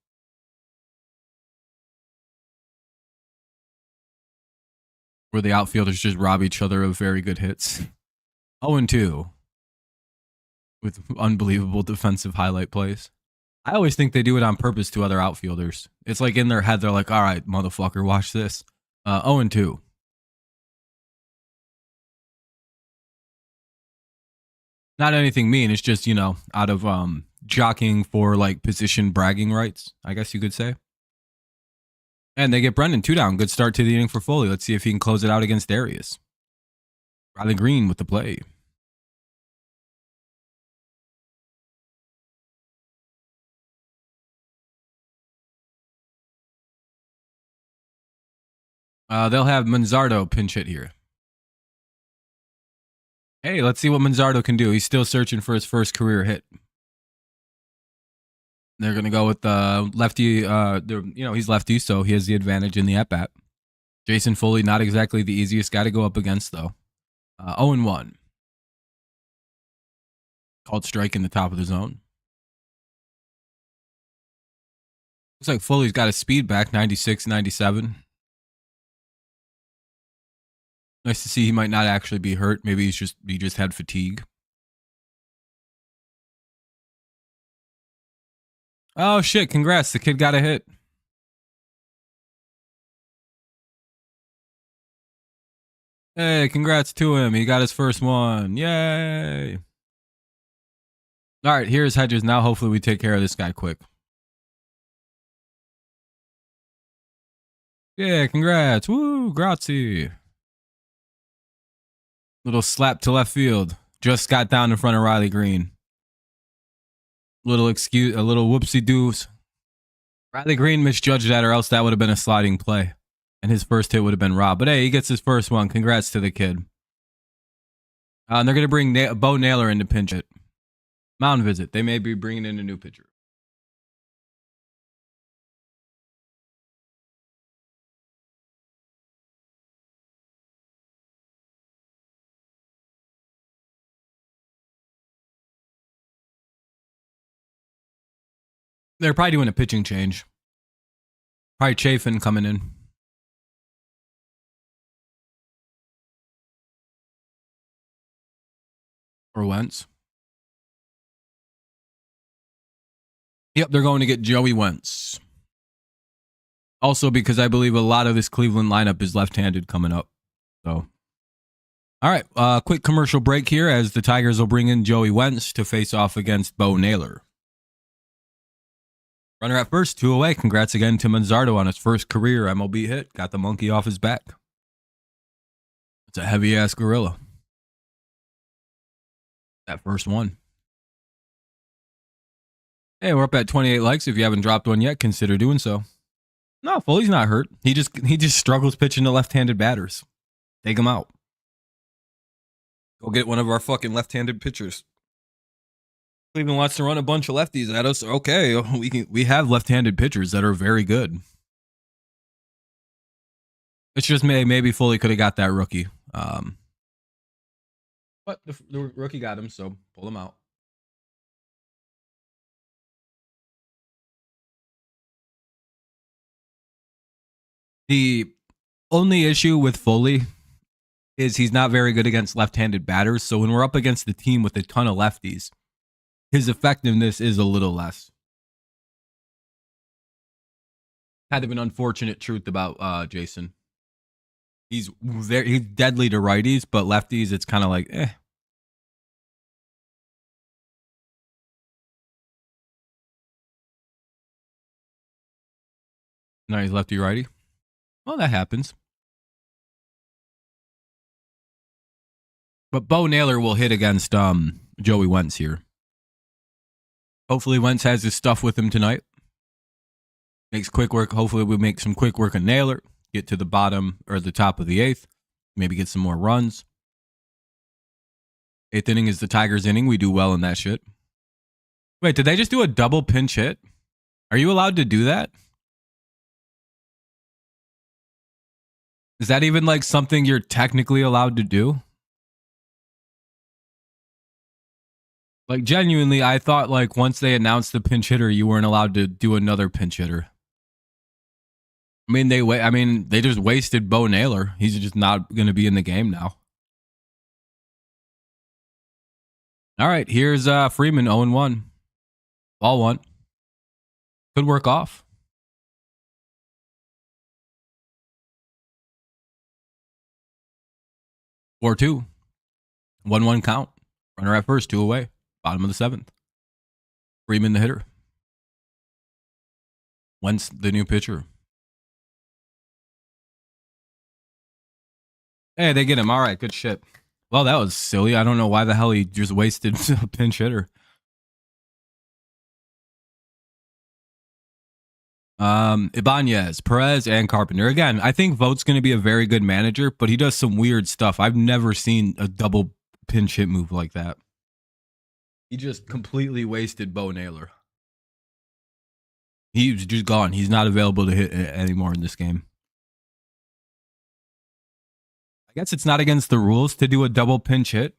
Where the outfielders just rob each other of very good hits. 0-2 with unbelievable defensive highlight plays. I always think they do it on purpose to other outfielders. It's like in their head, they're like, all right, motherfucker, watch this. 0-2. Not anything mean. It's just, out of jockeying for like position bragging rights, I guess you could say. And they get Brendan 2 down. Good start to the inning for Foley. Let's see if he can close it out against Darius. Riley Green with the play. They'll have Manzardo pinch hit here. Hey, let's see what Manzardo can do. He's still searching for his first career hit. They're going to go with lefty. He's lefty, so he has the advantage in the at-bat. Jason Foley, not exactly the easiest guy to go up against, though. 0-1. Called strike in the top of the zone. Looks like Foley's got his speed back, 96, 97. Nice to see he might not actually be hurt. Maybe he just had fatigue. Oh, shit. Congrats. The kid got a hit. Hey, congrats to him. He got his first one. Yay. All right, here's Hedges. Now hopefully we take care of this guy quick. Yeah, congrats. Woo, grazie. Little slap to left field. Just got down in front of Riley Green. A little whoopsie doos. Riley Green misjudged that, or else that would have been a sliding play. And his first hit would have been Rob. But hey, he gets his first one. Congrats to the kid. And they're going to bring Bo Naylor in to pinch it. Mound visit. They may be bringing in a new pitcher. They're probably doing a pitching change. Probably Chafin coming in. Or Wentz. Yep, they're going to get Joey Wentz. Also because I believe a lot of this Cleveland lineup is left-handed coming up. So, all right, quick commercial break here as the Tigers will bring in Joey Wentz to face off against Bo Naylor. Runner at first, 2 away. Congrats again to Manzardo on his first career MLB hit. Got the monkey off his back. It's a heavy-ass gorilla. That first one. Hey, we're up at 28 likes. If you haven't dropped one yet, consider doing so. No, Foley's not hurt. He just struggles pitching to left-handed batters. Take him out. Go get one of our fucking left-handed pitchers. Cleveland wants to run a bunch of lefties at us. Okay, we have left-handed pitchers that are very good. It's just maybe Foley could have got that rookie. But the rookie got him, so pull him out. The only issue with Foley is he's not very good against left-handed batters. So when we're up against the team with a ton of lefties, his effectiveness is a little less. Kind of an unfortunate truth about Jason. He's deadly to righties, but lefties, it's kind of like, eh. No, he's lefty-righty. Well, that happens. But Bo Naylor will hit against Joey Wentz here. Hopefully Wentz has his stuff with him tonight. Makes quick work. Hopefully we make some quick work on Naylor. Get to the bottom or the top of the 8th. Maybe get some more runs. 8th inning is the Tigers inning. We do well in that shit. Wait, did they just do a double pinch hit? Are you allowed to do that? Is that even like something you're technically allowed to do? Like genuinely, I thought like once they announced the pinch hitter, you weren't allowed to do another pinch hitter. I mean, they just wasted Bo Naylor. He's just not going to be in the game now. All right, here's Freeman 0-1. Ball 1. Could work off. 4-2. 1-1 count. Runner at first, 2 away. Bottom of the 7th. Freeman the hitter. Wentz the new pitcher. Hey, they get him. All right, good shit. Well, that was silly. I don't know why the hell he just wasted a pinch hitter. Ibanez, Perez, and Carpenter. Again, I think Vogt's going to be a very good manager, but he does some weird stuff. I've never seen a double pinch hit move like that. He just completely wasted Bo Naylor. He's just gone. He's not available to hit anymore in this game. I guess it's not against the rules to do a double pinch hit,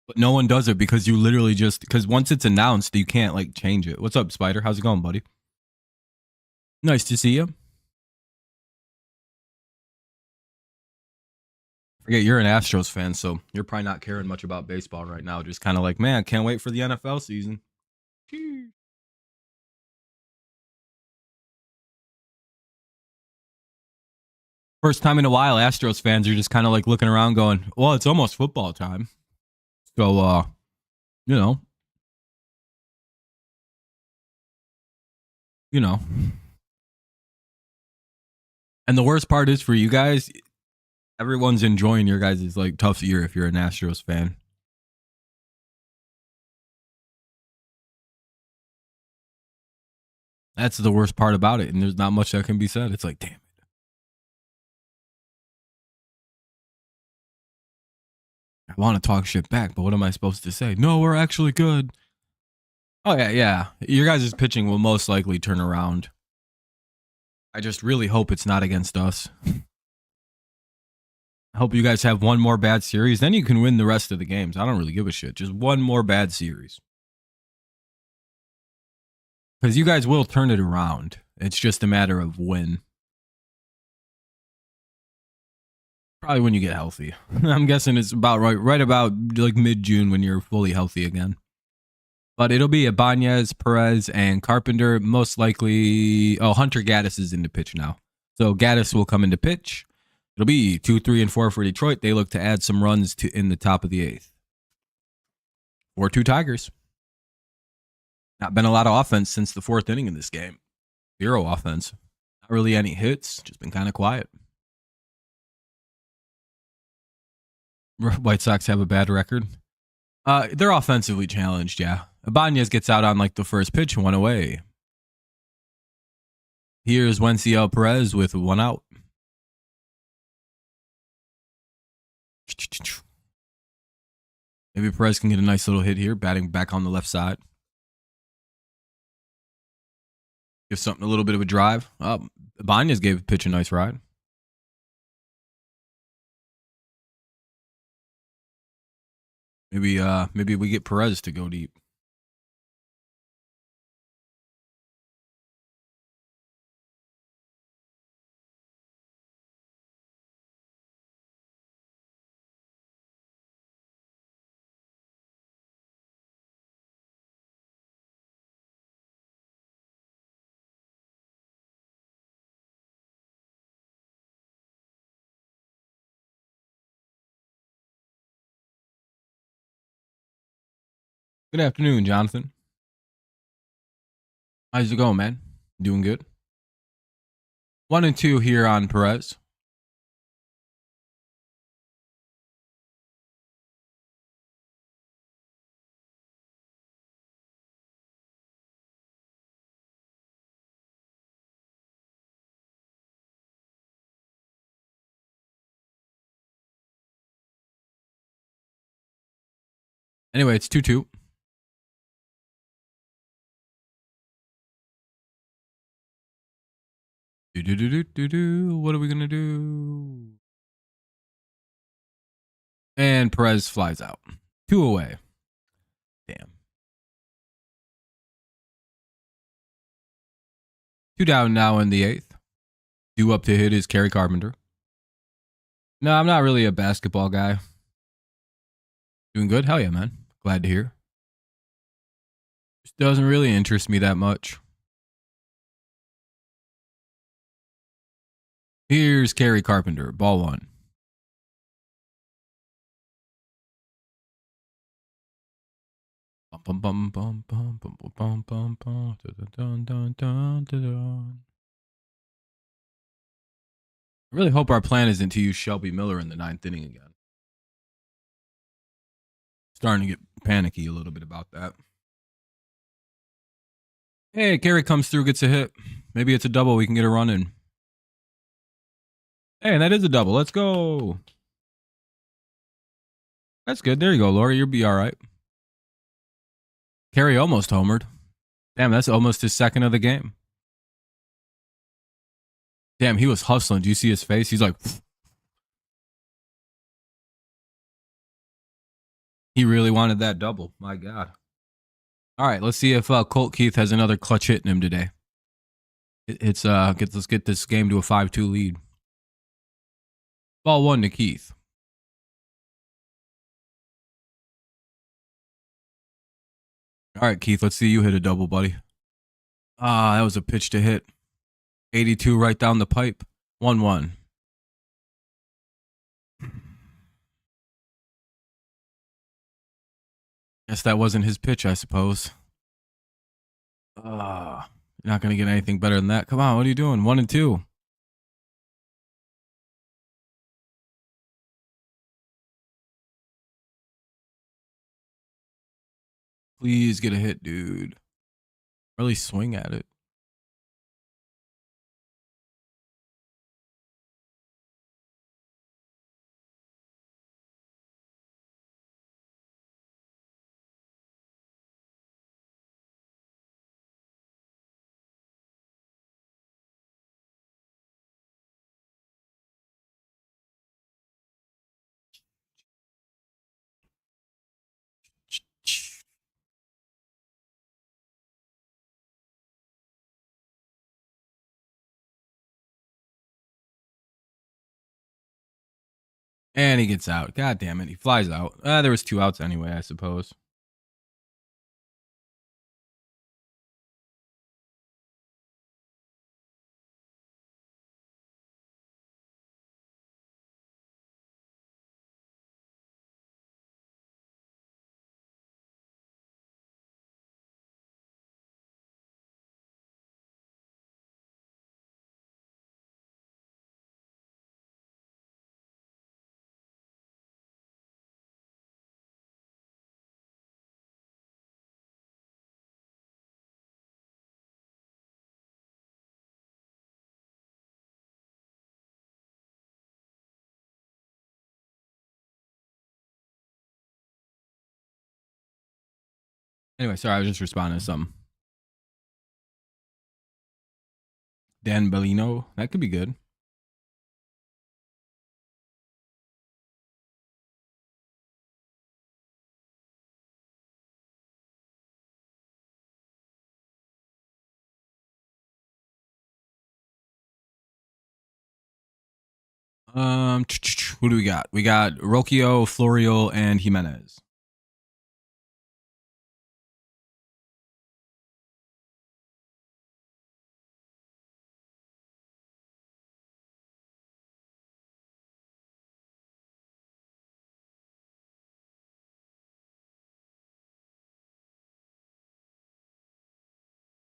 but no one does it because you literally just, because once it's announced, you can't like change it. What's up, Spider? How's it going, buddy? Nice to see you. Forget you're an Astros fan, so you're probably not caring much about baseball right now. Just kind of like, man, can't wait for the NFL season. First time in a while, Astros fans are just kind of like looking around going, well, it's almost football time. So, you know. And the worst part is for you guys, everyone's enjoying your guys' like tough year if you're an Astros fan. That's the worst part about it, and there's not much that can be said. It's like, damn it. I want to talk shit back, but what am I supposed to say? No, we're actually good. Oh, yeah. Your guys' pitching will most likely turn around. I just really hope it's not against us. I hope you guys have one more bad series. Then you can win the rest of the games. I don't really give a shit. Just one more bad series. Because you guys will turn it around. It's just a matter of when. Probably when you get healthy. I'm guessing it's about right about like mid-June when you're fully healthy again. But it'll be Ibanez, Perez, and Carpenter. Most likely, Hunter Gaddis is into pitch now. So Gaddis will come into pitch. It'll be 2, 3, and 4 for Detroit. They look to add some runs in the top of the 8th. 4-2 Tigers. Not been a lot of offense since the 4th inning in this game. 0 offense. Not really any hits. Just been kind of quiet. White Sox have a bad record. They're offensively challenged, yeah. Ibanez gets out on like the first pitch, 1 away. Here's Wensiel Perez with 1 out. Maybe Perez can get a nice little hit here, batting back on the left side. Give something a little bit of a drive. Ibanez gave the pitch a nice ride. Maybe we get Perez to go deep. Good afternoon, Jonathan. How's it going, man? Doing good? 1 and 2 here on Perez. Anyway, it's 2-2. What are we going to do? And Perez flies out. 2 away. Damn. 2 down now in the 8th. Due up to hit is Kerry Carpenter. No, I'm not really a basketball guy. Doing good? Hell yeah, man. Glad to hear. Just doesn't really interest me that much. Here's Kerry Carpenter. Ball 1. bum bum bum bum bum bum bum bum dun dun dun dun. I really hope our plan isn't to use Shelby Miller in the 9th inning again. Starting to get panicky a little bit about that. Hey, Carey comes through, gets a hit. Maybe it's a double. We can get a run in. Hey, and that is a double. Let's go. That's good. There you go, Laura. You'll be all right. Carey almost homered. Damn, that's almost his second of the game. Damn, he was hustling. Do you see his face? He's like, pfft. He really wanted that double. My God. All right, let's see if Colt Keith has another clutch hit in him today. Let's get this game to a 5-2 lead. Ball 1 to Keith. All right, Keith, let's see you hit a double, buddy. That was a pitch to hit. 82 right down the pipe. 1-1. Guess that wasn't his pitch, I suppose. You're not going to get anything better than that. Come on, what are you doing? 1-2. Please get a hit, dude. Really swing at it. And he gets out. God damn it. He flies out. There was 2 outs anyway, I suppose. Anyway, sorry, I was just responding to something. Dan Bellino. That could be good. Who do we got? We got Rocchio, Florio, and Jimenez.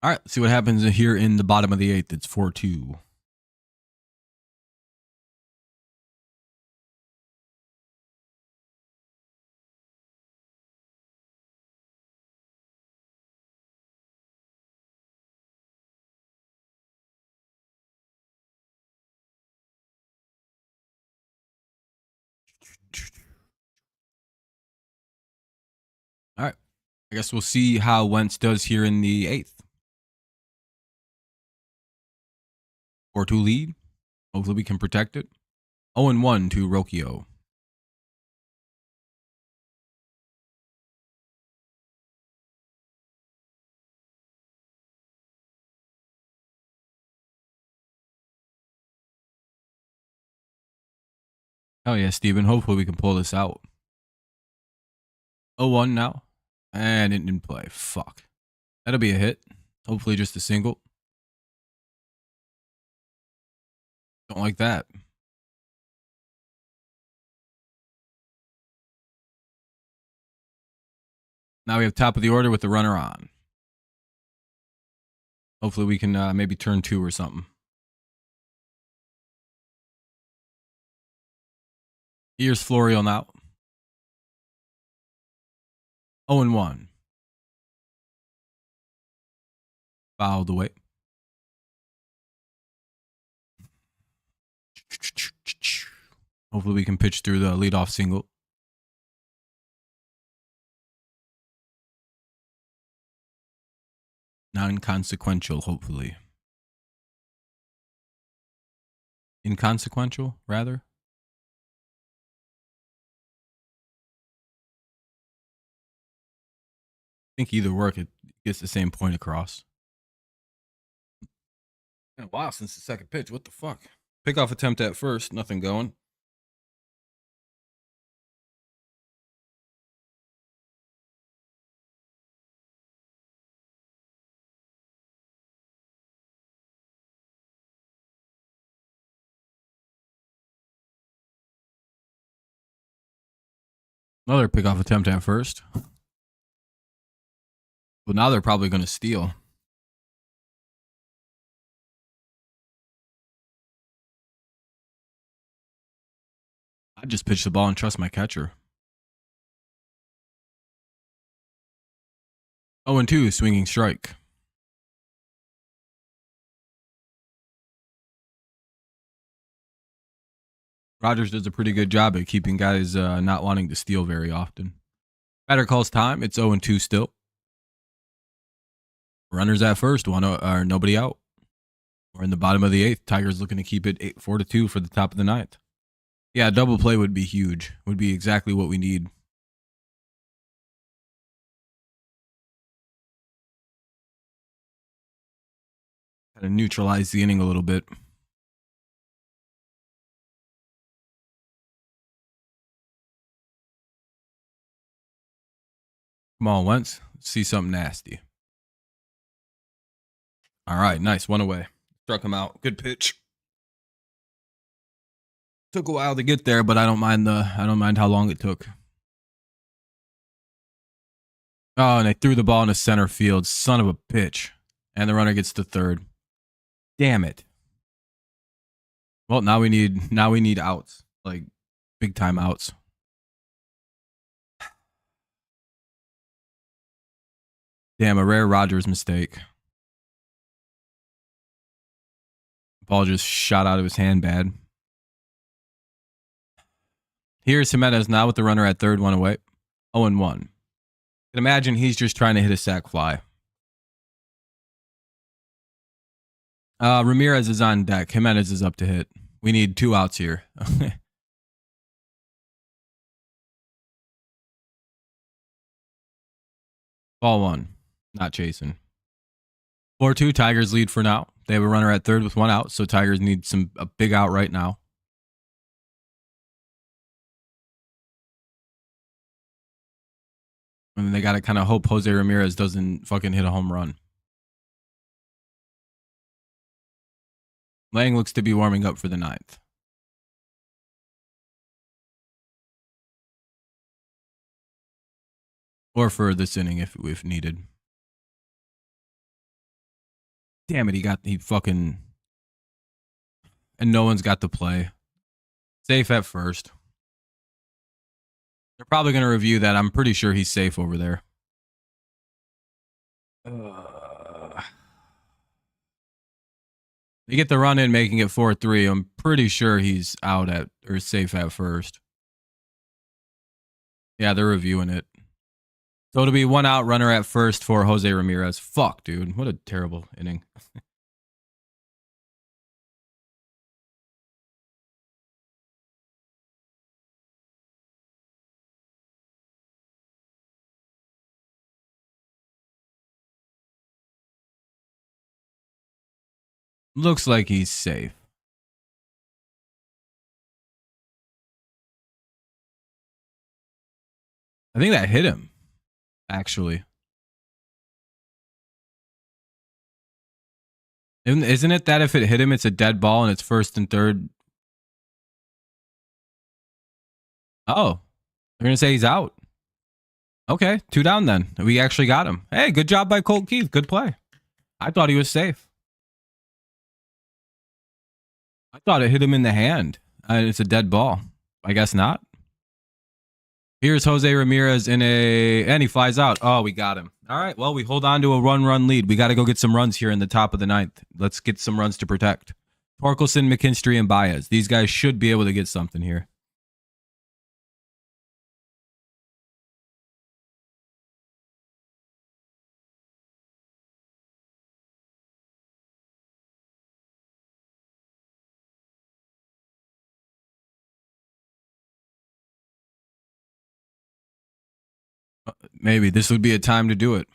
All right, let's see what happens here in the bottom of the 8th. It's 4-2. All right. I guess we'll see how Wentz does here in the 8th. 4-2 lead. Hopefully we can protect it. 0-1 to Rocchio. Oh yeah, Steven. Hopefully we can pull this out. 0-1 now. And it didn't play. Fuck. That'll be a hit. Hopefully just a single. Don't like that. Now we have top of the order with the runner on. Hopefully we can maybe turn 2 or something. Here's Florial now. 0-1. Fouled away. Hopefully we can pitch through the leadoff single. Non-consequential, hopefully. Inconsequential, rather. I think either work, it gets the same point across. Been a while since the second pitch. What the fuck? Pickoff attempt at first. Nothing going. Another pickoff attempt at first. But now they're probably going to steal. I just pitch the ball and trust my catcher. 0-2, swinging strike. Rogers does a pretty good job at keeping guys not wanting to steal very often. Batter calls time. It's 0-2 still. Runners at first, nobody out. We're in the bottom of the 8th. Tigers looking to keep it 4-2 for the top of the 9th. Yeah, double play would be huge. Would be exactly what we need. Kind of neutralize the inning a little bit. Come on, Wentz. Let's see something nasty. All right, nice. One away. Struck him out. Good pitch. Took a while to get there, but I don't mind how long it took. Oh, and they threw the ball into center field. Son of a bitch. And the runner gets to third. Damn it. Well, now we need outs. Like big time outs. Damn, a rare Rogers mistake. Ball just shot out of his hand bad. Here's Jimenez now with the runner at third, 1 away. 0-1. You can imagine he's just trying to hit a sac fly. Ramirez is on deck. Jimenez is up to hit. We need 2 outs here. Ball 1. Not chasing. 4-2. Tigers lead for now. They have a runner at third with 1 out, so Tigers need a big out right now. And they got to kind of hope Jose Ramirez doesn't fucking hit a home run. Lang looks to be warming up for the 9th. Or for this inning if needed. Damn it, he fucking... And no one's got the play. Safe at first. They're probably going to review that. I'm pretty sure he's safe over there. They get the run in, making it 4-3. I'm pretty sure he's out at or safe at first. Yeah, they're reviewing it. So it'll be 1 out, runner at first for Jose Ramirez. Fuck, dude. What a terrible inning. Looks like he's safe. I think that hit him, actually. Isn't it that if it hit him, it's a dead ball and it's first and third? Oh, they're going to say he's out. Okay, 2 down then. We actually got him. Hey, good job by Colt Keith. Good play. I thought he was safe. I thought it hit him in the hand. It's a dead ball. I guess not. Here's Jose Ramirez and he flies out. Oh, we got him. All right, well, we hold on to a run lead. We got to go get some runs here in the top of the ninth. Let's get some runs to protect. Torkelson, McKinstry, and Baez. These guys should be able to get something here. Maybe this would be a time to do it.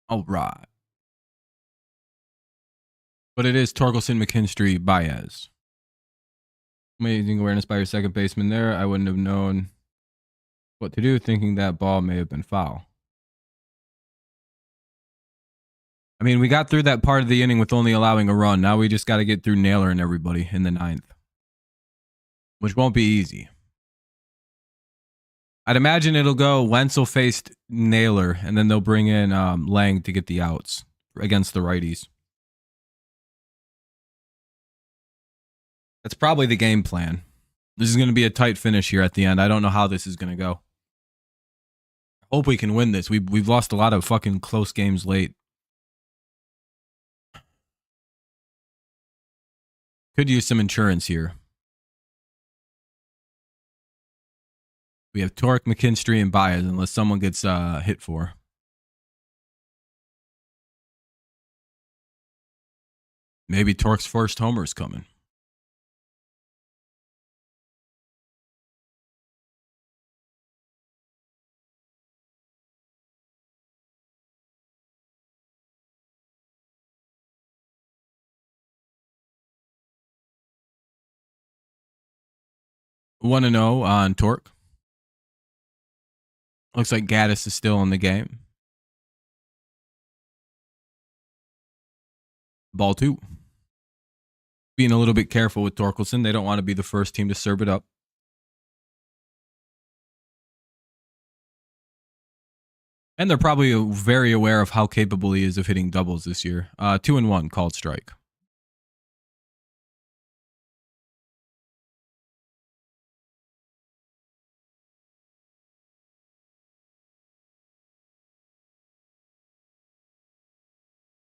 All right. But it is Torkelson, McKinstry, Baez. Amazing awareness by your second baseman there. I wouldn't have known what to do, thinking that ball may have been foul. I mean, we got through that part of the inning with only allowing a run. Now we just got to get through Naylor and everybody in the ninth, which won't be easy. I'd imagine it'll go Wenzel faced Naylor, and then they'll bring in Lang to get the outs against the righties. That's probably the game plan. This is going to be a tight finish here at the end. I don't know how this is going to go. I hope we can win this. We've lost a lot of fucking close games late. Could use some insurance here. We have Torque, McKinstry, and Baez unless someone gets hit for. Maybe Torque's first homer is coming. One and 0 on Torque. Looks like Gaddis is still in the game. Ball 2. Being a little bit careful with Torkelson. They don't want to be the first team to serve it up. And they're probably very aware of how capable he is of hitting doubles this year. 2-1 called strike.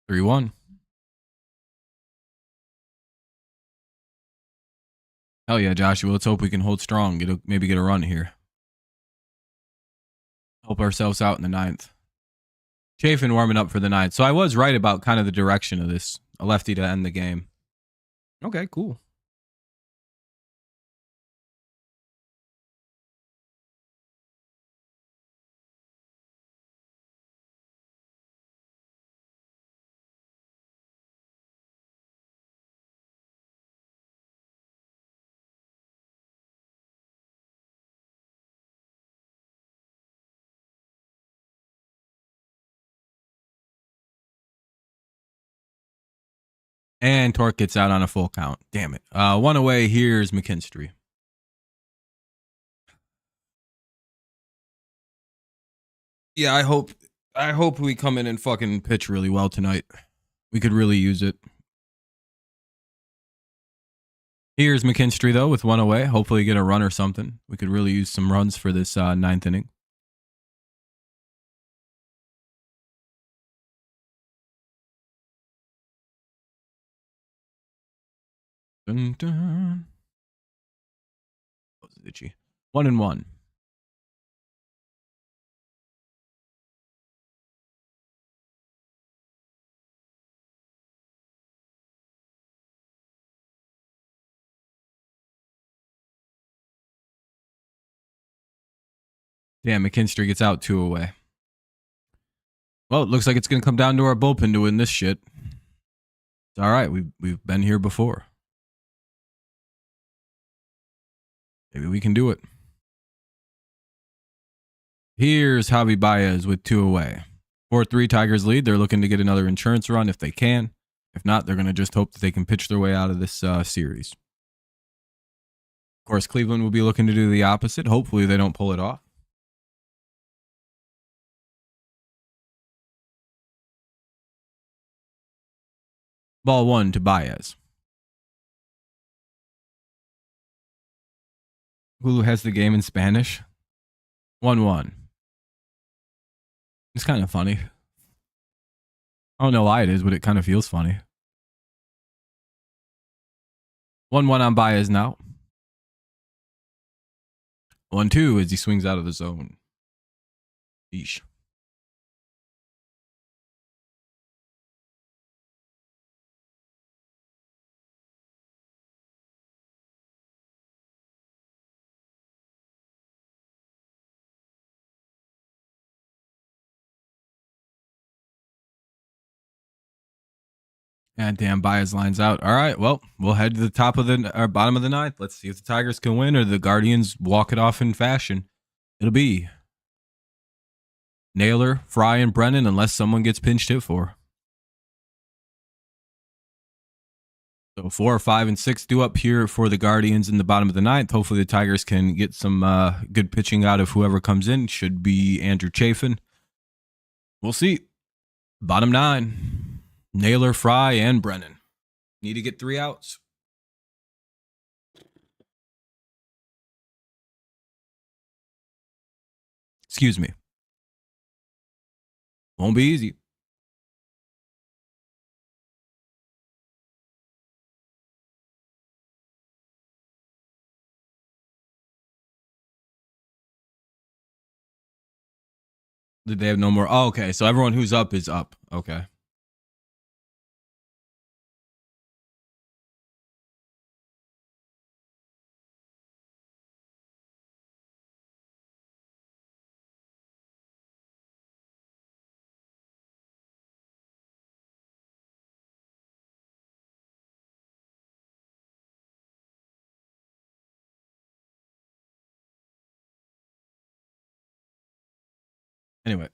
Three 1. Hell yeah, Joshua. Let's hope we can hold strong. Maybe get a run here. Help ourselves out in the ninth. Chafin warming up for the ninth. So I was right about kind of the direction of this. A lefty to end the game. Okay, cool. And Torque gets out on a full count. Damn it. One away. Here's McKinstry. Yeah, I hope we come in and fucking pitch really well tonight. We could really use it. Here's McKinstry, though, with one away. Hopefully get a run or something. We could really use some runs for this ninth inning. Dun, dun. That was itchy. 1-1. Damn, McKinstry gets out 2 away. Well, it looks like it's going to come down to our bullpen to win this shit. It's all right. We've been here before. Maybe we can do it. Here's Javi Baez with 2 away. 4-3 Tigers lead. They're looking to get another insurance run if they can. If not, they're going to just hope that they can pitch their way out of this series. Of course, Cleveland will be looking to do the opposite. Hopefully, they don't pull it off. Ball 1 to Baez. Hulu has the game in Spanish. 1-1. It's kind of funny. I don't know why it is, but it kind of feels funny. 1-1 on Baez now. 1-2 as he swings out of the zone. Eesh. And damn, Baez lines out. All right, well, we'll head to the top of the or bottom of the ninth. Let's see if the Tigers can win or the Guardians walk it off in fashion. It'll be Naylor, Fry, and Brennan unless someone gets pinched hit for. So 4, 5, and 6 due up here for the Guardians in the bottom of the ninth. Hopefully the Tigers can get some good pitching out of whoever comes in. Should be Andrew Chafin. We'll see. Bottom 9. Naylor, Fry, and Brennan. Need to get 3 outs. Excuse me. Won't be easy. Did they have no more? Oh, okay. So everyone who's up is up. Okay. Anyway.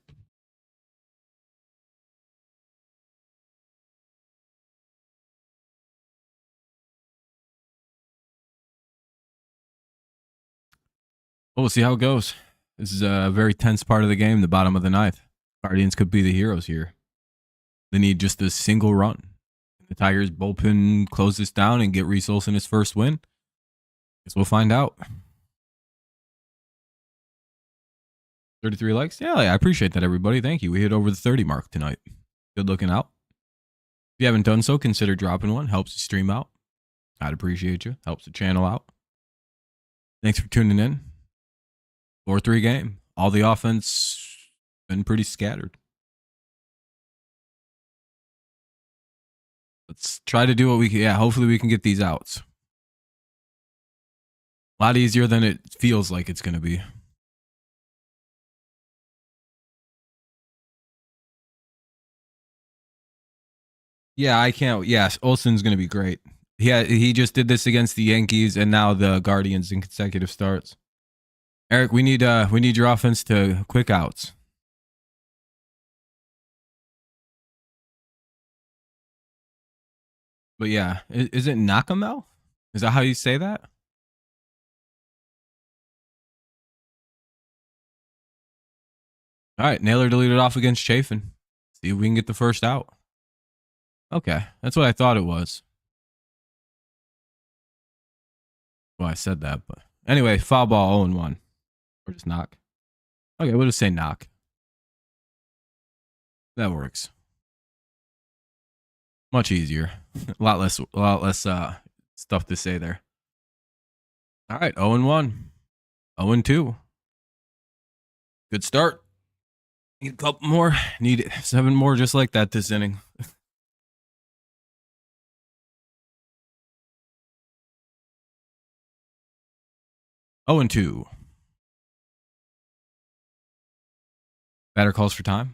Well, we'll see how it goes. This is a very tense part of the game, the bottom of the ninth. Guardians could be the heroes here. They need just a single run. The Tigers bullpen close this down and get Reese Olson his first win. Guess we'll find out. 33 likes? Yeah, I appreciate that, everybody. Thank you. We hit over the 30 mark tonight. Good looking out. If you haven't done so, consider dropping one. Helps the stream out. I'd appreciate you. Helps the channel out. Thanks for tuning in. 4-3 game. All the offense been pretty scattered. Let's try to do what we can. Yeah, hopefully we can get these outs. A lot easier than it feels like it's going to be. Yeah, I can't. Yes, Olson's going to be great. He just did this against the Yankees and now the Guardians in consecutive starts. Eric, we need your offense to quick outs. But yeah, is it Nakamel? Is that how you say that? All right, Naylor deleted off against Chafin. See if we can get the first out. Okay, that's what I thought it was. Well, I said that, but anyway, foul ball 0-1. Or just knock. Okay, we'll just say knock. That works. Much easier. a lot less stuff to say there. All right, 0-1. 0-2. Good start. Need a couple more. Need 7 more just like that this inning. Oh, and 2. Batter calls for time.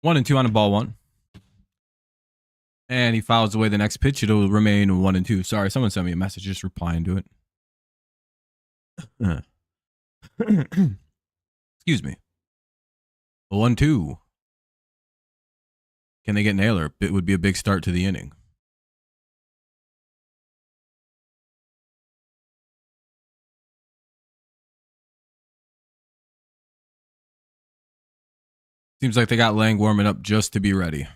1-2 on a ball one. And he fouls away the next pitch. It'll remain 1-2. Sorry, someone sent me a message just replying to it. Excuse me. 1-2. Can they get Naylor? It would be a big start to the inning. Seems like they got Lang warming up just to be ready.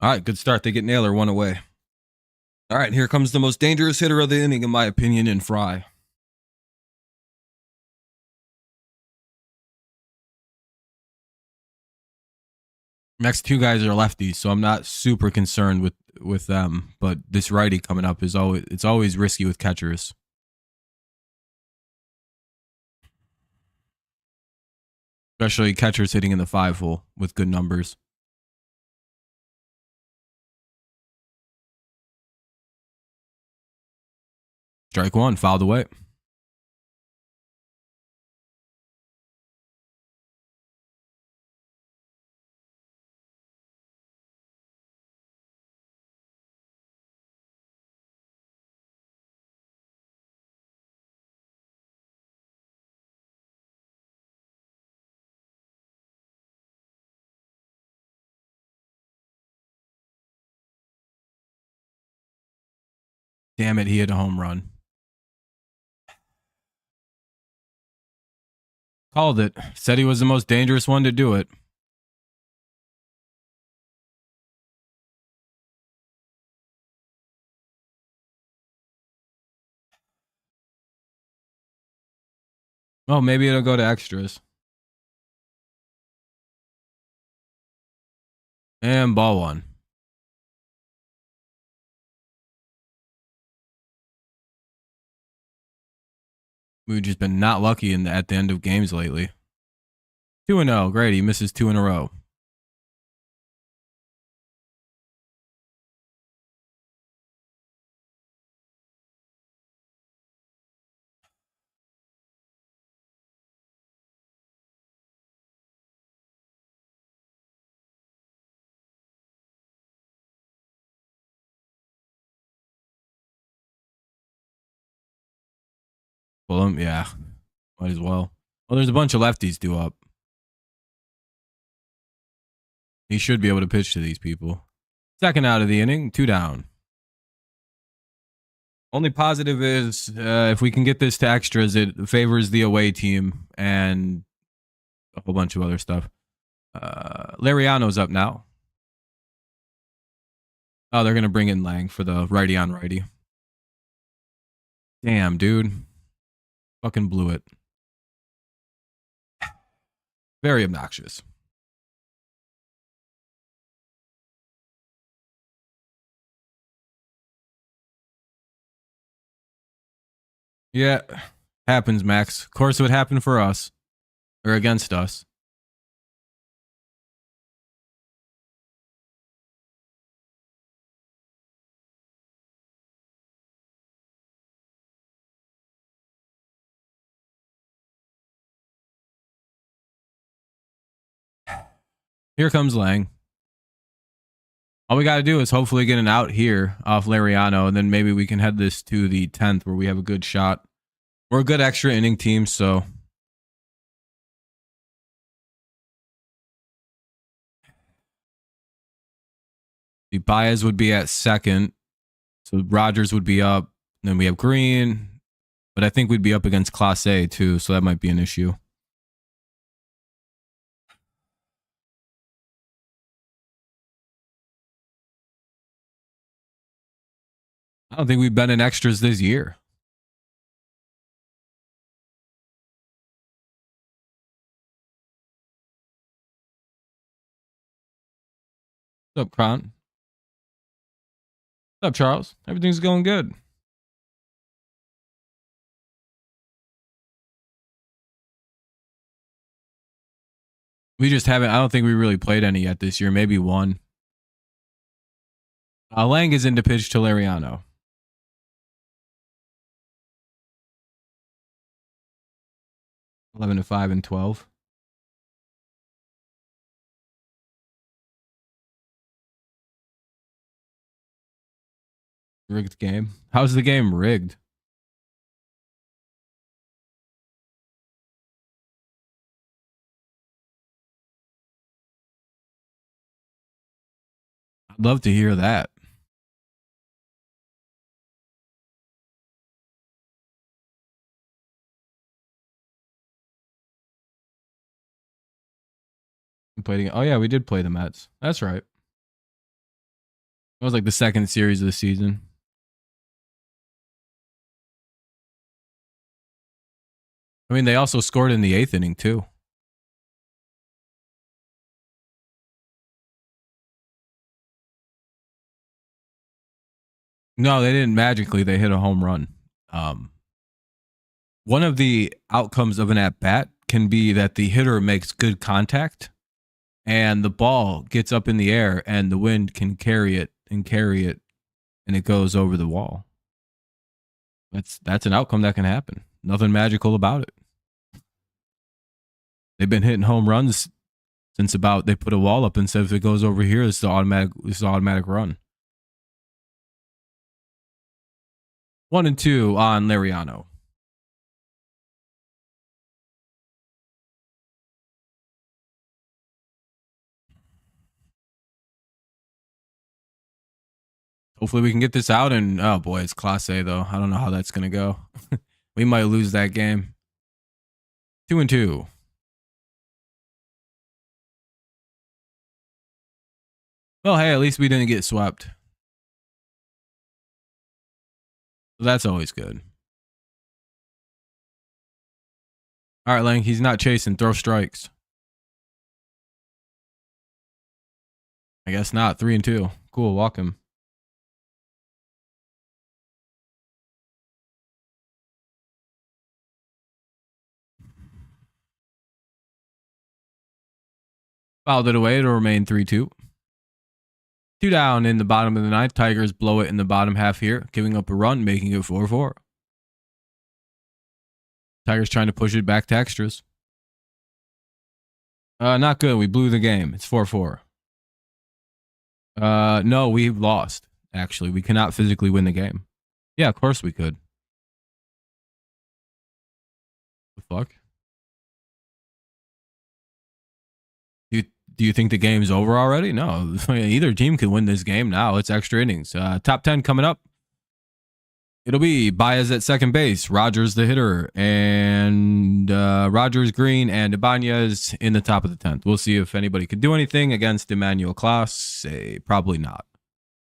All right, good start. They get Naylor, one away. All right, here comes the most dangerous hitter of the inning, in my opinion, in Fry. Next two guys are lefties, so I'm not super concerned with them. But this righty coming up is always risky with catchers. Especially catchers hitting in the 5-hole with good numbers. Strike one, fouled away. Damn it, he hit a home run. Called it. Said he was the most dangerous one to do it. Well, maybe it'll go to extras. And ball one. We've just been not lucky at the end of games lately. 2-0. Great. He misses 2 in a row. Well, yeah. Might as well. Well, there's a bunch of lefties due up. He should be able to pitch to these people. Second out of the inning, 2 down. Only positive is if we can get this to extras, it favors the away team and a whole bunch of other stuff. Lariano's up now. Oh, they're going to bring in Lang for the righty on righty. Damn, dude. Fucking blew it. Very obnoxious. Yeah, happens, Max. Of course it would happen for us. Or against us. Here comes Lang. All we got to do is hopefully get an out here off Lariano, and then maybe we can head this to the 10th where we have a good shot. We're a good extra inning team, so. The Baez would be at second. So Rogers would be up. Then we have Green. But I think we'd be up against Class A too, so that might be an issue. I don't think we've been in extras this year. What's up, Kron? What's up, Charles? Everything's going good. We just haven't. I don't think we really played any yet this year. Maybe one. Lang is into pitch to Lariano. $11 to $5 and $12. Rigged game. How's the game rigged? I'd love to hear that. Oh yeah, we did play the Mets. That's right. It was like the second series of the season. I mean, they also scored in the 8th inning too. No, they didn't magically. They hit a home run. One of the outcomes of an at bat can be that the hitter makes good contact and the ball gets up in the air and the wind can carry it and it goes over the wall. That's an outcome that can happen. Nothing magical about it. They've been hitting home runs since about they put a wall up and said if it goes over here, it's the automatic run. 1-2 on Lariano. Hopefully we can get this out. And oh boy, it's Class A though. I don't know how that's gonna go. We might lose that game. 2-2. Well, hey, at least we didn't get swept. So that's always good. All right, Lang, he's not chasing. Throw strikes. I guess not. 3-2. Cool. Walk him. Fouled it away to remain 3-2. 2 down in the bottom of the ninth. Tigers blow it in the bottom half here, giving up a run, making it 4-4. Tigers trying to push it back to extras. Not good. We blew the game. It's 4-4. No, we lost. Actually, we cannot physically win the game. Yeah, of course we could. The fuck? Do you think the game's over already? No. Either team can win this game now. It's extra innings. Top 10 coming up. It'll be Baez at second base, Rogers the hitter, and Rogers, Green, and Ibanez in the top of the 10th. We'll see if anybody could do anything against Emmanuel Class. Probably not.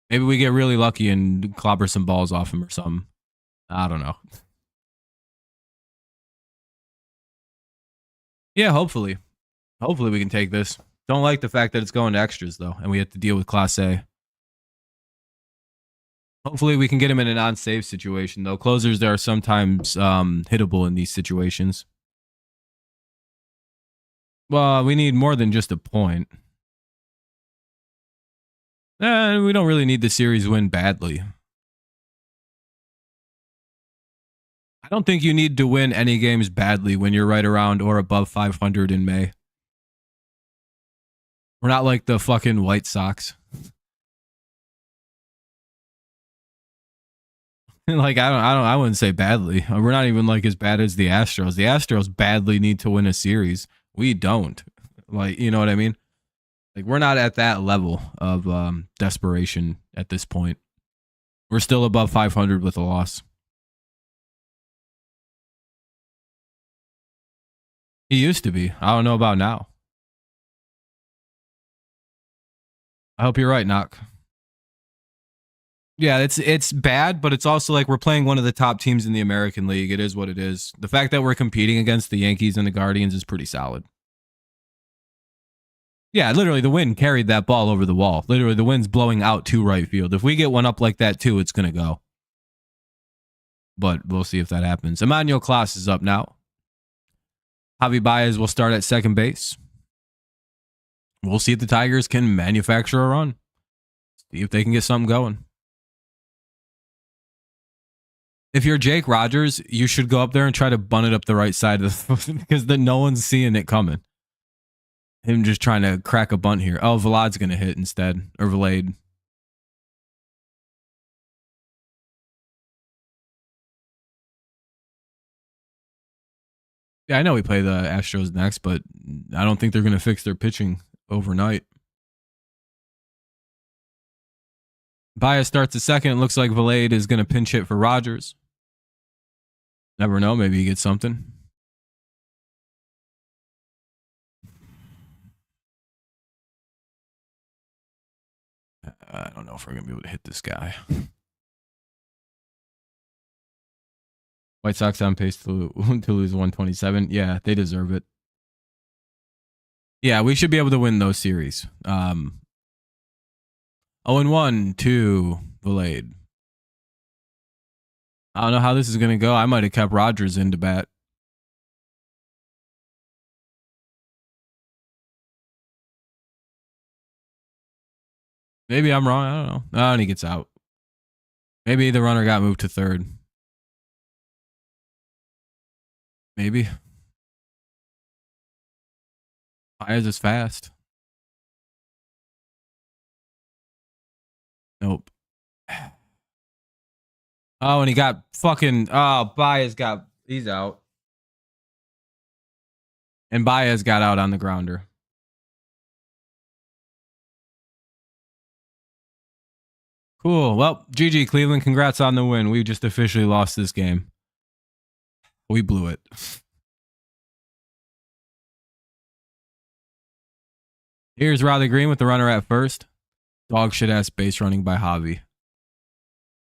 Maybe we get really lucky and clobber some balls off him or something. I don't know. Yeah, hopefully. Hopefully we can take this. Don't like the fact that it's going to extras, though, and we have to deal with Class A. Hopefully we can get him in a non-save situation, though. Closers, they are sometimes hittable in these situations. Well, we need more than just a point. And we don't really need the series win badly. I don't think you need to win any games badly when you're right around or above 500 in May. We're not like the fucking White Sox. Like I wouldn't say badly. We're not even like as bad as the Astros. The Astros badly need to win a series. We don't. Like, you know what I mean? Like, we're not at that level of desperation at this point. We're still above 500 with a loss. He used to be. I don't know about now. I hope you're right, Knock. Yeah, it's bad, but it's also like we're playing one of the top teams in the American League. It is what it is. The fact that we're competing against the Yankees and the Guardians is pretty solid. Yeah, literally the wind carried that ball over the wall. Literally the wind's blowing out to right field. If we get one up like that too, it's going to go. But we'll see if that happens. Emmanuel Class is up now. Javi Baez will start at second base. We'll see if the Tigers can manufacture a run. See if they can get something going. If you're Jake Rogers, you should go up there and try to bunt it up the right side of the because then no one's seeing it coming. Him just trying to crack a bunt here. Oh, Vlad's going to hit instead. Or Vlade. Yeah, I know we play the Astros next, but I don't think they're going to fix their pitching overnight. Baez starts the second. It looks like Valade is going to pinch hit for Rogers. Never know. Maybe he gets something. I don't know if we're going to be able to hit this guy. White Sox on pace to lose 127. Yeah, they deserve it. Yeah, we should be able to win those series. 0-1 to Valade. I don't know how this is going to go. I might have kept Rogers in to bat. Maybe I'm wrong. I don't know. Oh, and he gets out. Maybe the runner got moved to third. Maybe. Baez is fast. Nope. Oh, and he got fucking. Oh, Baez got. He's out. And Baez got out on the grounder. Cool. Well, GG Cleveland. Congrats on the win. We just officially lost this game. We blew it. Here's Riley Green with the runner at first. Dog shit ass base running by Javi.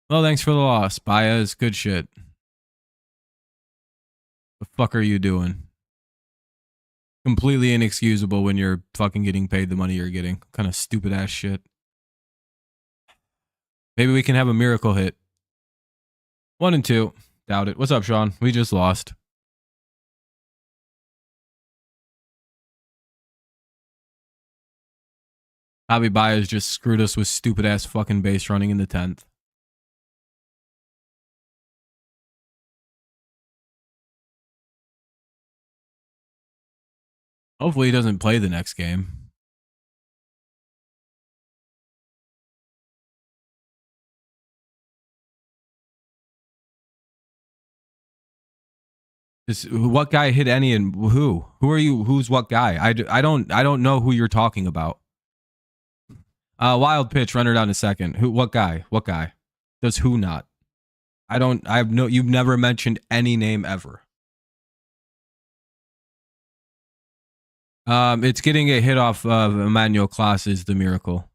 Well, thanks for the loss. Baez, good shit. The fuck are you doing? Completely inexcusable when you're fucking getting paid the money you're getting. Kind of stupid ass shit. Maybe we can have a miracle hit. 1 and 2. Doubt it. What's up, Sean? We just lost. Javi Baez just screwed us with stupid ass fucking base running in the 10th. Hopefully he doesn't play the next game. What guy hit any and who? Who are you? Who's what guy? I don't know who you're talking about. Wild pitch, runner down to second. Who? What guy? What guy? Does who not? You've never mentioned any name ever. It's getting a hit off of Emmanuel Class is the miracle.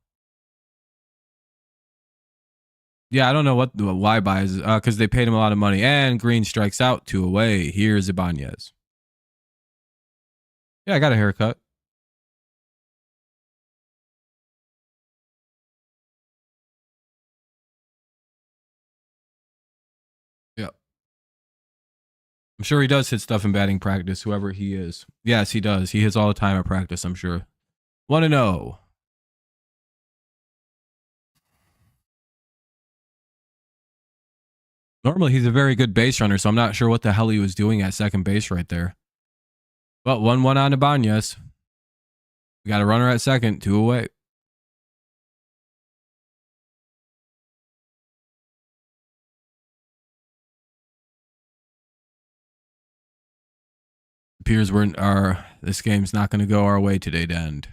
Yeah, I don't know why buys because they paid him a lot of money. And Green strikes out 2 away. Here's Ibanez. Yeah, I got a haircut. Yeah. I'm sure he does hit stuff in batting practice, whoever he is. Yes, he does. He hits all the time at practice, I'm sure. 1-0. Normally, he's a very good base runner, so I'm not sure what the hell he was doing at second base right there. But 1-1 on Ibanez. We got a runner at second, 2 away. Appears this game's not going to go our way today to end.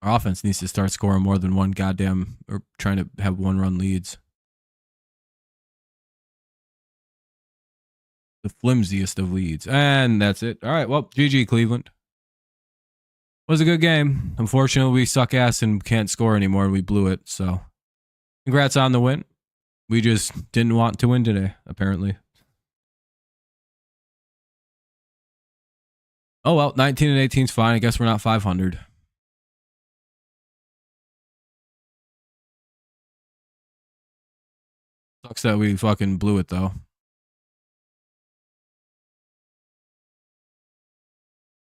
Our offense needs to start scoring more than one goddamn, or trying to have 1-run leads. The flimsiest of leads. And that's it. All right, well, GG Cleveland. Was a good game. Unfortunately, we suck ass and can't score anymore, and we blew it. So, congrats on the win. We just didn't want to win today, apparently. Oh well, 19 and 18 is fine. I guess we're not 500. Sucks that we fucking blew it though.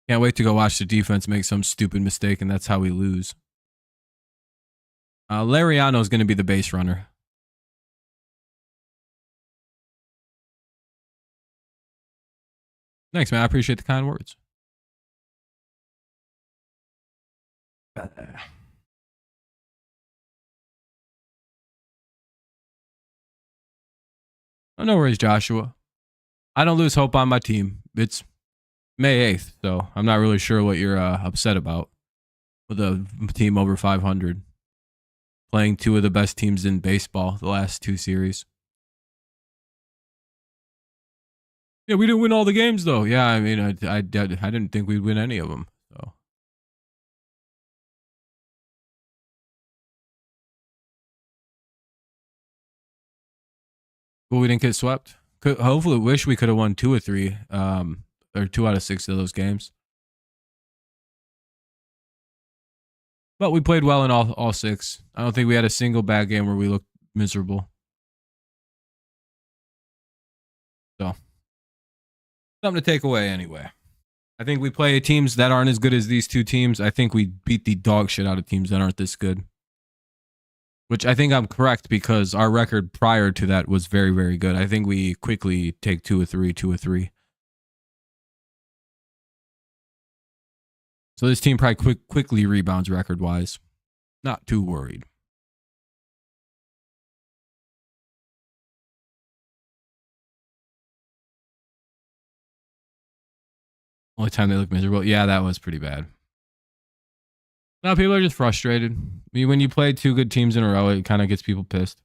Can't wait to go watch the defense make some stupid mistake, and that's how we lose. Lariano is going to be the base runner. Thanks, man. I appreciate the kind words. Oh, no worries, Joshua. I don't lose hope on my team. It's May 8th, so I'm not really sure what you're upset about with a team over 500 playing two of the best teams in baseball the last two series. Yeah, we didn't win all the games though. Yeah, I mean, I didn't think we'd win any of them. So, but we didn't get swept. Hopefully, wish we could have won 2 or 3, or 2 out of 6 of those games. But we played well in all 6. I don't think we had a single bad game where we looked miserable. So, something to take away anyway. I think we play teams that aren't as good as these two teams. I think we beat the dog shit out of teams that aren't this good. Which I think I'm correct because our record prior to that was very, very good. I think we quickly take 2 or 3. So this team probably quickly rebounds record-wise. Not too worried. Only time they look miserable. Yeah, that was pretty bad. Now people are just frustrated. I mean, when you play 2 good teams in a row, it kind of gets people pissed.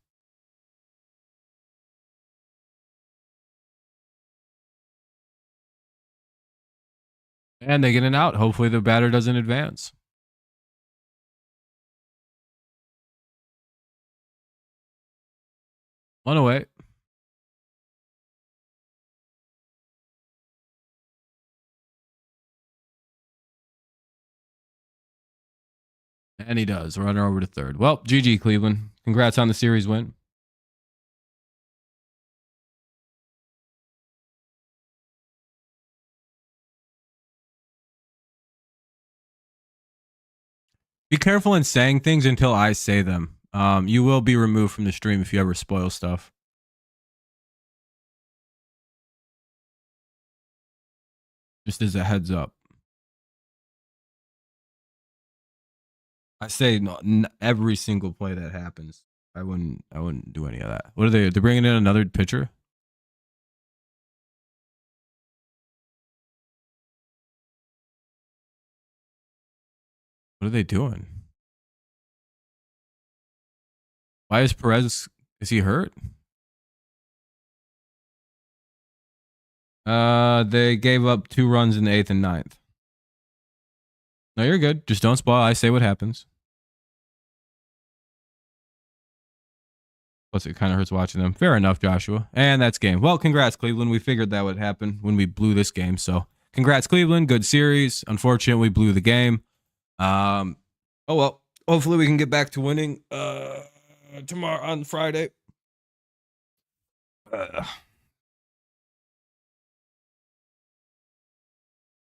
And they get an out. Hopefully the batter doesn't advance. One away. And he does. Runner over to third. Well, GG, Cleveland. Congrats on the series win. Be careful in saying things until I say them. You will be removed from the stream if you ever spoil stuff. Just as a heads up. I say every single play that happens. I wouldn't do any of that. What are they? They're bringing in another pitcher. What are they doing? Why is Perez? Is he hurt? They gave up 2 runs in the 8th and 9th. No, you're good. Just don't spoil. I say what happens. Plus, it kind of hurts watching them. Fair enough, Joshua. And that's game. Well, congrats, Cleveland. We figured that would happen when we blew this game. So, congrats, Cleveland. Good series. Unfortunately, we blew the game. Oh well. Hopefully, we can get back to winning tomorrow on Friday.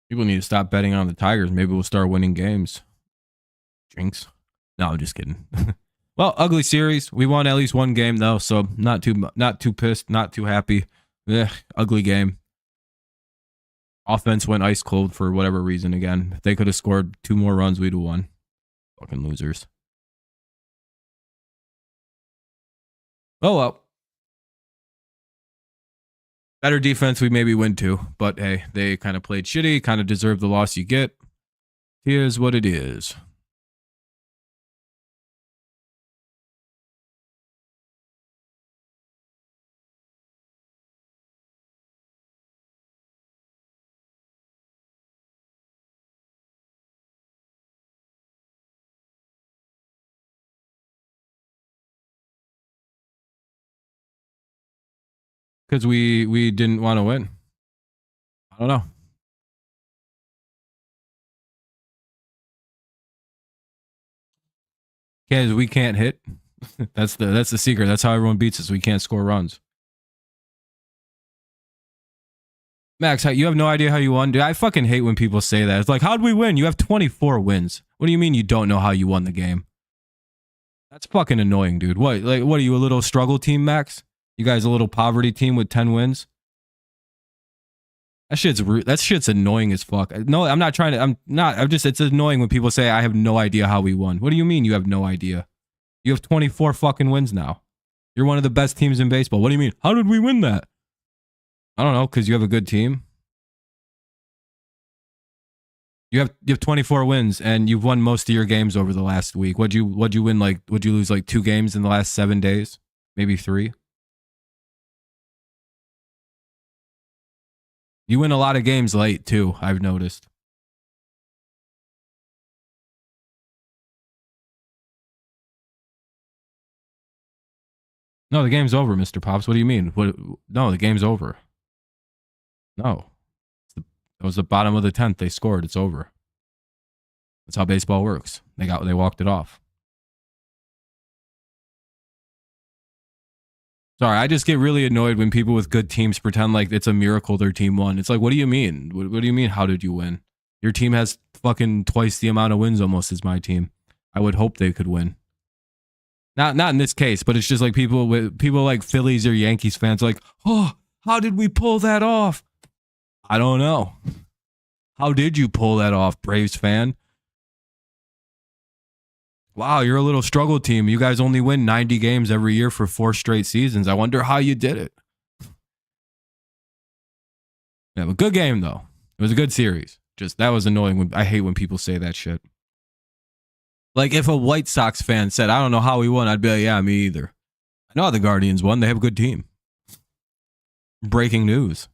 People need to stop betting on the Tigers. Maybe we'll start winning games. Jinx. No, I'm just kidding. Well, ugly series. We won at least 1 game though, so not too pissed, not too happy. Ugly game. Offense went ice cold for whatever reason again. If they could have scored 2 more runs, we'd have won. Fucking losers. Oh well. Better defense, we maybe win 2, but hey, they kind of played shitty, kind of deserve the loss you get. Here's what it is. Because we didn't want to win. I don't know. Because we can't hit. That's the secret. That's how everyone beats us. We can't score runs. Max, you have no idea how you won? Dude, I fucking hate when people say that. It's like, how'd we win? You have 24 wins. What do you mean you don't know how you won the game? That's fucking annoying, dude. What are you, a little struggle team, Max? You guys a little poverty team with 10 wins? That shit's annoying as fuck. No, I'm not trying to, it's annoying when people say I have no idea how we won. What do you mean you have no idea? You have 24 fucking wins now. You're one of the best teams in baseball. What do you mean? How did we win that? I don't know, because you have a good team. You have 24 wins, and you've won most of your games over the last week. What'd you win? Would you lose like 2 games in the last 7 days? Maybe 3. You win a lot of games late too, I've noticed. No, the game's over, Mr. Pops. What do you mean? No, the game's over. No. That was the bottom of the 10th. They scored. It's over. That's how baseball works. They walked it off. Sorry, I just get really annoyed when people with good teams pretend like it's a miracle their team won. It's like, what do you mean? What do you mean, how did you win? Your team has fucking twice the amount of wins almost as my team. I would hope they could win. Not in this case, but it's just like people like Phillies or Yankees fans like, oh, how did we pull that off? I don't know. How did you pull that off, Braves fan? Wow, you're a little struggle team. You guys only win 90 games every year for 4 straight seasons. I wonder how you did it. Yeah, but good game though. It was a good series. Just that was annoying. I hate when people say that shit. Like if a White Sox fan said, I don't know how we won, I'd be like, yeah, me either. I know how the Guardians won. They have a good team. Breaking news.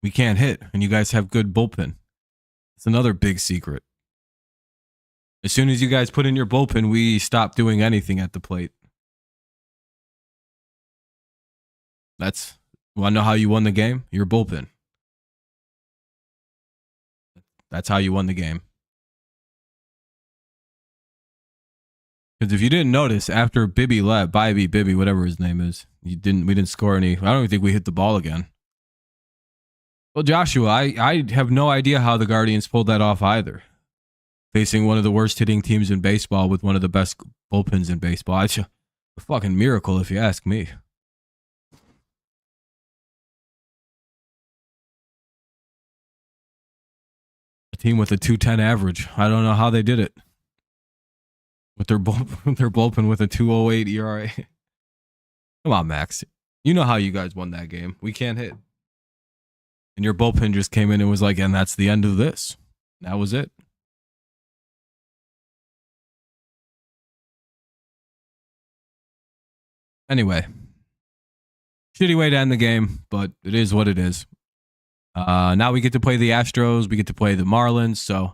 We can't hit, and you guys have good bullpen. It's another big secret. As soon as you guys put in your bullpen, we stop doing anything at the plate. Want to know how you won the game? Your bullpen. That's how you won the game. Because if you didn't notice, after Bibby left, Bibby, whatever his name is, we didn't score any. I don't even think we hit the ball again. Well, Joshua, I have no idea how the Guardians pulled that off either. Facing one of the worst hitting teams in baseball with one of the best bullpens in baseball. It's a fucking miracle if you ask me. A team with a 210 average. I don't know how they did it. With their bullpen with a 208 ERA. Come on, Max. You know how you guys won that game. We can't hit. And your bullpen just came in and was like, and that's the end of this. That was it. Anyway. Shitty way to end the game, but it is what it is. Now we get to play the Astros. We get to play the Marlins. So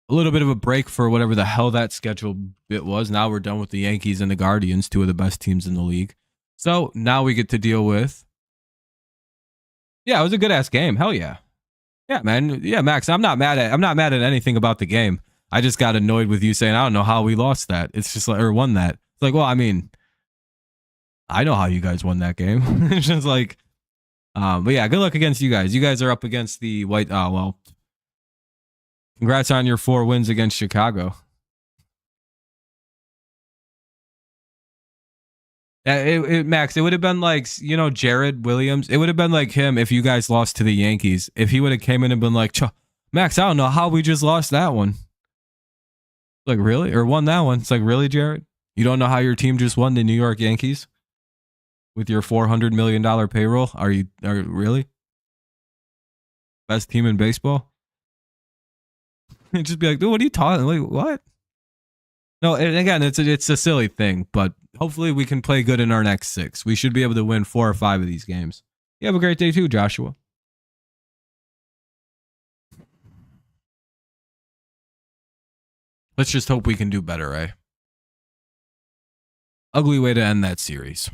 a little bit of a break for whatever the hell that schedule bit was. Now we're done with the Yankees and the Guardians, 2 of the best teams in the league. So now we get to deal with. Yeah, it was a good ass game. Hell yeah. Yeah, man. Yeah, Max, I'm not mad at anything about the game. I just got annoyed with you saying, I don't know how we lost that. It's just like, or won that. It's like, well, I mean, I know how you guys won that game. It's just like, but yeah, good luck against you guys. You guys are up against the congrats on your 4 wins against Chicago. Max, it would have been like, Jared Williams. It would have been like him if you guys lost to the Yankees. If he would have came in and been like, Max, I don't know how we just lost that one. Like, really? Or won that one. It's like, really, Jared? You don't know how your team just won the New York Yankees? With your $400 million payroll? Are you really? Best team in baseball? Just be like, dude, what are you talking? Like, what? No, and again, it's a silly thing, but hopefully we can play good in our next 6. We should be able to win 4 or 5 of these games. You have a great day too, Joshua. Let's just hope we can do better, eh? Ugly way to end that series.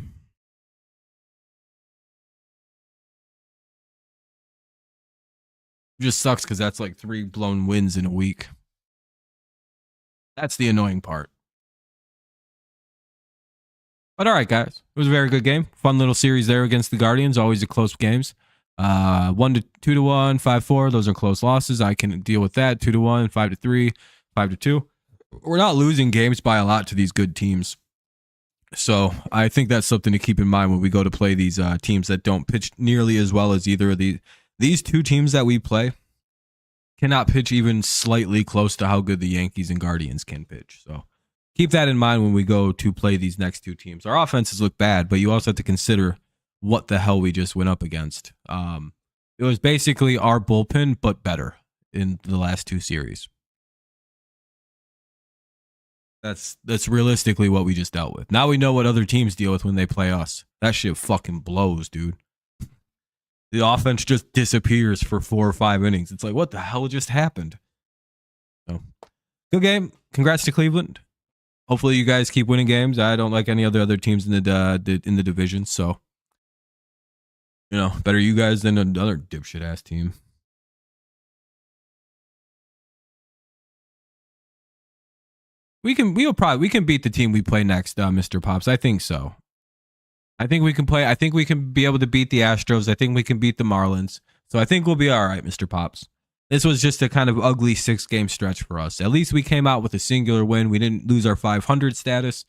It just sucks because that's like 3 blown wins in a week. That's the annoying part. But all right, guys. It was a very good game. Fun little series there against the Guardians. Always a close games. 2-1, 5-4. Those are close losses. I can deal with that. 2-1, 5-3, 5-2. We're not losing games by a lot to these good teams. So I think that's something to keep in mind when we go to play these teams that don't pitch nearly as well as either of these 2 teams that we play. cannot pitch even slightly close to how good the Yankees and Guardians can pitch. So keep that in mind when we go to play these next two teams. Our offenses look bad, but you also have to consider what the hell we just went up against. It was basically our bullpen, but better in the last two series. That's realistically what we just dealt with. Now we know what other teams deal with when they play us. That shit fucking blows, dude. The offense just disappears for 4 or 5 innings. It's like, what the hell just happened? So, good game. Congrats to Cleveland. Hopefully you guys keep winning games. I don't like any other teams in the division, so better you guys than another dipshit ass team. We can beat the team we play next, Mr. Pops. I think so. I think we can be able to beat the Astros. I think we can beat the Marlins. So I think we'll be all right, Mr. Pops. This was just a kind of ugly 6-game stretch for us. At least we came out with a singular win. We didn't lose our 500 status.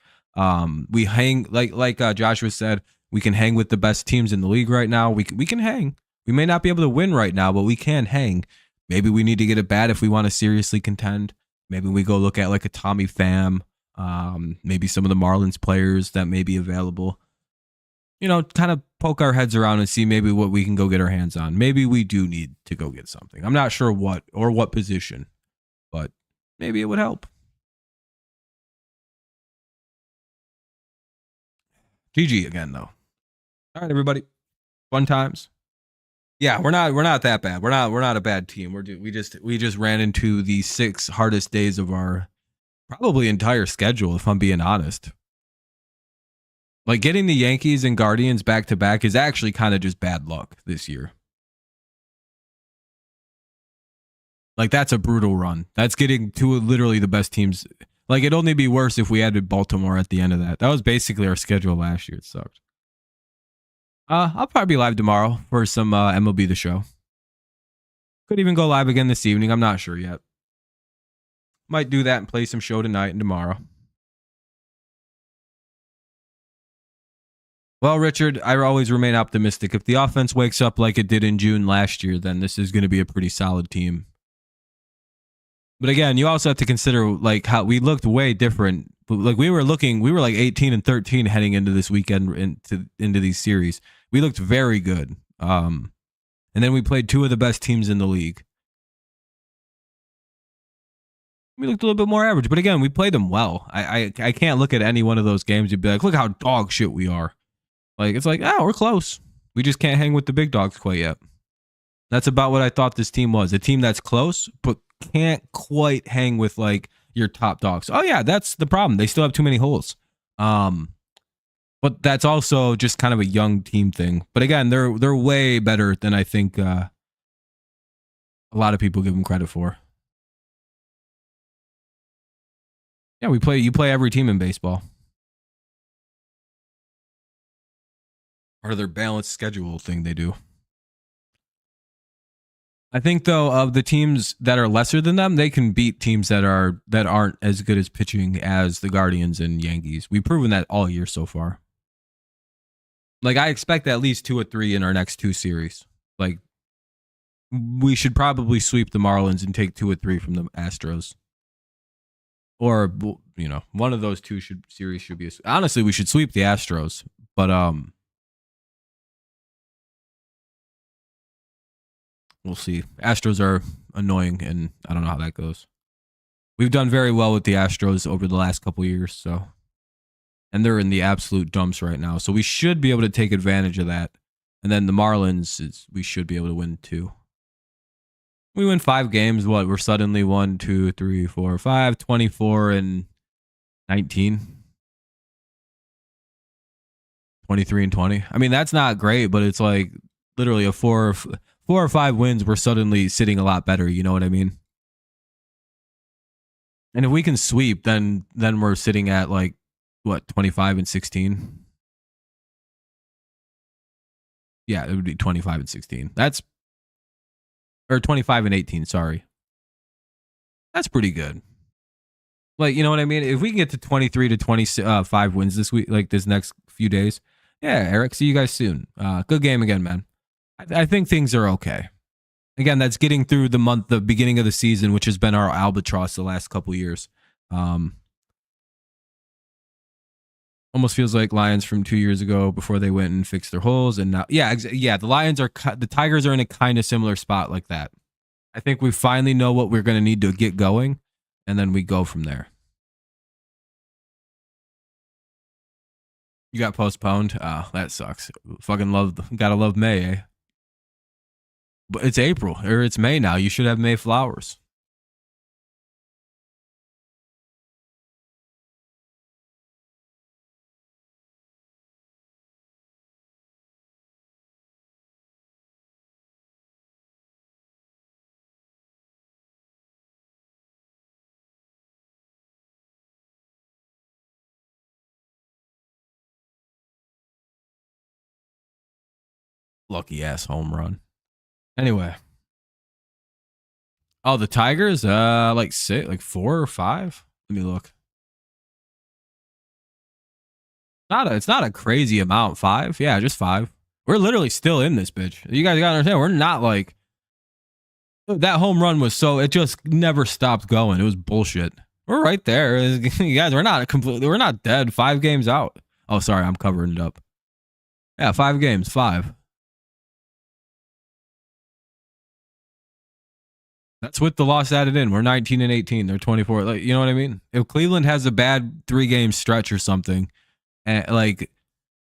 We hang like Joshua said. We can hang with the best teams in the league right now. We can hang. We may not be able to win right now, but we can hang. Maybe we need to get it bad if we want to seriously contend. Maybe we go look at like a Tommy Pham, maybe some of the Marlins players that may be available. Kind of poke our heads around and see maybe what we can go get our hands on. Maybe we do need to go get something. I'm not sure what or what position, but maybe it would help. GG again, though. All right, everybody. Fun times. Yeah, we're not that bad. We're not a bad team. We just ran into the 6 hardest days of our probably entire schedule, if I'm being honest. Like getting the Yankees and Guardians back to back is actually kind of just bad luck this year. Like that's a brutal run. That's getting to literally the best teams. Like it'd only be worse if we added Baltimore at the end of that. That was basically our schedule last year. It sucked. I'll probably be live tomorrow for some MLB The Show. Could even go live again this evening. I'm not sure yet. Might do that and play some show tonight and tomorrow. Well, Richard, I always remain optimistic. If the offense wakes up like it did in June last year, then this is going to be a pretty solid team. But again, you also have to consider like how we looked way different. Like we were like 18-13 heading into this weekend into these series. We looked very good. And then we played 2 of the best teams in the league. We looked a little bit more average, but again, we played them well. I can't look at any one of those games and be like, look how dog shit we are. Like it's like, we're close. We just can't hang with the big dogs quite yet. That's about what I thought this team was. A team that's close, but can't quite hang with like your top dogs. Oh yeah, that's the problem. They still have too many holes. But that's also just kind of a young team thing. But again, they're way better than I think a lot of people give them credit for. Yeah, you play every team in baseball. Part of their balanced schedule thing they do. I think though of the teams that are lesser than them, they can beat teams that aren't as good as pitching as the Guardians and Yankees. We've proven that all year so far. Like I expect at least 2 or 3 in our next 2 series. Like we should probably sweep the Marlins and take 2 or 3 from the Astros. Or one of those 2 series should be honestly we should sweep the Astros, but we'll see. Astros are annoying, and I don't know how that goes. We've done very well with the Astros over the last couple of years, so, and they're in the absolute dumps right now. So we should be able to take advantage of that. And then the Marlins, we should be able to win too. We win 5 games. What? We're suddenly 1, 2, 3, 4, 5, 24 and 19. 23 and 20. I mean, that's not great, but it's like literally a 4 or 5 wins. We're suddenly sitting a lot better. You know what I mean? And if we can sweep, then we're sitting at like what, 25 and 16. Yeah, it would be 25 and 16. Or 25 and 18, sorry. That's pretty good. Like, you know what I mean? If we can get to 23 to 25 wins this week, like this next few days. Yeah, Eric, see you guys soon. Good game again, man. I think things are okay. Again, that's getting through the beginning of the season, which has been our albatross the last couple years. Almost feels like Lions from 2 years ago before they went and fixed their holes. And now, the the Tigers are in a kind of similar spot like that. I think we finally know what we're going to need to get going, and then we go from there. You got postponed. That sucks. Gotta love May, eh? But it's April, or it's May now. You should have May flowers. Lucky ass home run. Anyway. Oh, the Tigers? Like 4 or 5? Let me look. It's not a crazy amount. 5? Yeah, just 5. We're literally still in this bitch. You guys gotta understand, we're not like that home run was it just never stopped going. It was bullshit. We're right there. You guys, we're not dead. 5 games out. Oh, sorry, I'm covering it up. Yeah, 5 games. 5. That's with the loss added in. We're 19 and 18. They're 24. Like, you know what I mean? If Cleveland has a bad 3-game stretch or something, and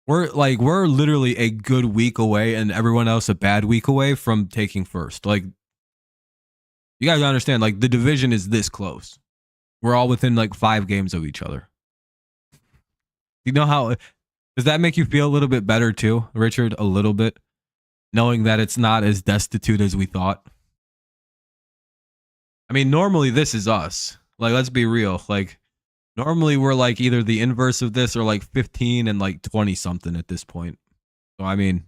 we're literally a good week away, and everyone else a bad week away from taking first. Like, you guys understand? Like, the division is this close. We're all within like 5 games of each other. You know how? Does that make you feel a little bit better too, Richard? A little bit, knowing that it's not as destitute as we thought. I mean, normally this is us. Like, let's be real. Like, normally we're like either the inverse of this or like 15 and like 20 something at this point. So, I mean,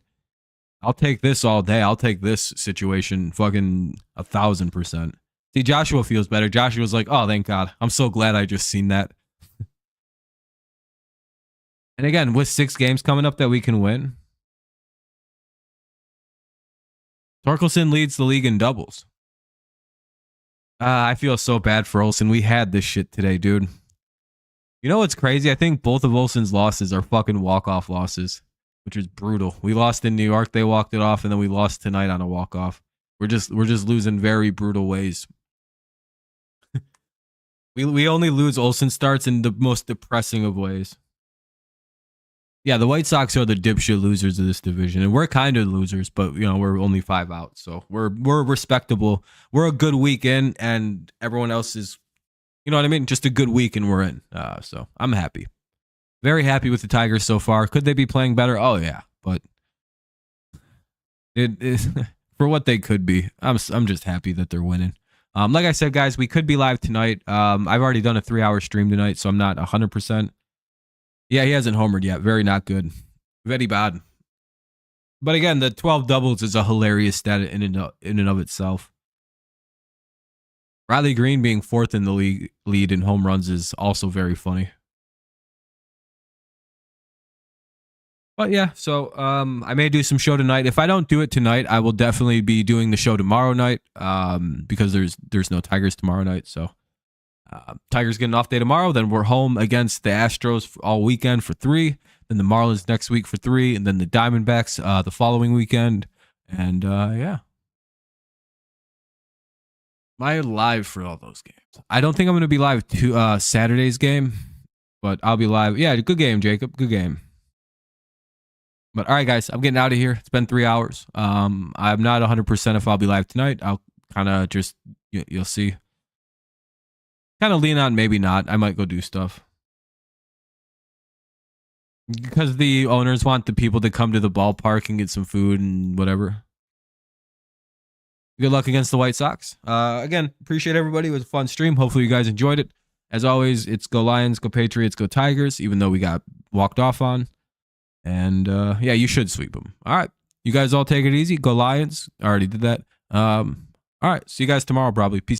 I'll take this all day. I'll take this situation fucking 1,000%. See, Joshua feels better. Joshua's like, oh, thank God. I'm so glad I just seen that. And again, with 6 games coming up that we can win, Torkelson leads the league in doubles. I feel so bad for Olson. We had this shit today, dude. You know what's crazy? I think both of Olson's losses are fucking walk-off losses, which is brutal. We lost in New York. They walked it off, and then we lost tonight on a walk-off. We're just losing very brutal ways. we only lose Olson starts in the most depressing of ways. Yeah, the White Sox are the dipshit losers of this division, and we're kind of losers, but you know we're only 5 out, so we're respectable. We're a good week in, and everyone else is, you know what I mean, just a good week, and we're in. So I'm happy, very happy with the Tigers so far. Could they be playing better? Oh yeah, but it is for what they could be. I'm just happy that they're winning. Like I said, guys, we could be live tonight. I've already done a 3-hour stream tonight, so I'm not 100%. Yeah, he hasn't homered yet. Very not good. Very bad. But again, the 12 doubles is a hilarious stat in and of itself. Riley Green being 4th in the lead in home runs is also very funny. But yeah, so I may do some show tonight. If I don't do it tonight, I will definitely be doing the show tomorrow night because there's no Tigers tomorrow night, so Tigers get an off day tomorrow. Then we're home against the Astros all weekend for 3. Then the Marlins next week for 3. And then the Diamondbacks the following weekend. And yeah. Am I live for all those games? I don't think I'm going to be live to Saturday's game. But I'll be live. Yeah, good game, Jacob. Good game. But all right, guys. I'm getting out of here. It's been 3 hours. I'm not 100% if I'll be live tonight. I'll kind of just, you'll see. Kind of lean on maybe not. I might go do stuff. Because the owners want the people to come to the ballpark and get some food and whatever. Good luck against the White Sox. Again, appreciate everybody. It was a fun stream. Hopefully you guys enjoyed it. As always, it's go Lions, go Patriots, go Tigers, even though we got walked off on. And yeah, you should sweep them. All right. You guys all take it easy. Go Lions. I already did that. All right. See you guys tomorrow, probably. Peace.